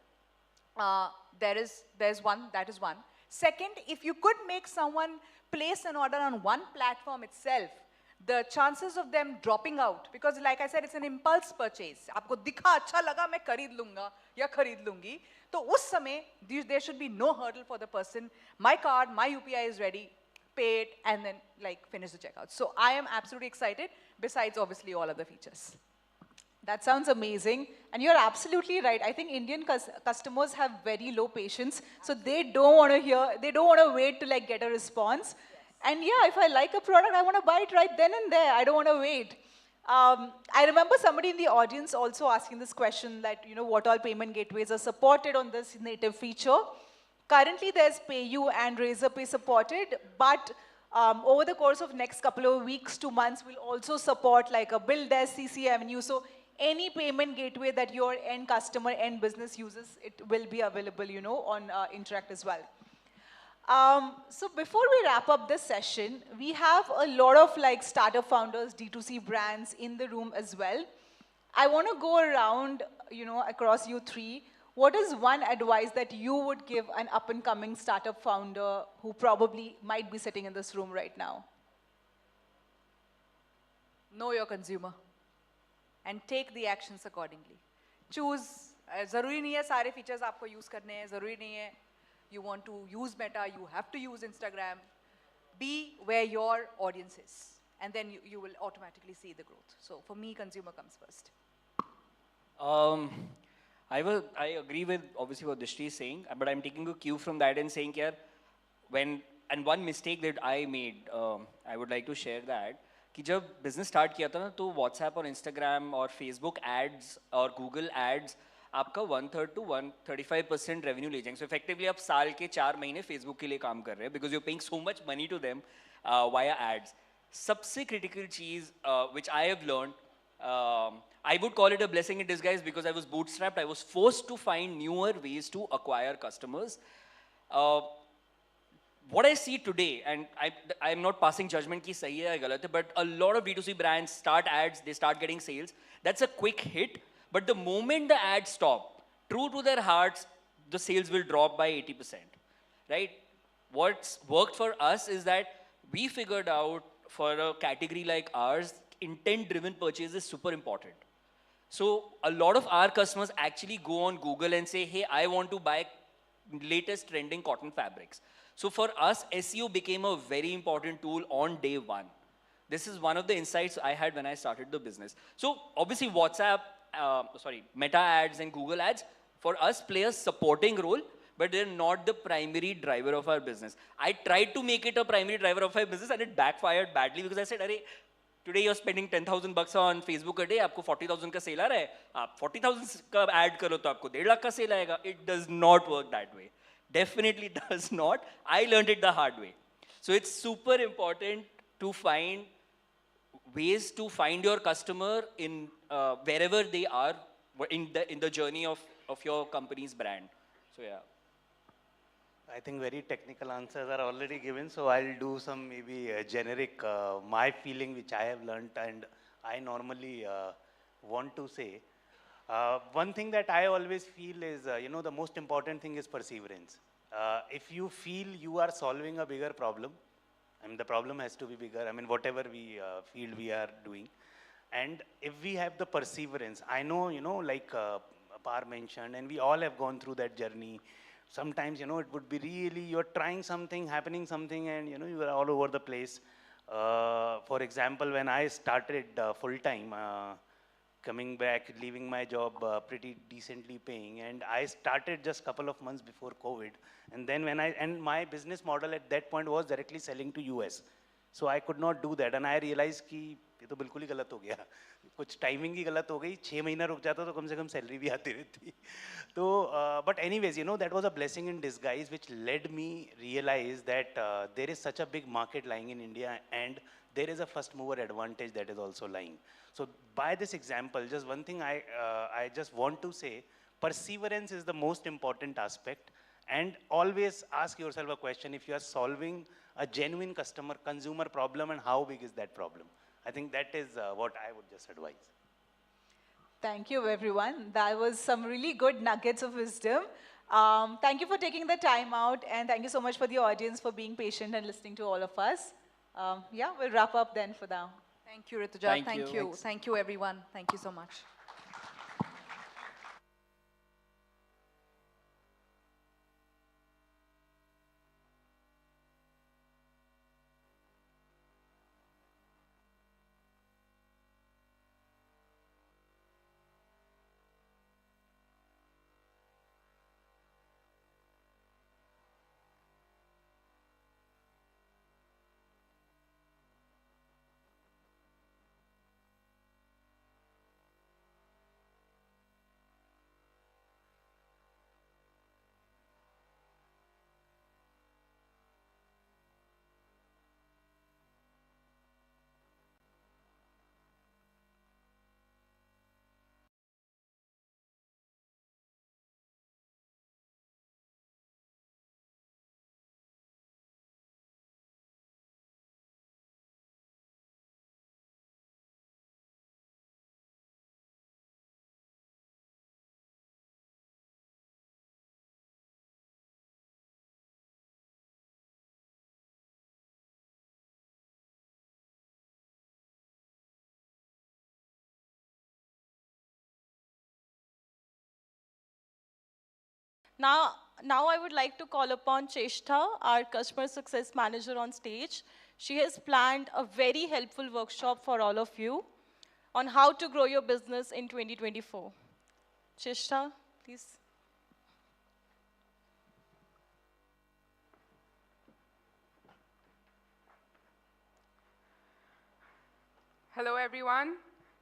There's one, that is one. Second, if you could make someone place an order on one platform itself, the chances of them dropping out, because like I said, it's an impulse purchase. आपको दिखा अच्छा लगा मैं खरीद लूँगा या खरीद लूँगी, तो उस समय there should be no hurdle for the person. My card, my UPI is ready, pay it, and then like finish the checkout. So I am absolutely excited. Besides, obviously, all other features. That sounds amazing. And you're absolutely right. I think Indian customers have very low patience. So they don't want to wait to like get a response. And yeah, if I like a product, I want to buy it right then and there. I don't want to wait. I remember somebody in the audience also asking this question that, what all payment gateways are supported on this native feature. Currently, there's PayU and Razorpay supported, but over the course of next couple of weeks to months, we'll also support like a BillDesk, CC Avenue. So any payment gateway that your end customer, end business uses, it will be available, on Interakt as well. So before we wrap up this session, we have a lot of like startup founders, D2C brands in the room as well. I want to go around, across you three. What is one advice that you would give an up-and-coming startup founder who probably might be sitting in this room right now? Know your consumer and take the actions accordingly. Choose. ज़रूरी नहीं है सारे features आपको use करने हैं. ज़रूरी नहीं है you want to use Meta, you have to use Instagram. Be where your audience is. And then you will automatically see the growth. So for me, consumer comes first. I agree with obviously what Drishti is saying, but I'm taking a cue from that and saying here, one mistake that I made, I would like to share that, कि जब business start किया था ना, तो WhatsApp और Instagram और Facebook ads और Google ads आपका 1/3 to 135% revenue ले जाएंगे. So effectively आप साल के 4 महीने Facebook के लिए काम कर रहे हैं because you're paying so much money to them via ads. सबसे critical cheese which I have learned, I would call it a blessing in disguise because I was bootstrapped. I was forced to find newer ways to acquire customers. What I see today, and I'm not passing judgment ki sahi hai ya galat hai, but a lot of D2C brands start ads, they start getting sales. That's a quick hit, but the moment the ads stop, true to their hearts, the sales will drop by 80%, right? What's worked for us is that we figured out for a category like ours, intent-driven purchase is super important. So a lot of our customers actually go on Google and say, hey, I want to buy latest trending cotton fabrics. So for us, SEO became a very important tool on day one. This is one of the insights I had when I started the business. So obviously WhatsApp, Meta ads and Google ads, for us play a supporting role, but they're not the primary driver of our business. I tried to make it a primary driver of our business and it backfired badly because I said, today you're spending 10,000 bucks on Facebook a day, आपको 40,000 का sale आ रहा है, आप 40,000 का ad करो तो आपको 1.5 lakh का sale आएगा. It does not work that way. Definitely does not. I learned it the hard way. So it's super important to find ways to find your customer in wherever they are in the journey of your company's brand. So yeah. I think very technical answers are already given, so I'll do some maybe generic, my feeling which I have learned and I normally want to say. One thing that I always feel is, the most important thing is perseverance. If you feel you are solving a bigger problem, I mean, the problem has to be bigger, I mean, whatever we feel we are doing. And if we have the perseverance, I know, like Par mentioned, and we all have gone through that journey. Sometimes, it would be really, you're trying something, happening something, and, you are all over the place. For example, when I started full-time, coming back, leaving my job pretty decently paying, and I started just a couple of months before COVID. And then and my business model at that point was directly selling to US. So I could not do that. And I realized कि ये तो बिल्कुल ही गलत हो गया. कुछ timing ही गलत हो गई. 6 महीना रुक जाता तो कम से कम salary भी आती रहती. तो, but anyways, that was a blessing in disguise which led me realize that there is such a big market lying in India and there is a first mover advantage that is also lying. So by this example, just one thing I just want to say, perseverance is the most important aspect, and always ask yourself a question if you are solving a genuine consumer problem, and how big is that problem. I think that is what I would just advise. Thank you, everyone. That was some really good nuggets of wisdom. Thank you for taking the time out, and thank you so much for the audience for being patient and listening to all of us. Yeah, we'll wrap up then for now. Thank you, Rituja. Thank you. Thank you, everyone. Thank you so much. Now I would like to call upon Cheshta, our Customer Success Manager on stage. She has planned a very helpful workshop for all of you on how to grow your business in 2024. Cheshta, please. Hello, everyone.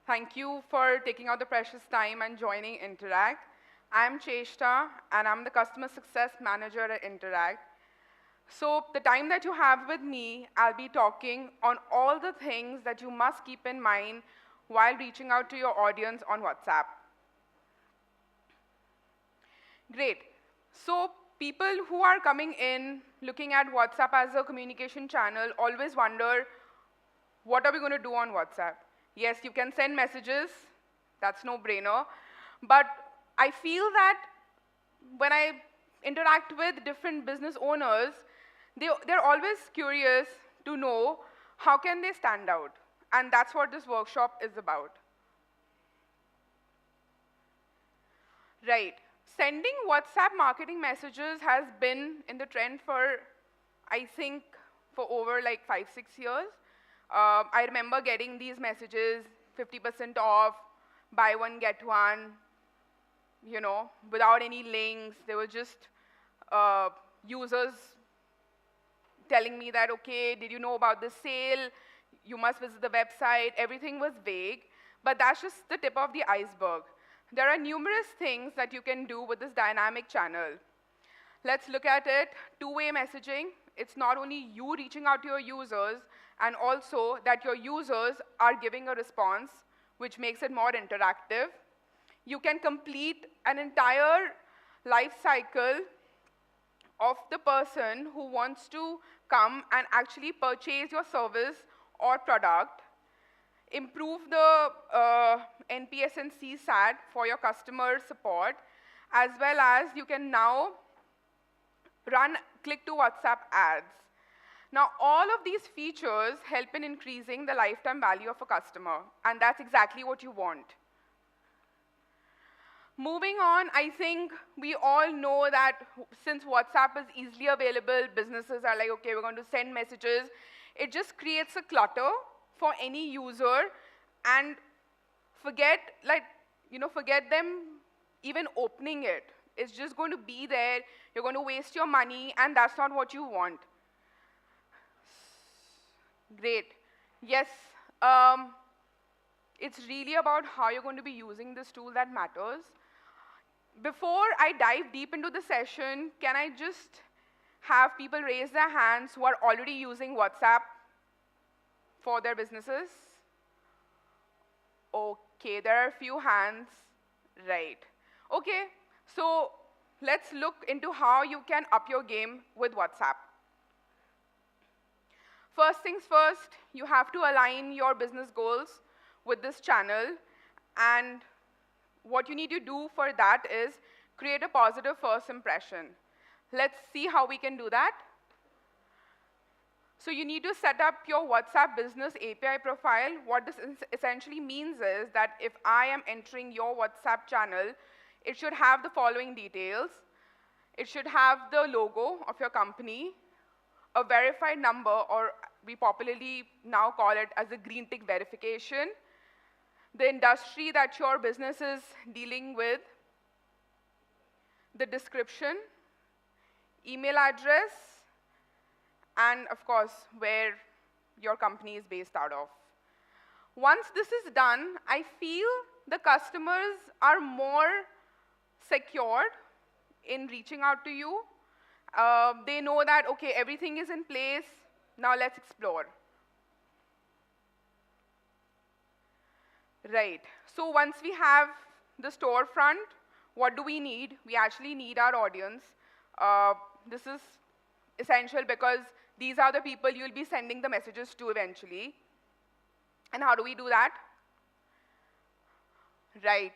Thank you for taking out the precious time and joining Interakt. I'm Cheshta, and I'm the Customer Success Manager at Interakt. So the time that you have with me, I'll be talking on all the things that you must keep in mind while reaching out to your audience on WhatsApp. Great. So people who are coming in, looking at WhatsApp as a communication channel, always wonder, what are we going to do on WhatsApp? Yes, you can send messages. That's no brainer. But I feel that when I interact with different business owners, they're always curious to know how can they stand out. And that's what this workshop is about. Right. Sending WhatsApp marketing messages has been in the trend for, I think, for over like 5-6 years. I remember getting these messages, 50% off, buy one, get one, you know, without any links. They were just users telling me that, okay, did you know about this sale? You must visit the website. Everything was vague, but that's just the tip of the iceberg. There are numerous things that you can do with this dynamic channel. Let's look at it. Two-way messaging. It's not only you reaching out to your users, and also that your users are giving a response, which makes it more interactive. You can complete an entire life cycle of the person who wants to come and actually purchase your service or product. Improve the NPS and CSAT for your customer support, as well as you can now run click-to-WhatsApp ads. Now, all of these features help in increasing the lifetime value of a customer, and that's exactly what you want. Moving on, I think we all know that since WhatsApp is easily available, businesses are like, okay, we're going to send messages. It just creates a clutter for any user, and forget them even opening it. It's just going to be there. You're going to waste your money, and that's not what you want. Great. Yes, it's really about how you're going to be using this tool that matters. Before I dive deep into the session, can I just have people raise their hands who are already using WhatsApp for their businesses? Okay, there are a few hands. Right. Okay, so let's look into how you can up your game with WhatsApp. First things first, you have to align your business goals with this channel, and what you need to do for that is create a positive first impression. Let's see how we can do that. So you need to set up your WhatsApp business API profile. What this essentially means is that if I am entering your WhatsApp channel, it should have the following details. It should have the logo of your company, a verified number, or we popularly now call it as a green tick verification, the industry that your business is dealing with, the description, email address, and of course, where your company is based out of. Once this is done, I feel the customers are more secured in reaching out to you. They know that, okay, everything is in place, now let's explore. Right, so once we have the storefront, what do we need? We actually need our audience. This is essential because these are the people you'll be sending the messages to eventually. And how do we do that? Right,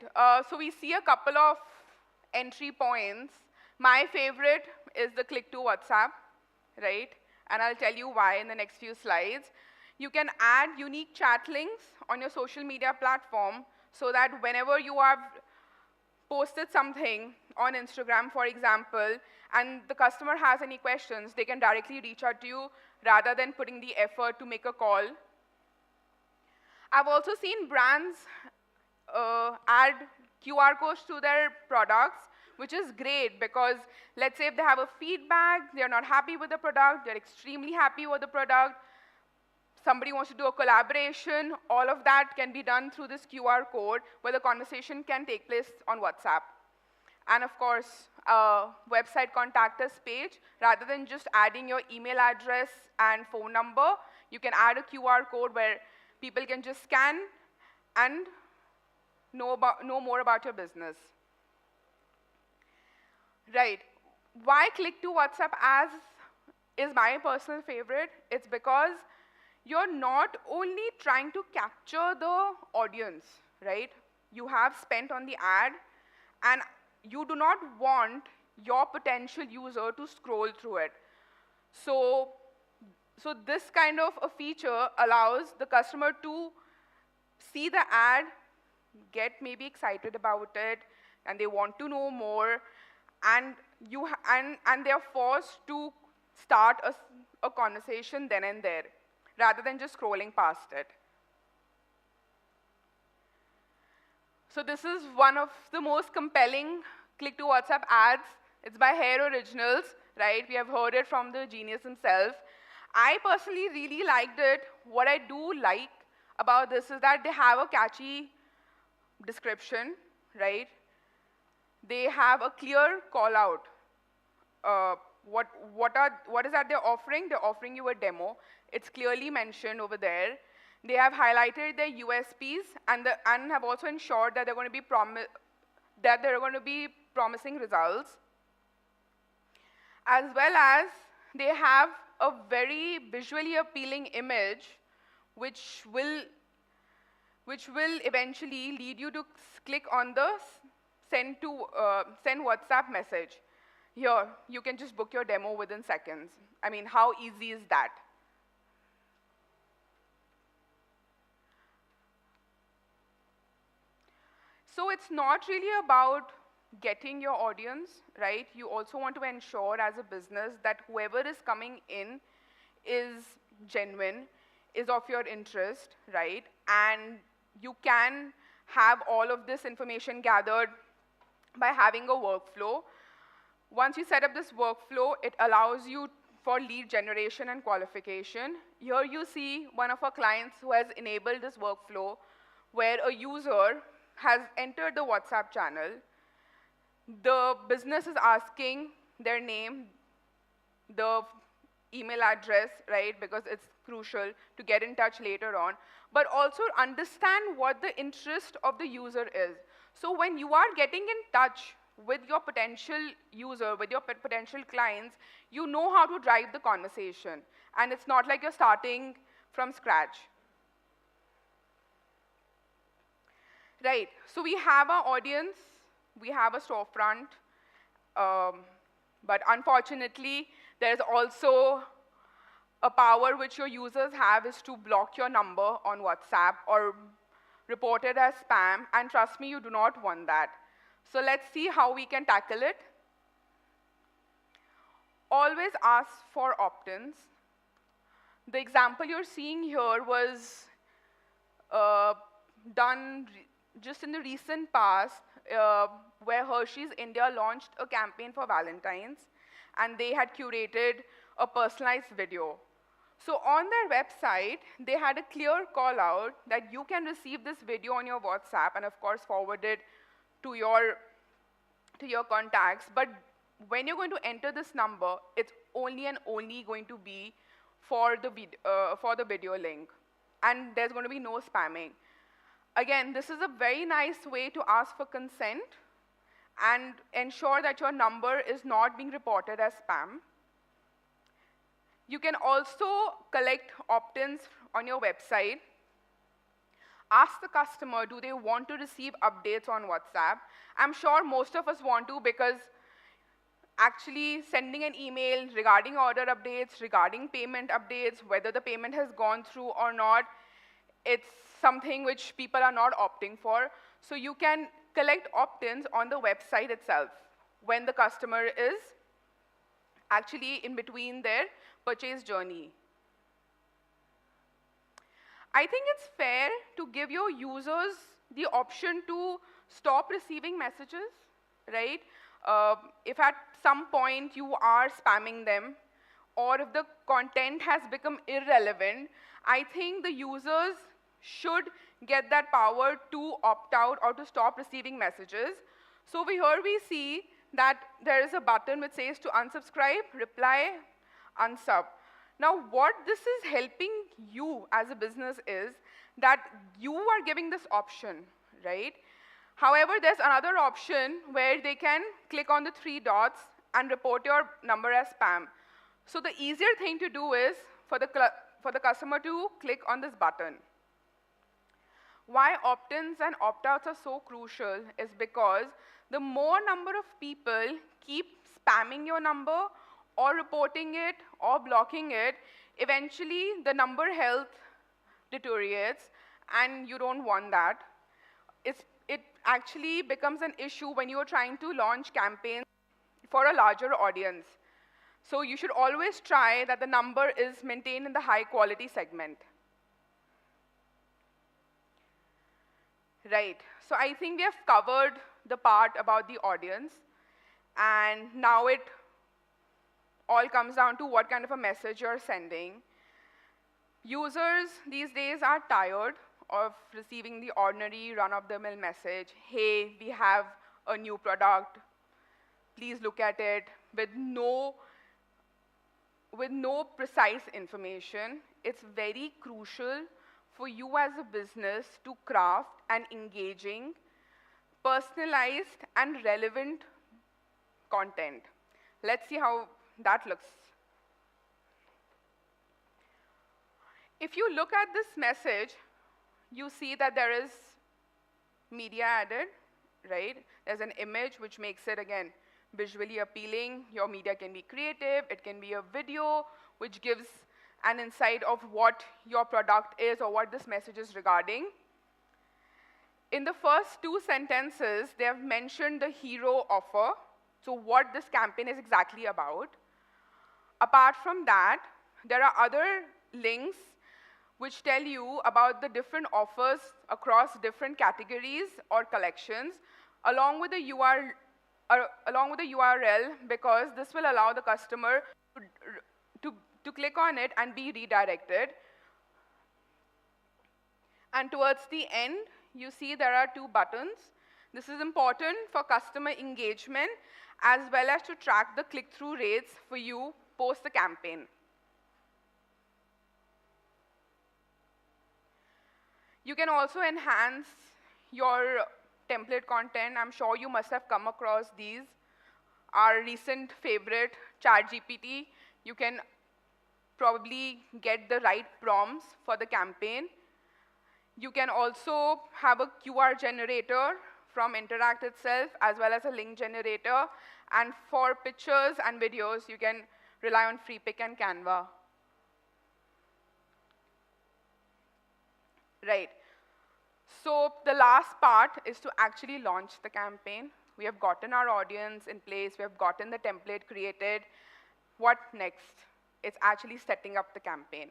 so we see a couple of entry points. My favorite is the click to WhatsApp, right? And I'll tell you why in the next few slides. You can add unique chat links on your social media platform so that whenever you have posted something on Instagram, for example, and the customer has any questions, they can directly reach out to you rather than putting the effort to make a call. I've also seen brands add QR codes to their products, which is great because let's say if they have a feedback, they're not happy with the product, they're extremely happy with the product, somebody wants to do a collaboration, all of that can be done through this QR code where the conversation can take place on WhatsApp. And of course, website contact us page, rather than just adding your email address and phone number, you can add a QR code where people can just scan and know more about your business. Right. Why click to WhatsApp ads is my personal favorite? It's because you're not only trying to capture the audience, right? You have spent on the ad, and you do not want your potential user to scroll through it. So this kind of a feature allows the customer to see the ad, get maybe excited about it, and they want to know more, and they're forced to start a conversation then and there, rather than just scrolling past it. So this is one of the most compelling click to WhatsApp ads. It's by Hair Originals, right? We have heard it from the genius himself. I personally really liked it. What I do like about this is that they have a catchy description, right? They have a clear call out. What is that they're offering? They're offering you a demo. It's clearly mentioned over there. They have highlighted their USPs and have also ensured that they're going to be promising results, as well as they have a very visually appealing image, which will eventually lead you to click on the send WhatsApp message. Here, you can just book your demo within seconds. I mean, how easy is that? So it's not really about getting your audience, right? You also want to ensure as a business that whoever is coming in is genuine, is of your interest, right? And you can have all of this information gathered by having a workflow. Once you set up this workflow, it allows you for lead generation and qualification. Here you see one of our clients who has enabled this workflow where a user has entered the WhatsApp channel. The business is asking their name, the email address, right, because it's crucial to get in touch later on, but also understand what the interest of the user is. So when you are getting in touch with your potential user, with your potential clients, you know how to drive the conversation. And it's not like you're starting from scratch. Right, so we have our audience, we have a storefront, but unfortunately, there's also a power which your users have is to block your number on WhatsApp or report it as spam, and trust me, you do not want that. So let's see how we can tackle it. Always ask for opt-ins. The example you're seeing here was done just in the recent past, where Hershey's India launched a campaign for Valentine's, and they had curated a personalized video. So on their website, they had a clear call out that you can receive this video on your WhatsApp and of course forward it to your contacts. But when you're going to enter this number, it's only and only going to be for the video link. And there's going to be no spamming. Again, this is a very nice way to ask for consent and ensure that your number is not being reported as spam. You can also collect opt-ins on your website. Ask the customer, do they want to receive updates on WhatsApp? I'm sure most of us want to, because actually sending an email regarding order updates, regarding payment updates, whether the payment has gone through or not, it's something which people are not opting for. So you can collect opt-ins on the website itself. when the customer is actually in between their purchase journey. I think it's fair to give your users the option to stop receiving messages, right? If at some point you are spamming them, or if the content has become irrelevant, I think the users should get that power to opt out or to stop receiving messages. So here we see that there is a button which says to unsubscribe, reply, unsub. Now what this is helping you as a business is that you are giving this option, right? However, there's another option where they can click on the 3 dots and report your number as spam. So the easier thing to do is for the customer to click on this button. Why opt-ins and opt-outs are so crucial is because the more number of people keep spamming your number or reporting it or blocking it, eventually the number health deteriorates, and you don't want that. It actually becomes an issue when you're trying to launch campaigns for a larger audience. So you should always try that the number is maintained in the high quality segment. Right, so I think we have covered the part about the audience, and now it all comes down to what kind of a message you're sending. Users these days are tired of receiving the ordinary run-of-the-mill message, hey, we have a new product, please look at it, with no precise information. It's very crucial for you as a business to craft an engaging, personalized, and relevant content. Let's see how that looks. If you look at this message, you see that there is media added, right? There's an image which makes it, again, visually appealing. Your media can be creative. It can be a video which gives an insight of what your product is or what this message is regarding. In the first 2 sentences, they have mentioned the hero offer, so what this campaign is exactly about. Apart from that, there are other links which tell you about the different offers across different categories or collections, along with the URL, because this will allow the customer to click on it and be redirected. And towards the end, you see there are 2 buttons. This is important for customer engagement as well as to track the click-through rates for you post the campaign. You can also enhance your template content. I'm sure you must have come across these. Our recent favorite, ChatGPT, you can probably get the right prompts for the campaign. You can also have a QR generator from Interakt itself, as well as a link generator. And for pictures and videos, you can rely on FreePic and Canva. Right. So the last part is to actually launch the campaign. We have gotten our audience in place. We have gotten the template created. What next? It's actually setting up the campaign.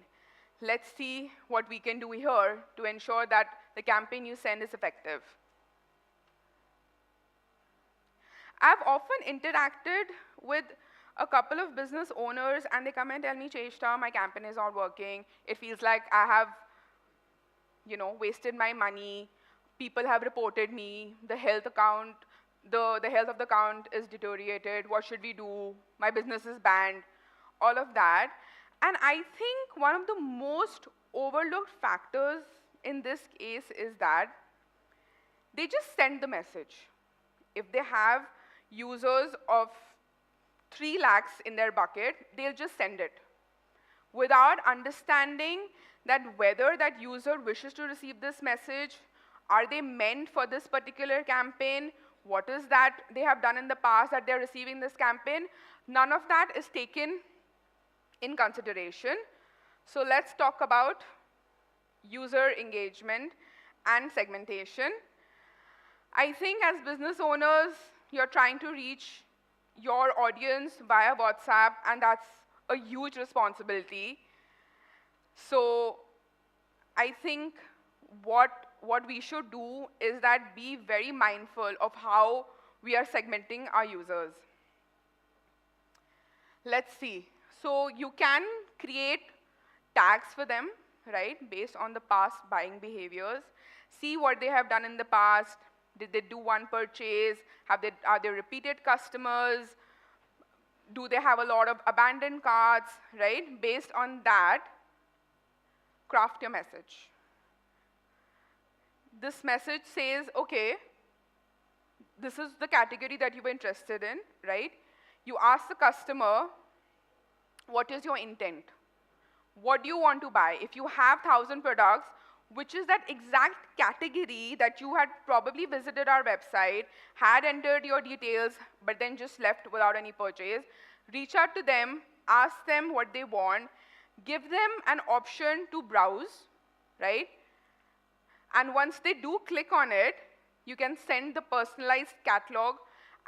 Let's see what we can do here to ensure that the campaign you send is effective. I've often interacted with a couple of business owners, and they come and tell me, Cheshta, my campaign is not working. It feels like I have wasted my money. People have reported me. The health account, the health of the account is deteriorated. What should we do? My business is banned. All of that. And I think one of the most overlooked factors in this case is that they just send the message. If they have users of 3 lakhs in their bucket, they'll just send it without understanding that whether that user wishes to receive this message, are they meant for this particular campaign, what is that they have done in the past that they're receiving this campaign. None of that is taken in consideration. So let's talk about user engagement and segmentation. I think as business owners, you're trying to reach your audience via WhatsApp, and that's a huge responsibility. So I think what we should do is that be very mindful of how we are segmenting our users. Let's see. So you can create tags for them, right, based on the past buying behaviors. See what they have done in the past. Did they do one purchase? Are they repeated customers? Do they have a lot of abandoned carts, right? Based on that, craft your message. This message says, okay, this is the category that you were interested in, right? You ask the customer, what is your intent? What do you want to buy? If you have 1,000 products, which is that exact category that you had probably visited our website, had entered your details, but then just left without any purchase, reach out to them, ask them what they want, give them an option to browse, right? And once they do click on it, you can send the personalized catalog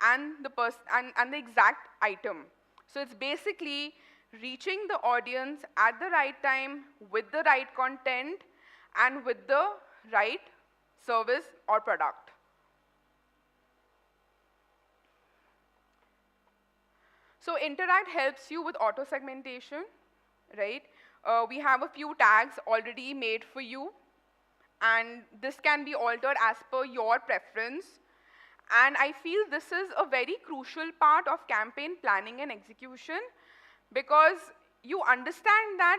and the exact item. So it's basically reaching the audience at the right time with the right content and with the right service or product. So Interakt helps you with auto segmentation, right? We have a few tags already made for you, and this can be altered as per your preference. And I feel this is a very crucial part of campaign planning and execution, because you understand that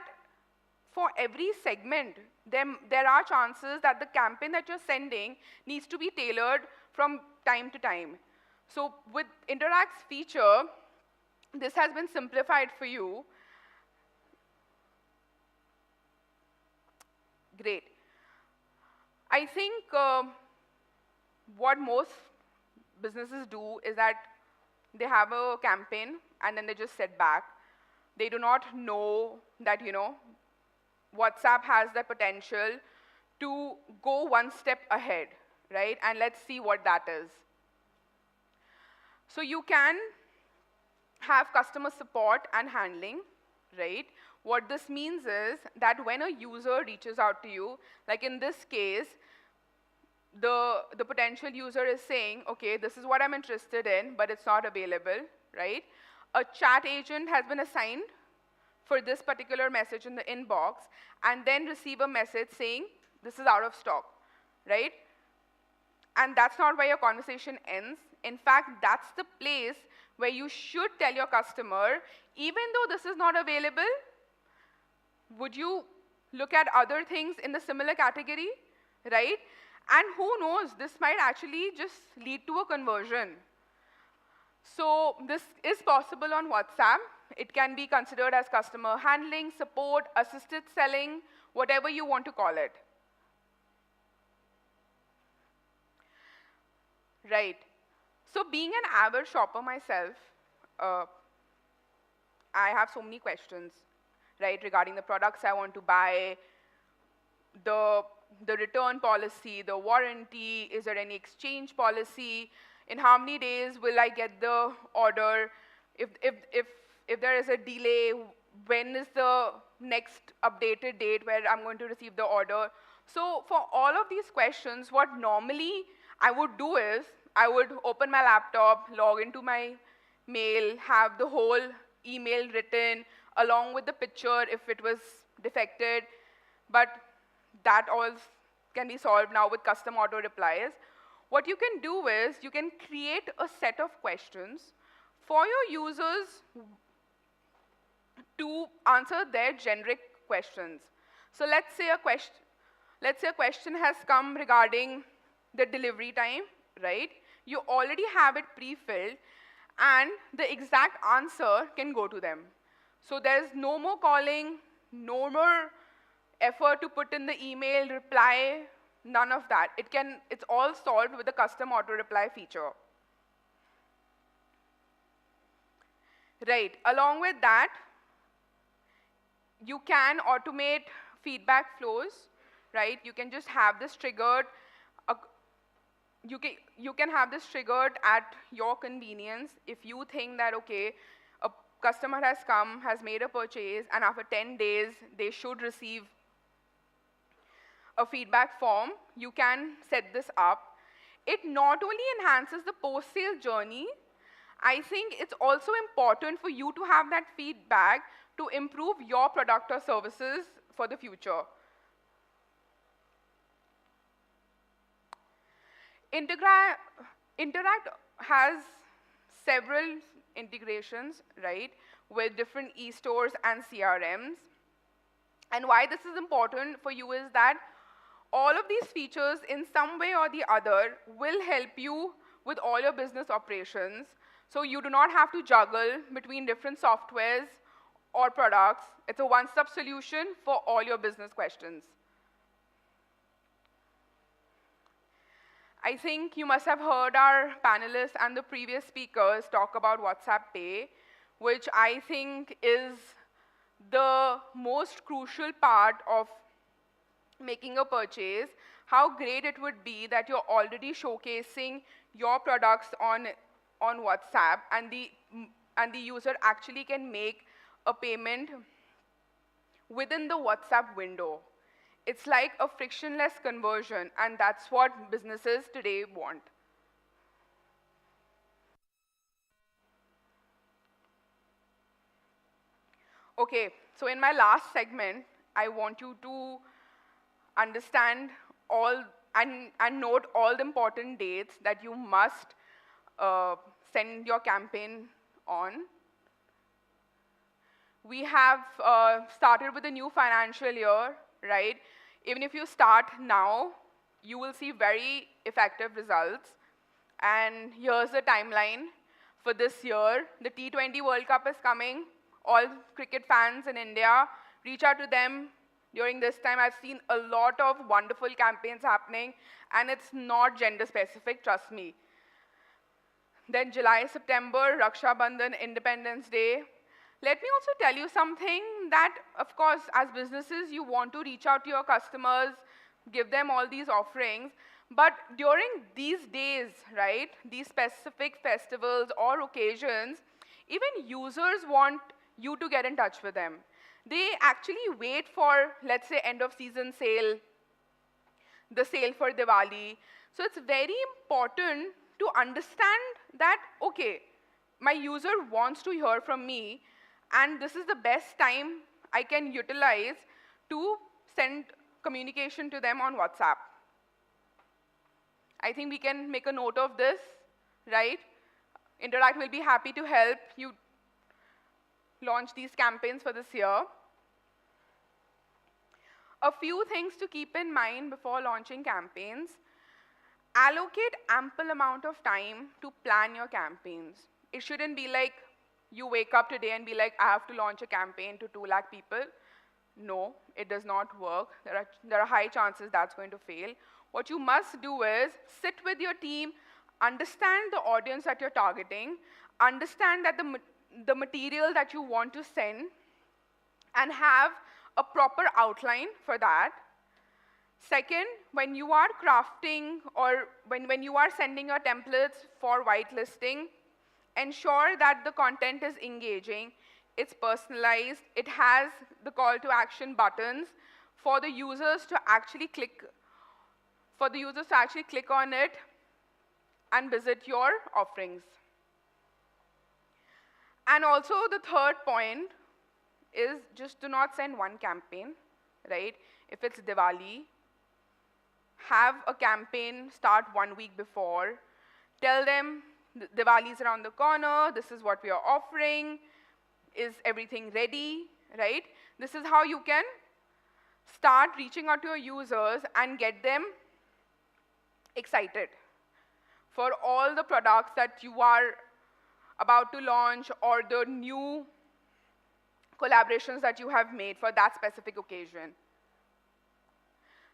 for every segment, there are chances that the campaign that you're sending needs to be tailored from time to time. So with Interakt's feature, this has been simplified for you. Great. I think what most businesses do is that they have a campaign and then they just sit back. They do not know that, WhatsApp has the potential to go one step ahead, right? And let's see what that is. So you can have customer support and handling, right? What this means is that when a user reaches out to you, like in this case, the potential user is saying, okay, this is what I'm interested in, but it's not available, right? A chat agent has been assigned for this particular message in the inbox, and then receive a message saying, this is out of stock, right? And that's not where your conversation ends. In fact, that's the place where you should tell your customer, even though this is not available, would you look at other things in the similar category, right? And who knows, this might actually just lead to a conversion. So this is possible on WhatsApp. It can be considered as customer handling, support, assisted selling, whatever you want to call it. Right. So being an avid shopper myself, I have so many questions, right, regarding the products I want to buy, the return policy, the warranty, is there any exchange policy, in how many days will I get the order, if there is a delay, when is the next updated date where I'm going to receive the order. So for all of these questions, what normally I would do is, I would open my laptop, log into my mail, have the whole email written, along with the picture if it was defected, but that all can be solved now with custom auto replies. What you can do is, you can create a set of questions for your users to answer their generic questions. So let's say a question has come regarding the delivery time, right? You already have it pre-filled, and the exact answer can go to them. So there's no more calling, no more effort to put in the email, reply, none of that. It's all solved with the custom auto reply feature. Right, along with that, you can automate feedback flows, right? You can just have this triggered. you can have this triggered at your convenience. If you think that, okay, a customer has come, has made a purchase, and after 10 days, they should receive a feedback form, you can set this up. It not only enhances the post-sale journey, I think it's also important for you to have that feedback to improve your product or services for the future. Interakt has several integrations, right, with different e-stores and CRMs. And why this is important for you is that all of these features, in some way or the other, will help you with all your business operations. So you do not have to juggle between different softwares or products. It's a one-stop solution for all your business questions. I think you must have heard our panelists and the previous speakers talk about WhatsApp Pay, which I think is the most crucial part of making a purchase. How great it would be that you're already showcasing your products on WhatsApp, and the user actually can make a payment within the WhatsApp window. It's like a frictionless conversion, and that's what businesses today want. Okay, so in my last segment, I want you to understand all and note all the important dates that you must send your campaign on. We have started with a new financial year, right? Even if you start now, you will see very effective results. And here's the timeline for this year. The T20 World Cup is coming. All cricket fans in India, reach out to them during this time. I've seen a lot of wonderful campaigns happening, and it's not gender specific, trust me. Then July, September, Raksha Bandhan, Independence Day. Let me also tell you something that, of course, as businesses, you want to reach out to your customers, give them all these offerings. But during these days, right, these specific festivals or occasions, even users want you to get in touch with them. They actually wait for, let's say, end of season sale, the sale for Diwali. So it's very important to understand that, okay, my user wants to hear from me, and this is the best time I can utilize to send communication to them on WhatsApp. I think we can make a note of this, right? Interakt will be happy to help you launch these campaigns for this year. A few things to keep in mind before launching campaigns. Allocate ample amount of time to plan your campaigns. It shouldn't be like you wake up today and be like, I have to launch a campaign to 2 lakh people. No, it does not work. There are high chances that's going to fail. What you must do is sit with your team, understand the audience that you're targeting, understand that the material that you want to send, and have a proper outline for that. Second, when you are crafting or when you are sending your templates for whitelisting, ensure that the content is engaging, it's personalized, it has the call to action buttons for the users to actually click on it and visit your offerings. And also the third point is just do not send one campaign, right? If it's Diwali, have a campaign start 1 week before. Tell them Diwali is around the corner, this is what we are offering, is everything ready, right? This is how you can start reaching out to your users and get them excited for all the products that you are about to launch or the new collaborations that you have made for that specific occasion.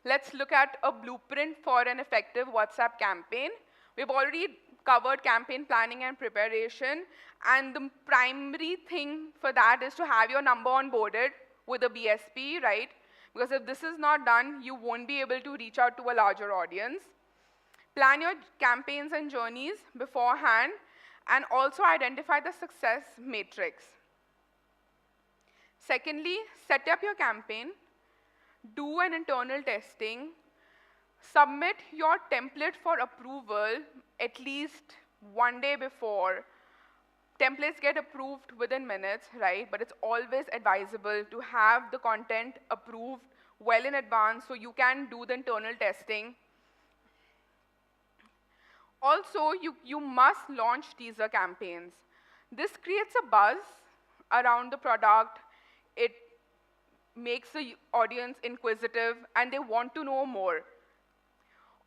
Let's look at a blueprint for an effective WhatsApp campaign. We've already covered campaign planning and preparation, and the primary thing for that is to have your number onboarded with a BSP, right? Because if this is not done, you won't be able to reach out to a larger audience. Plan your campaigns and journeys beforehand, and also identify the success matrix. Secondly, set up your campaign, do an internal testing, submit your template for approval at least 1 day before. Templates get approved within minutes, right? But it's always advisable to have the content approved well in advance so you can do the internal testing. Also, you must launch teaser campaigns. This creates a buzz around the product. It makes the audience inquisitive and they want to know more.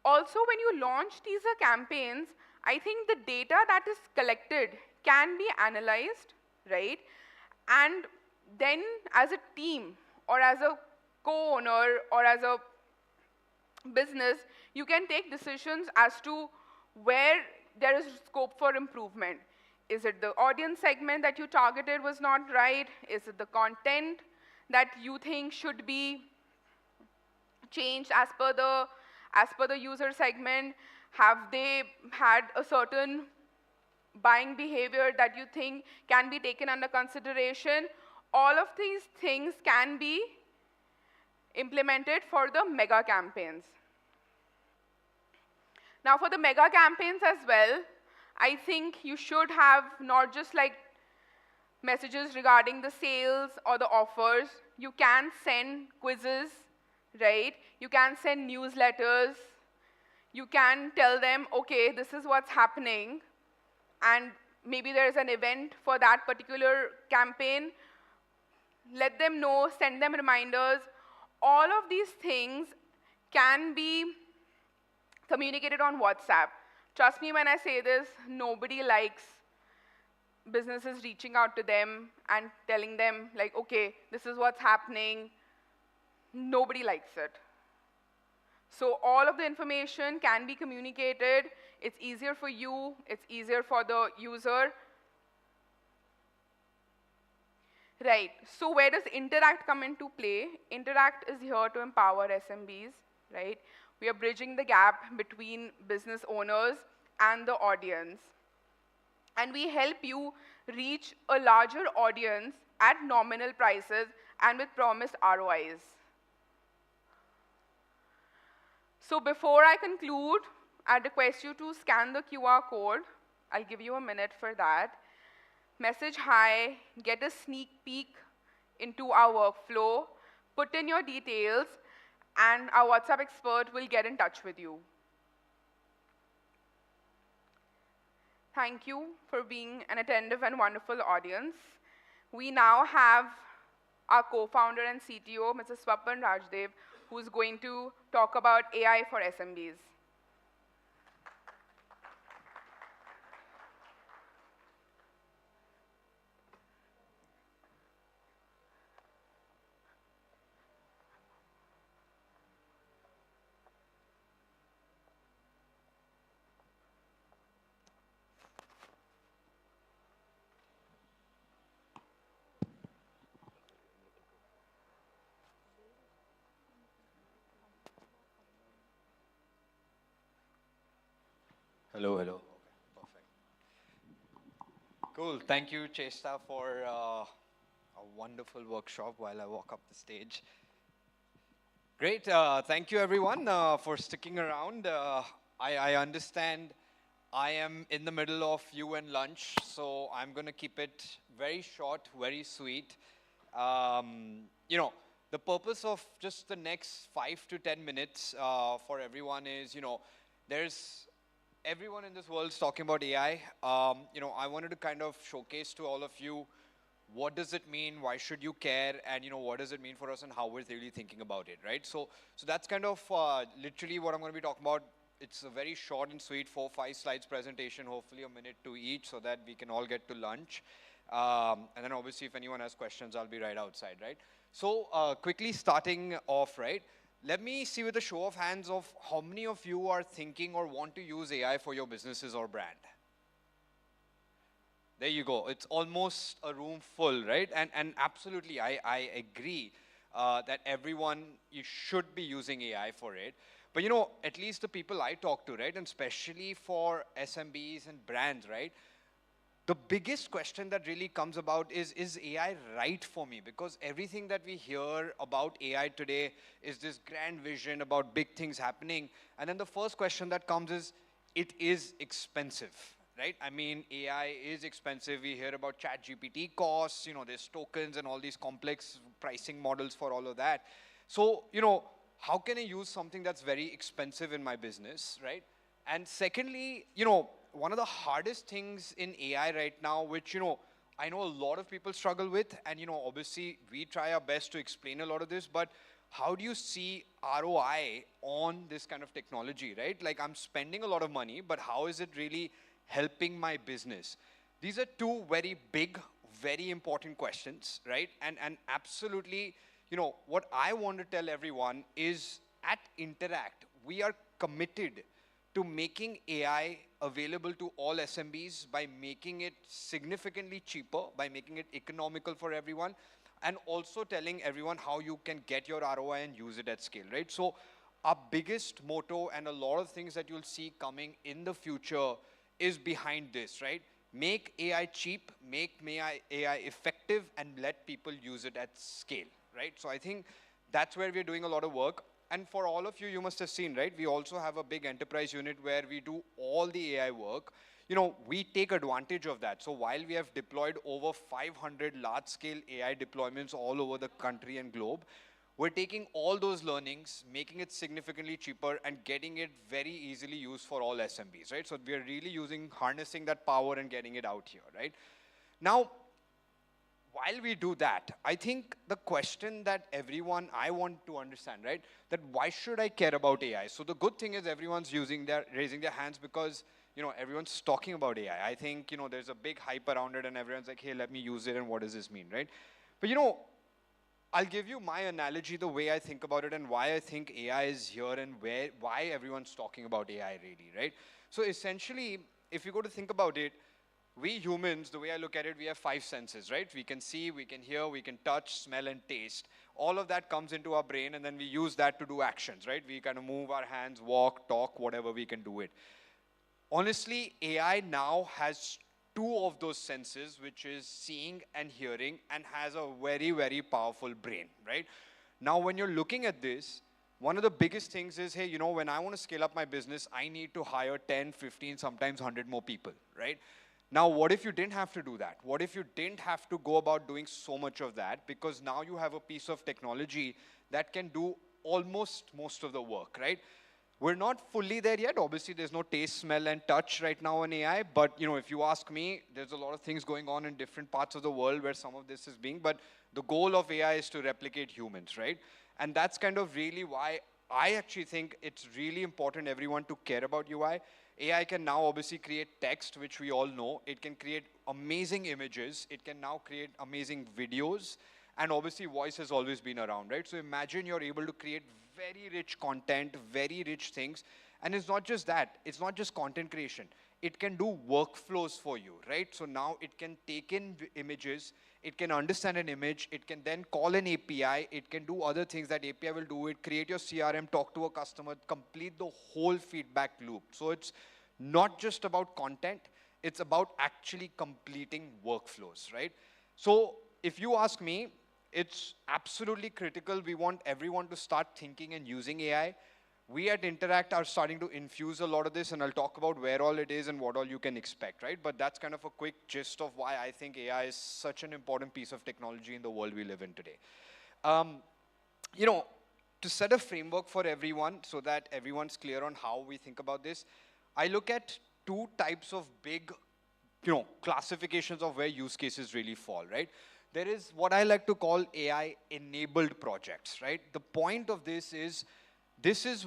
Also, when you launch teaser campaigns, I think the data that is collected can be analyzed, right? And then as a team or as a co-owner or as a business, you can take decisions as to where there is scope for improvement. Is it the audience segment that you targeted was not right? Is it the content that you think should be changed as per the user segment? Have they had a certain buying behavior that you think can be taken under consideration? All of these things can be implemented for the mega campaigns. Now for the mega campaigns as well, I think you should have not just like messages regarding the sales or the offers. You can send quizzes, right? You can send newsletters. You can tell them, okay, this is what's happening, and maybe there's an event for that particular campaign. Let them know, send them reminders. All of these things can be communicated on WhatsApp. Trust me when I say this, nobody likes businesses reaching out to them and telling them, like, okay, this is what's happening. Nobody likes it. So all of the information can be communicated. It's easier for you. It's easier for the user. Right. So where does Interakt come into play? Interakt is here to empower SMBs, right? We are bridging the gap between business owners and the audience. And we help you reach a larger audience at nominal prices and with promised ROIs. So before I conclude, I request you to scan the QR code. I'll give you a minute for that. Message hi, get a sneak peek into our workflow, put in your details, and our WhatsApp expert will get in touch with you. Thank you for being an attentive and wonderful audience. We now have our co-founder and CTO, Mr. Swapan Rajdev, who's going to talk about AI for SMBs. Hello, hello. Okay, perfect. Cool. Thank you, Chesta, for a wonderful workshop while I walk up the stage. Great. Thank you, everyone, for sticking around. I understand I am in the middle of you and lunch, so I'm going to keep it very short, very sweet. The purpose of just the next 5 to 10 minutes for everyone is, everyone in this world is talking about AI. I wanted to kind of showcase to all of you what does it mean, why should you care, and what does it mean for us and how we're really thinking about it, right? So that's kind of literally what I'm going to be talking about. It's a very short and sweet 4-5 slides presentation, hopefully a minute to each, so that we can all get to lunch. And then obviously if anyone has questions, I'll be right outside, right? So quickly starting off, right? Let me see with a show of hands of how many of you are thinking or want to use AI for your businesses or brand. There you go. It's almost a room full, right? And absolutely, I agree that everyone, you should be using AI for it. But you know, at least the people I talk to, right, and especially for SMBs and brands, right, the biggest question that really comes about is AI right for me? Because everything that we hear about AI today is this grand vision about big things happening. And then the first question that comes is, it is expensive, right? I mean, AI is expensive. We hear about ChatGPT costs, you know, there's tokens and all these complex pricing models for all of that. So, you know, how can I use something that's very expensive in my business, right? And secondly, you know, one of the hardest things in AI right now, which, you know, I know a lot of people struggle with, and, you know, obviously we try our best to explain a lot of this, but how do you see ROI on this kind of technology, right? Like, I'm spending a lot of money, but how is it really helping my business? These are two very big, very important questions, right? And absolutely, you know, what I want to tell everyone is at Interakt, we are committed to making AI available to all SMBs by making it significantly cheaper, by making it economical for everyone, and also telling everyone how you can get your ROI and use it at scale, right? So our biggest motto and a lot of things that you'll see coming in the future is behind this, right? Make AI cheap, make AI effective, and let people use it at scale, right? So I think that's where we're doing a lot of work. And for all of you, you must have seen, right? We also have a big enterprise unit where we do all the AI work. You know, we take advantage of that. So while we have deployed over 500 large-scale AI deployments all over the country and globe, we're taking all those learnings, making it significantly cheaper, and getting it very easily used for all SMBs, right? So we're really harnessing that power and getting it out here, right? Now, while we do that, I think the question that I want to understand, right, that why should I care about AI? So the good thing is everyone's raising their hands because, you know, everyone's talking about AI. I think, you know, there's a big hype around it and everyone's like, hey, let me use it and what does this mean, right? But, you know, I'll give you my analogy, the way I think about it and why I think AI is here and why everyone's talking about AI really, right? So essentially, if you go to think about it, we humans, the way I look at it, we have 5 senses, right? We can see, we can hear, we can touch, smell, and taste. All of that comes into our brain, and then we use that to do actions, right? We kind of move our hands, walk, talk, whatever we can do it. Honestly, AI now has 2 of those senses, which is seeing and hearing, and has a very, very powerful brain, right? Now, when you're looking at this, one of the biggest things is, hey, you know, when I want to scale up my business, I need to hire 10, 15, sometimes 100 more people, right? Now, what if you didn't have to do that? What if you didn't have to go about doing so much of that? Because now you have a piece of technology that can do almost most of the work, right? We're not fully there yet. Obviously, there's no taste, smell, and touch right now in AI. But, you know, if you ask me, there's a lot of things going on in different parts of the world where some of this is being. But the goal of AI is to replicate humans, right? And that's kind of really why I actually think it's really important everyone to care about UI. AI can now obviously create text, which we all know. It can create amazing images. It can now create amazing videos. And obviously, voice has always been around, right? So imagine you're able to create very rich content, very rich things. And it's not just that. It's not just content creation. It can do workflows for you, right? So now it can take in images. It can understand an image. It can then call an API. It can do other things that API will do. It create your CRM, talk to a customer, complete the whole feedback loop. So it's not just about content. It's about actually completing workflows, right? So if you ask me, it's absolutely critical. We want everyone to start thinking and using AI. We at Interakt are starting to infuse a lot of this, and I'll talk about where all it is and what all you can expect, right? But that's kind of a quick gist of why I think AI is such an important piece of technology in the world we live in today. You know, to set a framework for everyone so that everyone's clear on how we think about this, I look at 2 types of big, you know, classifications of where use cases really fall, right? There is what I like to call AI-enabled projects, right? The point of this is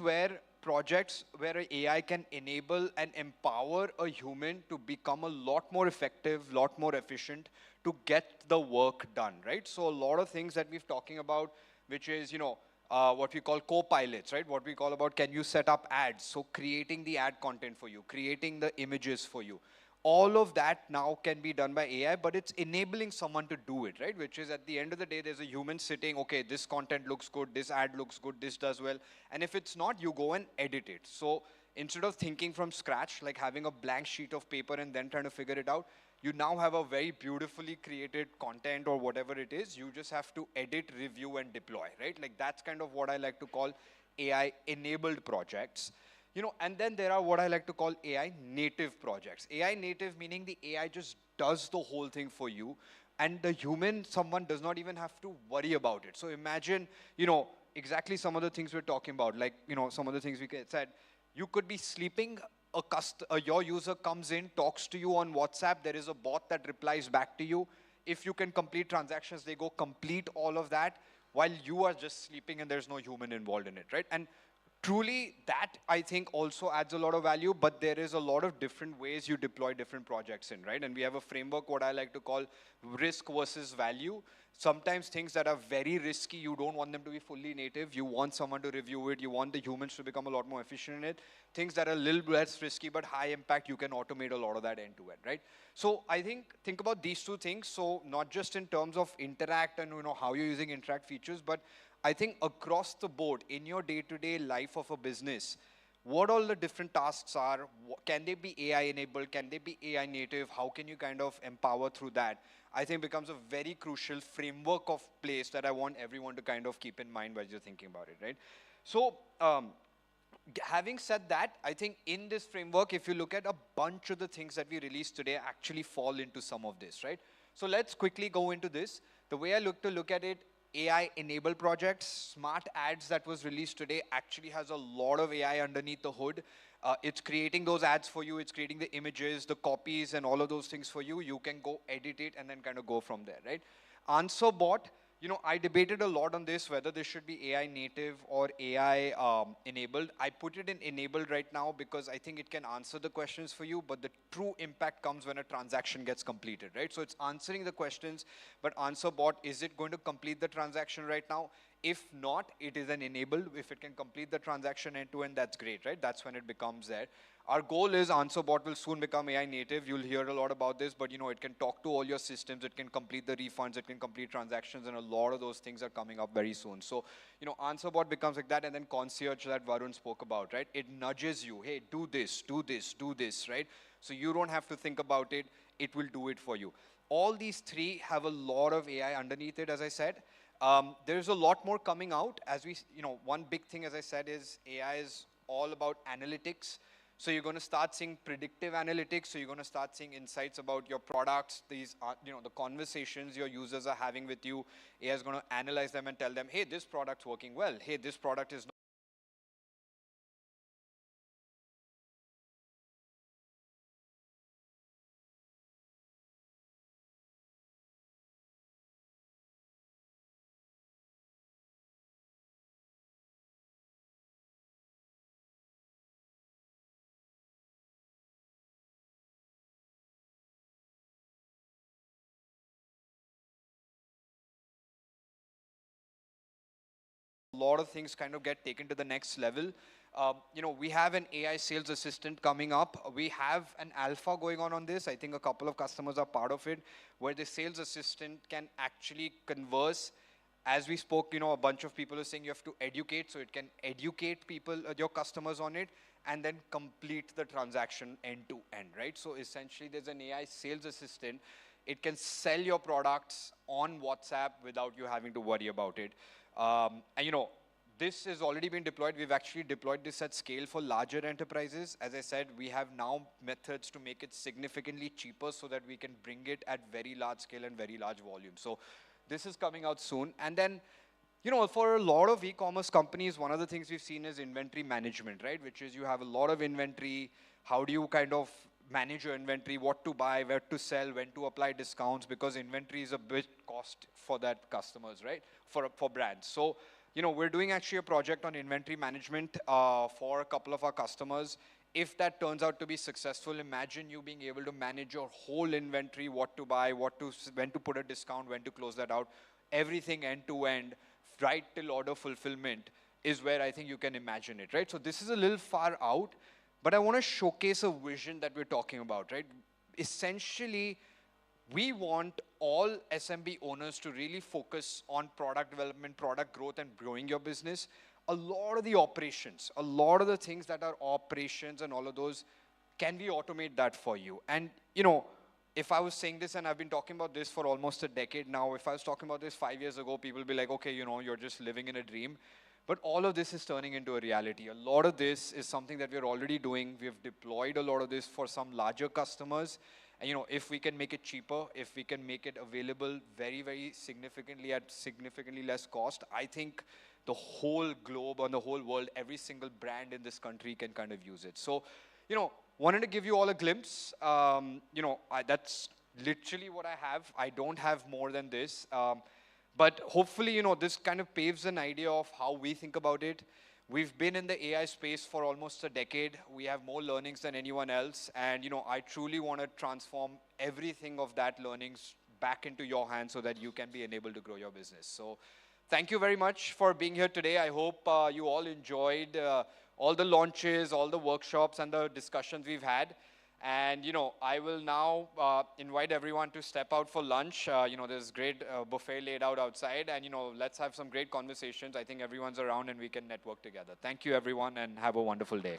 where projects where AI can enable and empower a human to become a lot more effective, lot more efficient to get the work done, right? So a lot of things that we're talking about, which is, you know, what we call co-pilots, right? What we call about, can you set up ads? So creating the ad content for you, creating the images for you. all of that now can be done by AI, but it's enabling someone to do it, right? Which is at the end of the day, there's a human sitting, okay, this content looks good, this ad looks good, this does well. And if it's not, you go and edit it. So instead of thinking from scratch, like having a blank sheet of paper and then trying to figure it out, you now have a very beautifully created content or whatever it is. You just have to edit, review, and deploy, right? Like that's kind of what I like to call AI-enabled projects. And then there are what I like to call AI native projects. AI native meaning the AI just does the whole thing for you, and the someone does not even have to worry about it. So imagine, exactly some of the things we're talking about, like, some of the things we said. You could be sleeping, your user comes in, talks to you on WhatsApp, there is a bot that replies back to you. If you can complete transactions, they go complete all of that while you are just sleeping and there's no human involved in it, right? And truly, that I think also adds a lot of value, but there is a lot of different ways you deploy different projects in, right? And we have a framework, what I like to call risk versus value. Sometimes things that are very risky, you don't want them to be fully native. You want someone to review it. You want the humans to become a lot more efficient in it. Things that are a little less risky but high impact, you can automate a lot of that end to end, right? So I think about these two things. So not just in terms of Interakt and how you're using Interakt features, but I think across the board in your day-to-day life of a business, what all the different tasks are, can they be AI enabled, can they be AI native, how can you kind of empower through that, I think becomes a very crucial framework of place that I want everyone to kind of keep in mind while you're thinking about it, right? So having said that, I think in this framework, if you look at a bunch of the things that we released today actually fall into some of this, right? So let's quickly go into this. The way I look at it, AI-enabled projects, smart ads that was released today actually has a lot of AI underneath the hood. It's creating those ads for you. It's creating the images, the copies, and all of those things for you. You can go edit it and then kind of go from there, right? Answer bot, I debated a lot on this, whether this should be AI native or AI enabled. I put it in enabled right now because I think it can answer the questions for you, but the true impact comes when a transaction gets completed, right? So it's answering the questions, but answer bot, is it going to complete the transaction right now? If not, it is an enabled. If it can complete the transaction end to end, that's great, right? That's when it becomes there. Our goal is AnswerBot will soon become AI native. You'll hear a lot about this, but it can talk to all your systems. It can complete the refunds. It can complete transactions, and a lot of those things are coming up very soon. So, AnswerBot becomes like that, and then concierge that Varun spoke about, right? It nudges you, hey, do this, do this, do this, right? So you don't have to think about it. It will do it for you. All these three have a lot of AI underneath it, as I said. There's a lot more coming out. As we, one big thing, as I said, is AI is all about analytics. So you're going to start seeing predictive analytics. So you're going to start seeing insights about your products. These are, the conversations your users are having with you. AI is going to analyze them and tell them, hey, this product's working well. Hey, this product is not. A lot of things kind of get taken to the next level. We have an AI sales assistant coming up. We have an alpha going on this. I think a couple of customers are part of it, where the sales assistant can actually converse. As we spoke, a bunch of people are saying you have to educate, so it can educate people, your customers on it, and then complete the transaction end to end, right? So essentially, there's an AI sales assistant. It can sell your products on WhatsApp without you having to worry about it. And this has already been deployed. We've actually deployed this at scale for larger enterprises. As I said, we have now methods to make it significantly cheaper so that we can bring it at very large scale and very large volume. So this is coming out soon. And then, for a lot of e-commerce companies, one of the things we've seen is inventory management, right? Which is you have a lot of inventory. How do you kind of manage your inventory, what to buy, where to sell, when to apply discounts, because inventory is a bit cost for that customers, right? For brands. So, we're doing actually a project on inventory management for a couple of our customers. If that turns out to be successful, imagine you being able to manage your whole inventory, what to buy, when to put a discount, when to close that out, everything end to end, right till order fulfillment is where I think you can imagine it, right? So this is a little far out, but I want to showcase a vision that we're talking about, right? essentially, we want all SMB owners to really focus on product development, product growth, and growing your business. A lot of the operations, a lot of the things that are operations and all of those, can we automate that for you? And, you know, if I was saying this, and I've been talking about this for almost a decade now, if I was talking about this 5 years ago, people would be like, okay, you know, you're just living in a dream. But all of this is turning into a reality. A lot of this is something that we're already doing. We've deployed a lot of this for some larger customers. And, you know, if we can make it cheaper, if we can make it available very, very significantly at significantly less cost, I think the whole globe and the whole world, every single brand in this country can kind of use it. So, you know, wanted to give you all a glimpse. You know, that's literally what I have. I don't have more than this. But hopefully, you know, this kind of paves an idea of how we think about it. We've been in the AI space for almost a decade. We have more learnings than anyone else. And, you know, I truly want to transform everything of that learnings back into your hands so that you can be enabled to grow your business. So thank you very much for being here today. I hope you all enjoyed all the launches, all the workshops, and the discussions we've had. And, you know, I will now invite everyone to step out for lunch. You know, there's great buffet laid out outside. And, you know, let's have some great conversations. I think everyone's around and we can network together. Thank you, everyone, and have a wonderful day.